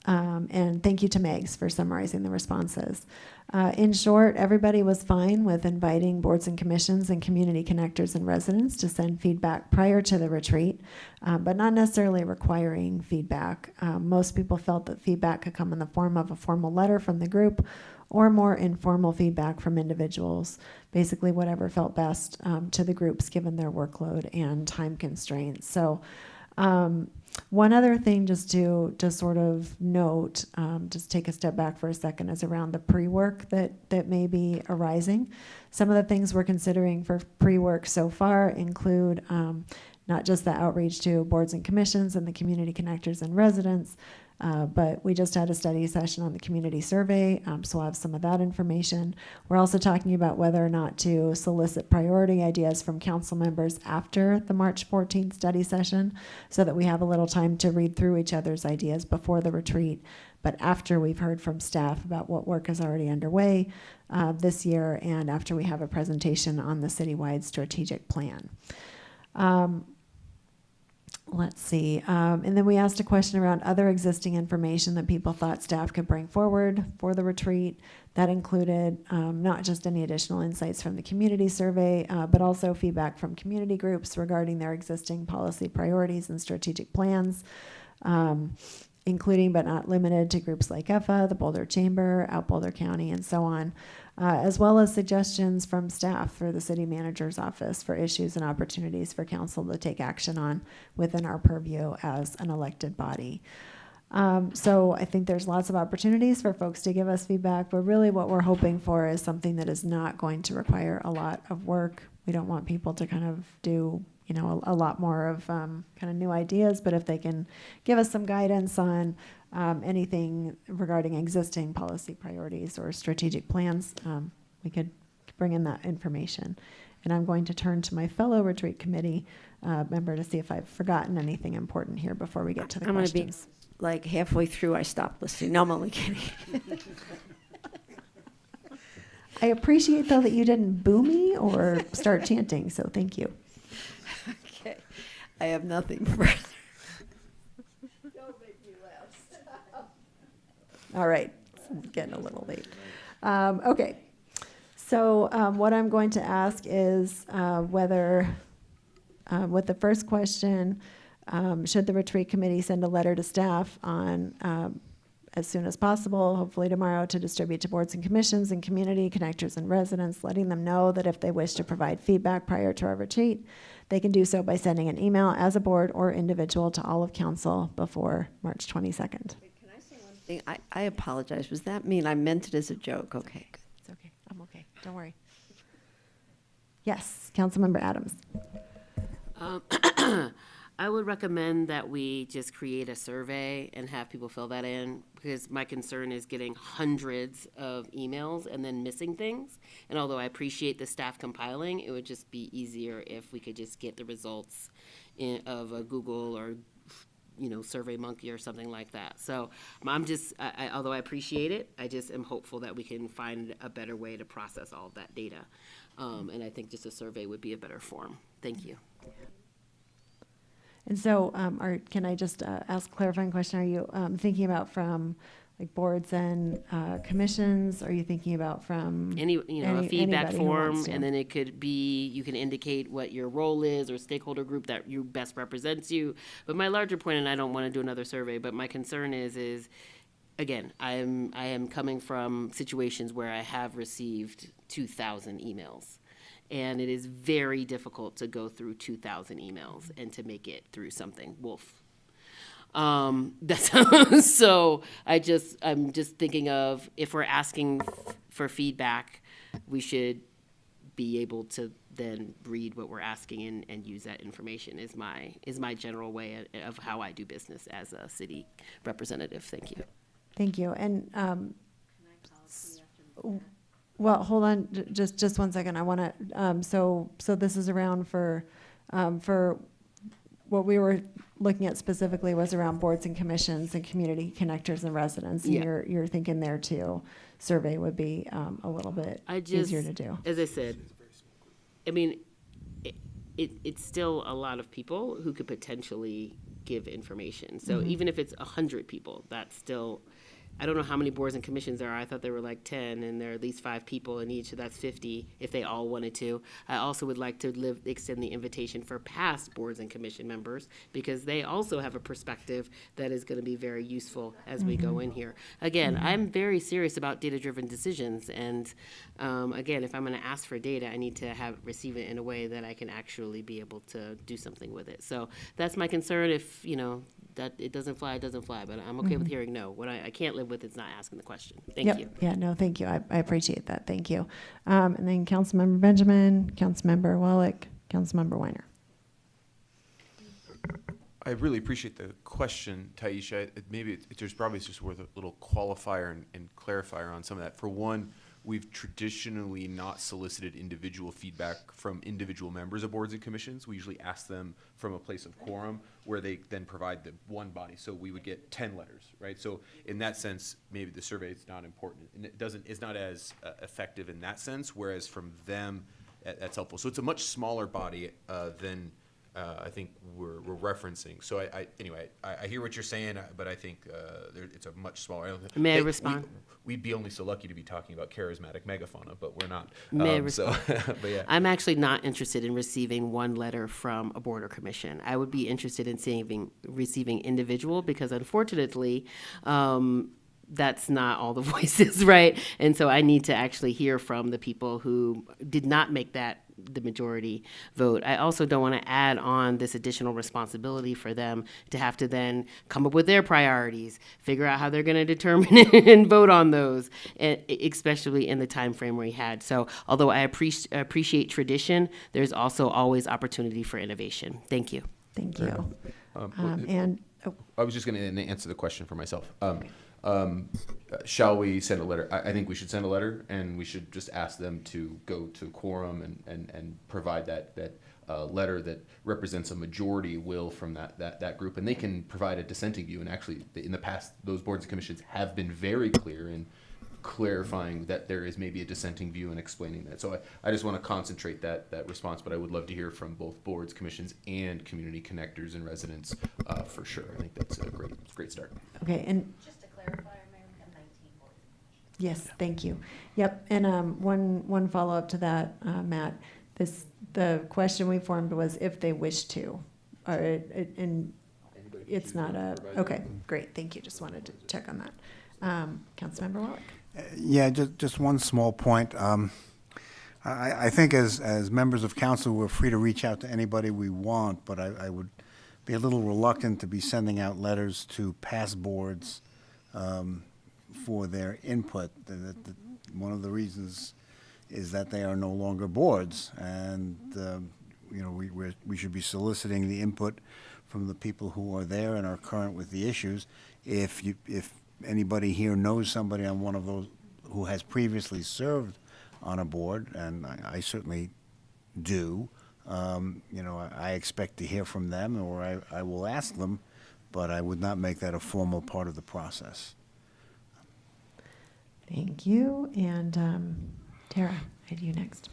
And thank you to Megs for summarizing the responses. In short, everybody was fine with inviting boards and commissions and community connectors and residents to send feedback prior to the retreat, but not necessarily requiring feedback. Most people felt that feedback could come in the form of a formal letter from the group or more informal feedback from individuals, basically whatever felt best to the groups given their workload and time constraints. So one other thing just to sort of note, just take a step back for a second, is around the pre-work that may be arising. Some of the things we're considering for pre-work so far include not just the outreach to boards and commissions and the community connectors and residents, But we just had a study session on the community survey, so we'll have some of that information. We're also talking about whether or not to solicit priority ideas from council members after the March 14th study session, so that we have a little time to read through each other's ideas before the retreat, but after we've heard from staff about what work is already underway this year, and after we have a presentation on the citywide strategic plan. Let's see. And then we asked a question around other existing information that people thought staff could bring forward for the retreat. That included not just any additional insights from the community survey, but also feedback from community groups regarding their existing policy priorities and strategic plans, including but not limited to groups like EFA, the Boulder Chamber, Out Boulder County, and so on, as well as suggestions from staff through the city manager's office for issues and opportunities for council to take action on within our purview as an elected body. So I think there's lots of opportunities for folks to give us feedback, but really what we're hoping for is something that is not going to require a lot of work. We don't want people to kind of do, you know, a lot more of kind of new ideas, but if they can give us some guidance on anything regarding existing policy priorities or strategic plans, we could bring in that information. And I'm going to turn to my fellow retreat committee member to see if I've forgotten anything important here before we get to the questions. I'm going to be like halfway through, I stopped listening. No, I'm only kidding. I appreciate, though, that you didn't boo me or start chanting, so thank you. Okay. I have nothing further. Don't make me laugh. All right. It's getting a little late. Okay. So what I'm going to ask is whether, with the first question, should the retreat committee send a letter to staff on as soon as possible, hopefully tomorrow, to distribute to boards and commissions and community connectors and residents, letting them know that if they wish to provide feedback prior to our retreat, they can do so by sending an email as a board or individual to all of council before March 22nd. Can I say one thing? I apologize. Was that mean? I meant it as a joke. Okay, good. It's okay. I'm okay. Don't worry. Yes, Councilmember Adams. I would recommend that we just create a survey and have people fill that in, because my concern is getting hundreds of emails and then missing things. And although I appreciate the staff compiling, it would just be easier if we could just get the results of a Google or, you know, SurveyMonkey or something like that. So I'm just, although I appreciate it, I just am hopeful that we can find a better way to process all of that data. And I think just a survey would be a better form. Thank you. And so, can I just ask a clarifying question? Are you thinking about from like boards and commissions? Are you thinking about from a feedback form, and then it could be, you can indicate what your role is or stakeholder group that you best represents you. But my larger point, and I don't want to do another survey, but my concern is again, I am coming from situations where I have received 2,000 emails. And it is very difficult to go through 2,000 emails and to make it through something. Wolf. So I'm just thinking of, if we're asking for feedback, we should be able to then read what we're asking and use that information is my general way of how I do business as a city representative. Thank you. Thank you. And well, hold on, just 1 second. I want to. So this is around for what we were looking at specifically was around boards and commissions and community connectors and residents. And Yeah. you're thinking there too. Survey would be a little bit easier to do. As I said, I mean, it's still a lot of people who could potentially give information. So even if it's 100 people, that's still. I don't know how many boards and commissions there are. I thought there were like 10, and there are at least 5 people in each, so that's 50 if they all wanted to. I also would like to extend the invitation for past boards and commission members, because they also have a perspective that is going to be very useful as we go in here. Again, I'm very serious about data-driven decisions, and again, if I'm going to ask for data, I need to receive it in a way that I can actually be able to do something with it. So that's my concern. If, that it doesn't fly, it doesn't fly, but I'm okay with hearing no. What I can't live with is not asking the question. Thank you. Yeah, no, thank you. I appreciate that. Thank you. And then Councilmember Benjamin, Councilmember Wallach, Councilmember Weiner. I really appreciate the question, Taisha. There's probably just worth a little qualifier and clarifier on some of that. For one, we've traditionally not solicited individual feedback from individual members of boards and commissions. We usually ask them from a place of quorum where they then provide the one body. So we would get 10 letters, right? So in that sense, maybe the survey is not important. And it's not as effective in that sense, whereas from them, that's helpful. So it's a much smaller body than I think we're referencing. So anyway, I hear what you're saying, but I think it's a much smaller. May I respond? We'd be only so lucky to be talking about charismatic megafauna, but we're not. May I respond? But yeah. I'm actually not interested in receiving one letter from a board or commission. I would be interested in receiving individual, because unfortunately, that's not all the voices, right? And so I need to actually hear from the people who did not make that the majority vote. I also don't want to add on this additional responsibility for them to have to then come up with their priorities, figure out how they're going to determine and vote on those, especially in the time frame we had. So although I appreciate tradition, there's also always opportunity for innovation. Thank you. Thank you. I was just going to answer the question for myself. Shall we send a letter? I think we should send a letter, and we should just ask them to go to quorum and provide that letter that represents a majority will from that group, and they can provide a dissenting view. And actually, in the past, those boards and commissions have been very clear in clarifying that there is maybe a dissenting view and explaining that. So I just want to concentrate that response, but I would love to hear from both boards, commissions, and community connectors and residents for sure. I think that's a great start. Okay, and just to clarify, Mayor, we have 19 boards. Yes, thank you. Yep, and one follow-up to that, Matt. The question we formed was if they wish to, and it's not a, okay, great, thank you. Just wanted to check on that. Councilmember Wallach. Yeah, just one small point. I think as members of council, we're free to reach out to anybody we want, but I would be a little reluctant to be sending out letters to past boards for their input. One of the reasons is that they are no longer boards, and we should be soliciting the input from the people who are there and are current with the issues. If anybody here knows somebody on one of those who has previously served on a board, and I certainly do, I expect to hear from them, or I will ask them, but I would not make that a formal part of the process. Thank you. And Tara, I have you next.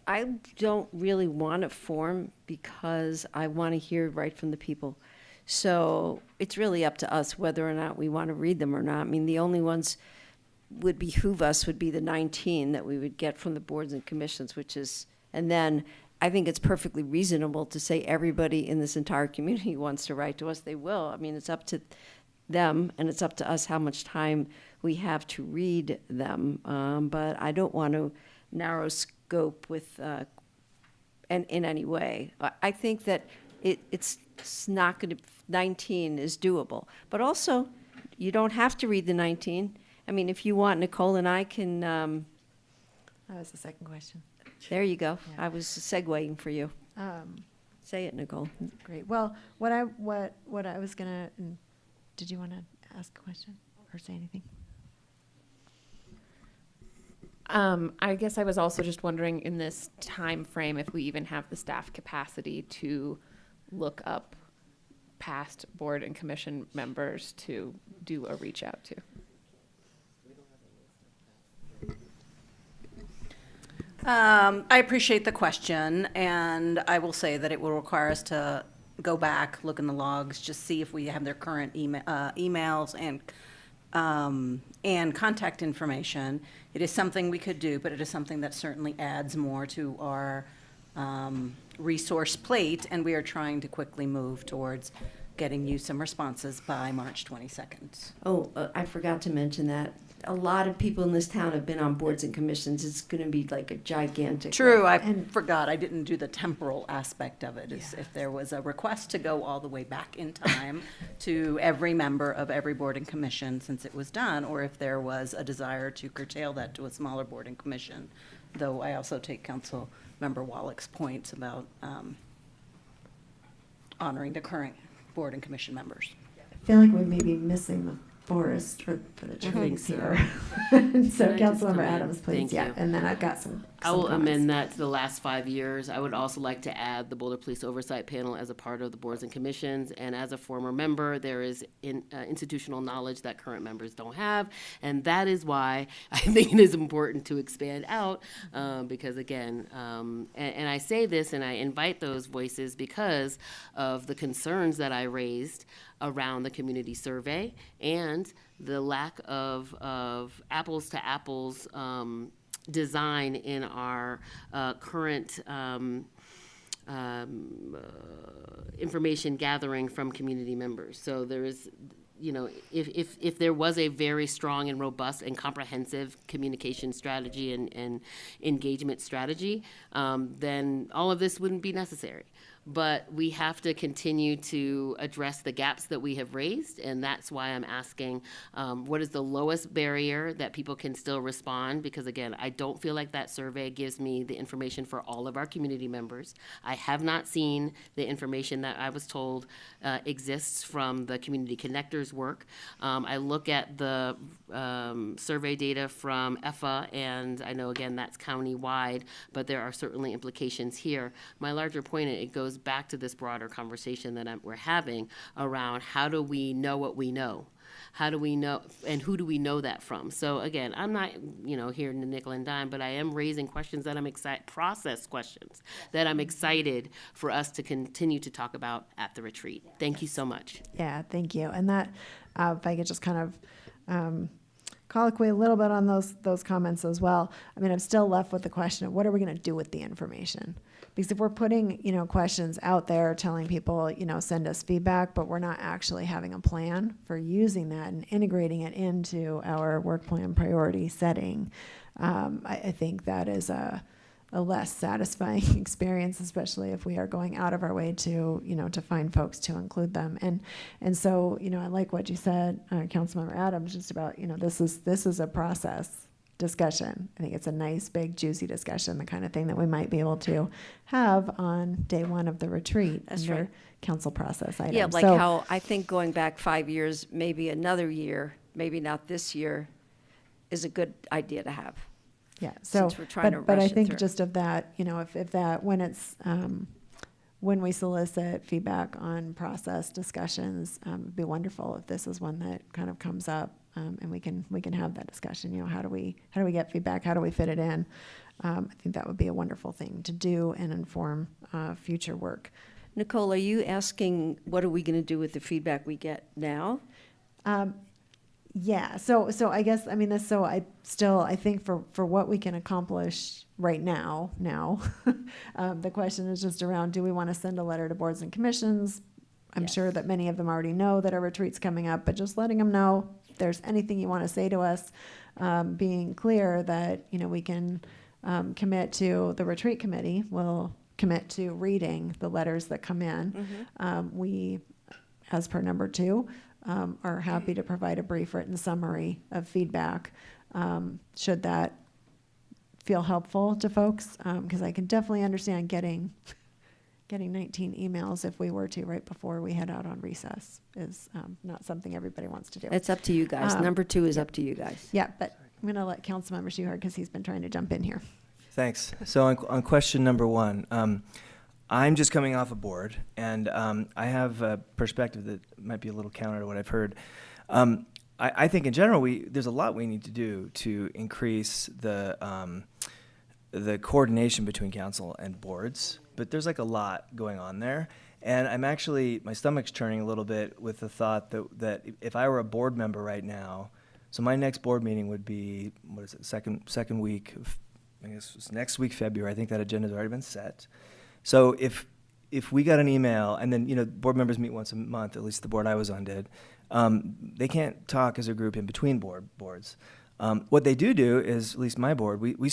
I don't really want a form because I want to hear right from the people. So it's really up to us whether or not we want to read them or not. I mean, the only ones would behoove us would be the 19 that we would get from the boards and commissions, and then I think it's perfectly reasonable to say everybody in this entire community wants to write to us, they will. I mean, it's up to them, and it's up to us how much time we have to read them. But I don't want to narrow scope with in any way. I think that it's not going to, 19 is doable. But also, you don't have to read the 19. I mean, if you want, Nicole and I can... that was the second question. There you go. Yeah. I was segueing for you. Say it, Nicole. Great. Well, what I was going to... Did you want to ask a question or say anything? I guess I was also just wondering in this time frame if we even have the staff capacity to look up past board and commission members to do a reach out to. I appreciate the question, and I will say that it will require us to go back, look in the logs, just see if we have their current emails and contact information. It is something we could do, but it is something that certainly adds more to our resource plate, and we are trying to quickly move towards getting you some responses by March 22nd. Oh, I forgot to mention that. A lot of people in this town have been on boards and commissions. It's going to be like a gigantic... True, I forgot. I didn't do the temporal aspect of it. Is if there was a request to go all the way back in time to every member of every board and commission since it was done, or if there was a desire to curtail that to a smaller board and commission. Though I also take Council Member Wallach's points about honoring the current board and commission members. I feel like we may be missing the forest for the trees here. So Can I just Councilmember come in? Adams, please. Thank Yeah, you. and then I've got some I will comments. amend that to the last 5 years. I would also like to add the Boulder Police Oversight Panel as a part of the boards and commissions. And as a former member, there is institutional knowledge that current members don't have. And that is why I think it is important to expand out because, again, and I say this and I invite those voices because of the concerns that I raised around the community survey and the lack of apples to apples design in our current information gathering from community members. So there is, you know, if there was a very strong and robust and comprehensive communication strategy and engagement strategy, then all of this wouldn't be necessary. But we have to continue to address the gaps that we have raised, and that's why I'm asking what is the lowest barrier that people can still respond? Because again, I don't feel like that survey gives me the information for all of our community members. I have not seen the information that I was told exists from the Community Connectors work. I look at the survey data from EFA, and I know again that's county-wide, but there are certainly implications here. My larger point, it goes back to this broader conversation that we're having around how do we know what we know? How do we know, and who do we know that from? So again, I'm not, you know, here in the nickel and dime, but I am raising questions that I'm excited, process questions that I'm excited for us to continue to talk about at the retreat. Thank you so much. Yeah, thank you. And that, if I could just kind of colloquy a little bit on those comments as well. I mean, I'm still left with the question of what are we going to do with the information? Because if we're putting, you know, questions out there telling people, you know, send us feedback, but we're not actually having a plan for using that and integrating it into our work plan priority setting, I think that is a less satisfying experience, especially if we are going out of our way to, you know, to find folks to include them. And so, you know, I like what you said, Councilmember Adams, just about, you know, this is a process discussion. I think it's a nice, big, juicy discussion, the kind of thing that we might be able to have on day one of the retreat That's under right. council process items. Yeah, like So- how I think going back 5 years, maybe another year, maybe not this year, is a good idea to have. Yeah, so, Since we're trying to but I rush it think through. just of that, you know, if that, when it's, when we solicit feedback on process discussions, it'd be wonderful if this is one that kind of comes up, and we can have that discussion, you know, how do we get feedback, how do we fit it in? I think that would be a wonderful thing to do and inform, future work. Nicole, are you asking what are we going to do with the feedback we get now? Yeah, so I guess, I mean, I think for what we can accomplish right now, the question is just around, do we want to send a letter to boards and commissions? I'm sure that many of them already know that our retreat's coming up, but just letting them know if there's anything you want to say to us, being clear that, you know, we can commit to the retreat committee, will commit to reading the letters that come in. We, as per number 2, are happy to provide a brief written summary of feedback. Should that feel helpful to folks? Because I can definitely understand getting 19 emails if we were to right before we head out on recess is not something everybody wants to do. It's up to you guys. Number 2 is up to you guys. Yeah, but I'm going to let Councilmember Shuhart, because he's been trying to jump in here. Thanks. So on question number 1, I'm just coming off a board, and I have a perspective that might be a little counter to what I've heard. I think in general, there's a lot we need to do to increase the coordination between council and boards, but there's like a lot going on there. And I'm actually, my stomach's churning a little bit with the thought that if I were a board member right now, so my next board meeting would be, what is it, second week of, I guess it's next week, February. I think that agenda's already been set. So if we got an email, and then, you know, board members meet once a month, at least the board I was on did, they can't talk as a group in between boards. What they do is, at least my board, we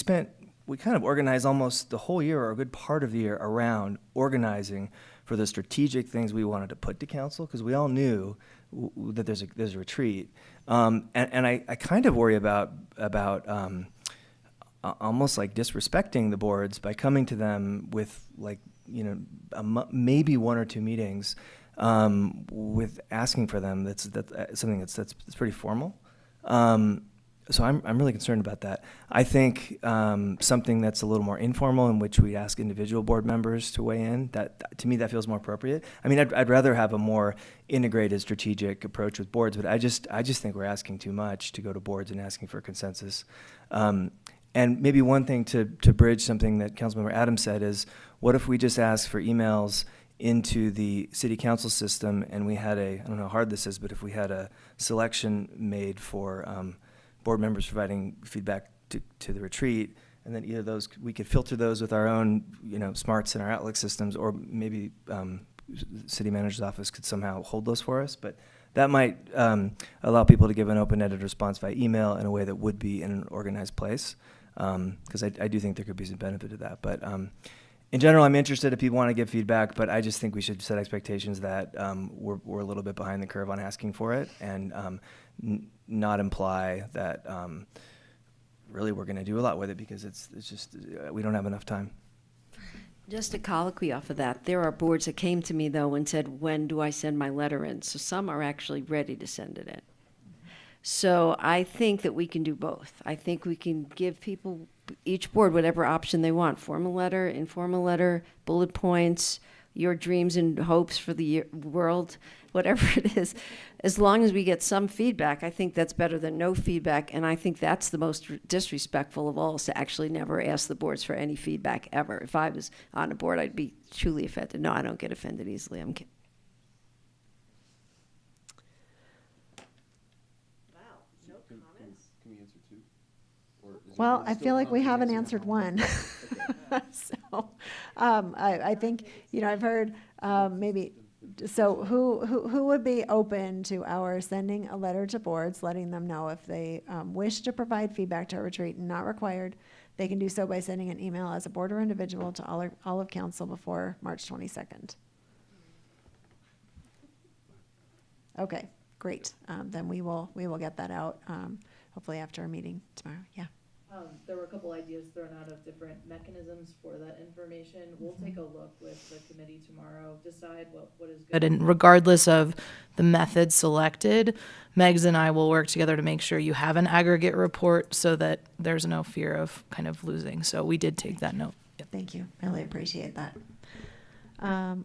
kind of organized almost the whole year, or a good part of the year, around organizing for the strategic things we wanted to put to council, because we all knew that there's a retreat. And I kind of worry about almost like disrespecting the boards by coming to them with like maybe 1 or 2 meetings with asking for them. That's something that's pretty formal. So I'm really concerned about that. I think something that's a little more informal, in which we ask individual board members to weigh in, that to me that feels more appropriate. I mean, I'd rather have a more integrated strategic approach with boards, but I just think we're asking too much to go to boards and asking for consensus. And maybe one thing to bridge something that Councilmember Adams said is, what if we just ask for emails into the city council system, and we had I don't know how hard this is, but if we had a selection made for board members providing feedback to the retreat, and then either those, we could filter those with our own, smarts in our Outlook systems, or maybe city manager's office could somehow hold those for us. But that might allow people to give an open-ended response by email in a way that would be in an organized place, because I do think there could be some benefit to that. But in general, I'm interested if people want to give feedback, but I just think we should set expectations that we're a little bit behind the curve on asking for it, and not imply that really we're going to do a lot with it, because it's just we don't have enough time. Just a colloquy off of that. There are boards that came to me, though, and said, when do I send my letter in? So some are actually ready to send it in. So I think that we can do both. I think we can give people, each board, whatever option they want: formal letter, informal letter, bullet points, your dreams and hopes for the world, whatever it is. As long as we get some feedback, I think that's better than no feedback. And I think that's the most disrespectful of all, is to actually never ask the boards for any feedback ever. If I was on a board, I'd be truly offended. No, I don't get offended easily. I'm kidding. Well, I feel like we haven't answered one. So I think, I've heard maybe, so who would be open to our sending a letter to boards, letting them know if they wish to provide feedback to our retreat, and not required, they can do so by sending an email as a board or individual to all of council before March 22nd. Okay, great. Then we will get that out hopefully after our meeting tomorrow. Yeah. There were a couple ideas thrown out of different mechanisms for that information. We'll take a look with the committee tomorrow, decide what is good. And regardless of the method selected, Megs and I will work together to make sure you have an aggregate report so that there's no fear of kind of losing. So we did take that note. Yep. Thank you. Really appreciate that.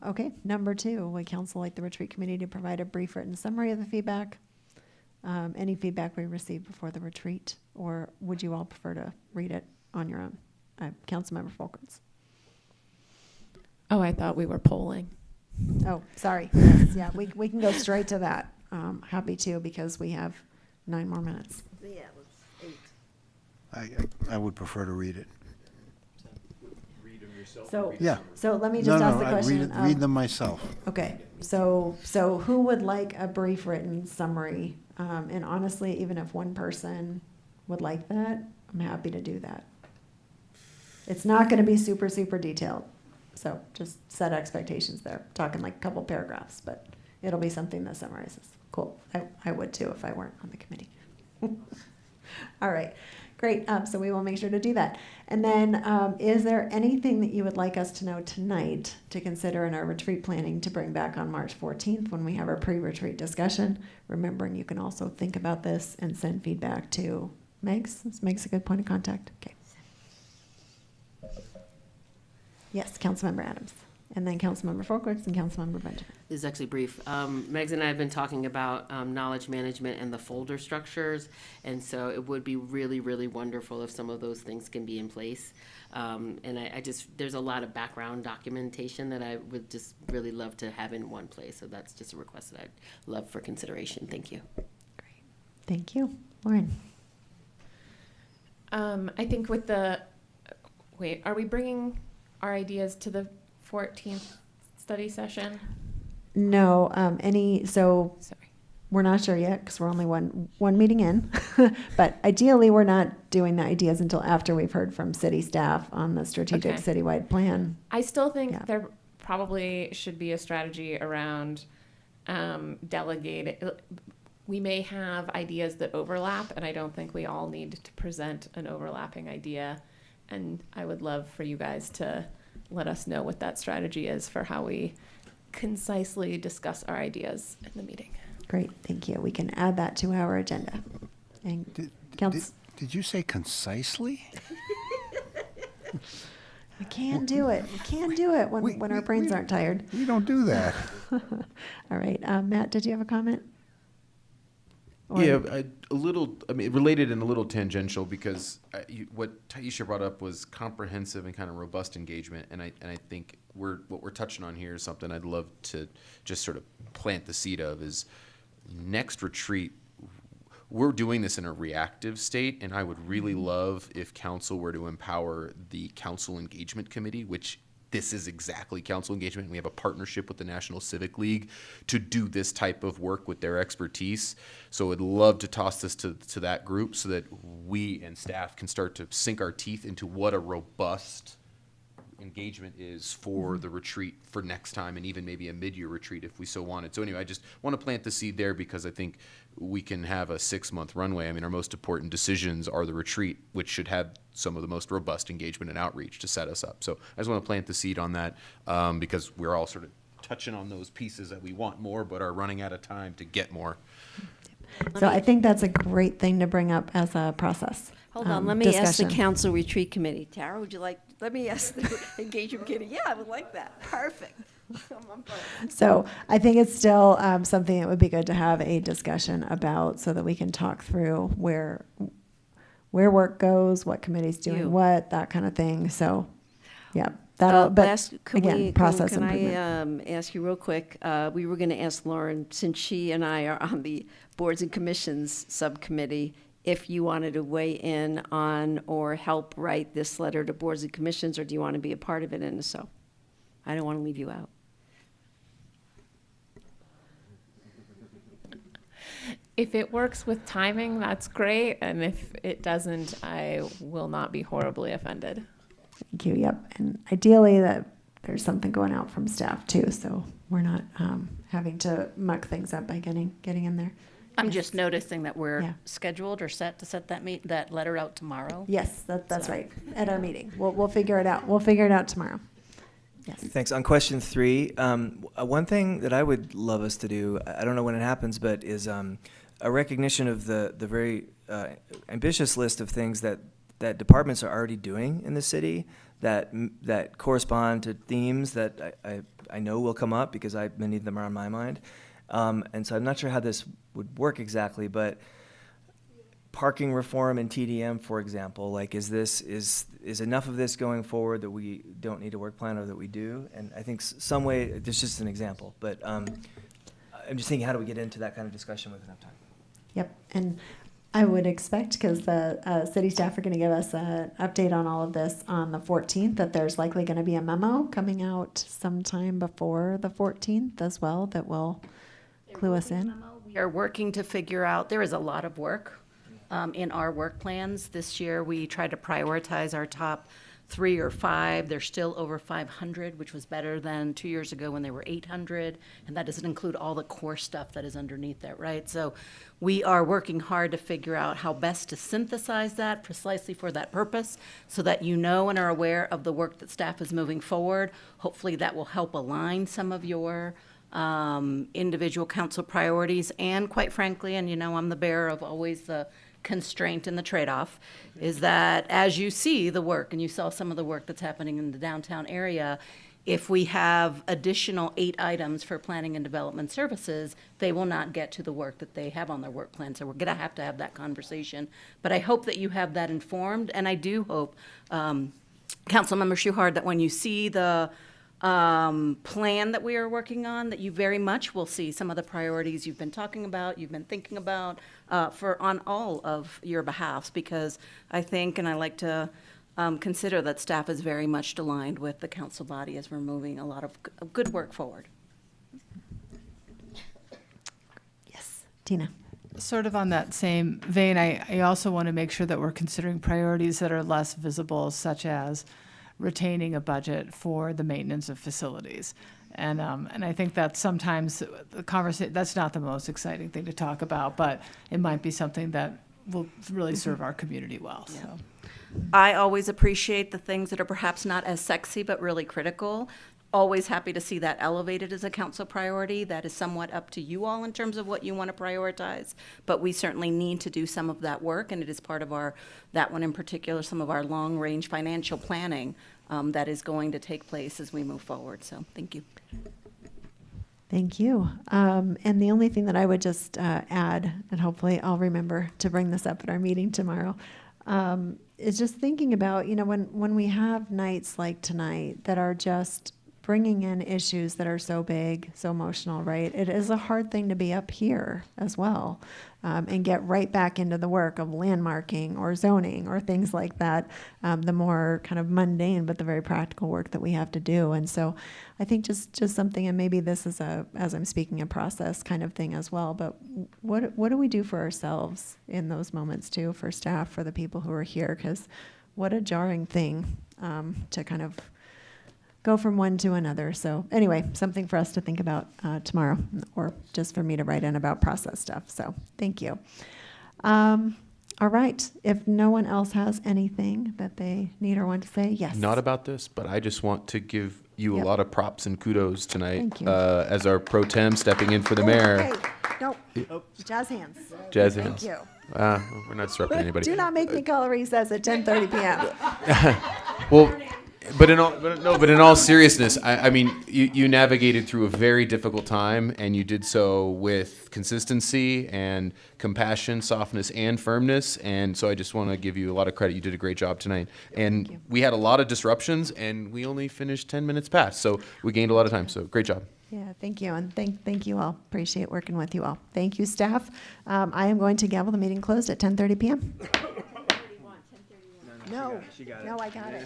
Okay, number 2, would council like the retreat committee to provide a brief written summary of the feedback? Any feedback we received before the retreat, or would you all prefer to read it on your own? Councilmember Folkerts. Oh, I thought we were polling. Oh, sorry. Yes, yeah, we can go straight to that. Happy to, because we have 9 more minutes. Yeah, let's 8. I would prefer to read it. Read them yourself. So Yeah. So let me just ask the I'd question. read them myself. Okay, so who would like a brief written summary? And honestly, even if one person would like that, I'm happy to do that. It's not going to be super, super detailed. So just set expectations there. Talking like a couple paragraphs, but it'll be something that summarizes. Cool. I would too if I weren't on the committee. All right. Great. So we will make sure to do that. And then is there anything that you would like us to know tonight to consider in our retreat planning to bring back on March 14th when we have our pre-retreat discussion? Remembering you can also think about this and send feedback to Megs. Megs a good point of contact. Okay. Yes, Councilmember Adams. And then Councilmember Folkerts and Councilmember Benjamin. This is actually brief. Megs and I have been talking about knowledge management and the folder structures, and so it would be really, really wonderful if some of those things can be in place. And I just, there's a lot of background documentation that I would just really love to have in one place, so that's just a request that I'd love for consideration. Thank you. Great. Thank you. Lauren. I think with the, wait, are we bringing our ideas to the 14th study session? No, sorry. We're not sure yet because we're only one meeting in, but ideally we're not doing the ideas until after we've heard from city staff on the strategic citywide plan. I still think there probably should be a strategy around delegating. We may have ideas that overlap, and I don't think we all need to present an overlapping idea. And I would love for you guys to let us know what that strategy is for how we concisely discuss our ideas in the meeting. Great, thank you. We can add that to our agenda. And Did you say concisely? we can do it. We can do it when our brains aren't tired. We don't do that. All right, Matt, did you have a comment? Or- Yeah, a little, I mean, related and a little tangential, because what Taisha brought up was comprehensive and kind of robust engagement, and I think what we're touching on here is something I'd love to just sort of plant the seed of. Is next retreat, we're doing this in a reactive state, and I would really love if council were to empower the council engagement committee, which this is exactly council engagement. We have a partnership with the National Civic League to do this type of work with their expertise. So I'd love to toss this to that group so that we and staff can start to sink our teeth into what a robust engagement is for the retreat for next time, and even maybe a mid-year retreat if we so wanted. So anyway, I just want to plant the seed there because I think we can have a 6-month runway. I mean, our most important decisions are the retreat, which should have some of the most robust engagement and outreach to set us up. So I just want to plant the seed on that because we're all sort of touching on those pieces that we want more but are running out of time to get more. So I think that's a great thing to bring up as a process. Hold on, let me ask the discussion. council retreat committee. Tara, would you like, let me ask the engagement committee. Yeah, I would like that. Perfect. So I think it's still something that would be good to have a discussion about so that we can talk through where work goes, what committee's doing what, that kind of thing. So, yeah. But again, process can improvement. I ask you real quick? We were going to ask Lauren, since she and I are on the Boards and Commissions subcommittee, if you wanted to weigh in on or help write this letter to Boards and Commissions, or do you want to be a part of it? And so, I don't want to leave you out. If it works with timing, that's great. And if it doesn't, I will not be horribly offended. Thank you. Yep. And ideally that there's something going out from staff too, so we're not having to muck things up by getting in there. I'm just noticing that we're scheduled or set to set that letter out tomorrow. Yes, that's right. At our meeting, we'll figure it out. We'll figure it out tomorrow. Yes. Thanks. On question 3, one thing that I would love us to do, I don't know when it happens, but is a recognition of the very ambitious list of things that departments are already doing in the city that correspond to themes that I know will come up because many of them are on my mind. And so I'm not sure how this would work exactly, but parking reform and TDM, for example, like is enough of this going forward that we don't need a work plan or that we do? And I think some way, this is just an example, but I'm just thinking, how do we get into that kind of discussion with enough time? Yep. And I would expect, because the city staff are going to give us an update on all of this on the 14th, that there's likely going to be a memo coming out sometime before the 14th as well that will clue us in. We are working to figure out, there is a lot of work in our work plans. This year, we tried to prioritize our top 3 or 5. They're still over 500, which was better than 2 years ago when they were 800. And that doesn't include all the core stuff that is underneath that, right? So we are working hard to figure out how best to synthesize that precisely for that purpose so that you know and are aware of the work that staff is moving forward. Hopefully that will help align some of your individual council priorities. And quite frankly, and you know I'm the bearer of always the constraint and the trade-off, is that as you see the work, and you saw some of the work that's happening in the downtown area, if we have additional 8 items for planning and development services, they will not get to the work that they have on their work plan. So we're going to have that conversation. But I hope that you have that informed, and I do hope, Councilmember Shuhard, that when you see the plan that we are working on, that you very much will see some of the priorities you've been talking about, you've been thinking about on all of your behalfs, because I think, and I like to consider that staff is very much aligned with the council body as we're moving a lot of good work forward. Yes, Tina. Sort of on that same vein, I also want to make sure that we're considering priorities that are less visible, such as retaining a budget for the maintenance of facilities. And I think that sometimes the conversation, that's not the most exciting thing to talk about, but it might be something that will really serve our community well. Yeah. So. I always appreciate the things that are perhaps not as sexy but really critical. Always happy to see that elevated as a council priority. That is somewhat up to you all in terms of what you want to prioritize, but we certainly need to do some of that work, and it is part of that one in particular, some of our long-range financial planning that is going to take place as we move forward. So thank you. Thank you. And the only thing that I would just add, and hopefully I'll remember to bring this up at our meeting tomorrow, is just thinking about, when we have nights like tonight that are just bringing in issues that are so big, so emotional, right? It is a hard thing to be up here as well, and get right back into the work of landmarking or zoning or things like that, the more kind of mundane but the very practical work that we have to do. And so I think just something, and maybe this is as I'm speaking, a process kind of thing as well, but what do we do for ourselves in those moments too, for staff, for the people who are here? Because what a jarring thing to kind of go from one to another. So anyway, something for us to think about tomorrow, or just for me to write in about process stuff. So thank you. All right. If no one else has anything that they need or want to say, yes. Not about this, but I just want to give you Yep. a lot of props and kudos tonight. Thank you. As our pro tem stepping in for the mayor. Hey, no, jazz hands. Jazz Thank hands. you. We're not disrupting anybody. Do not make me call a recess at 10:30 p.m. Well, but in all seriousness, I mean, you navigated through a very difficult time, and you did so with consistency and compassion, softness, and firmness. And so I just want to give you a lot of credit. You did a great job tonight. And we had a lot of disruptions, and we only finished 10 minutes past. So we gained a lot of time. So great job. Yeah, thank you, and thank you all. Appreciate working with you all. Thank you, staff. I am going to gavel the meeting closed at 10:30 p.m. No, I got it.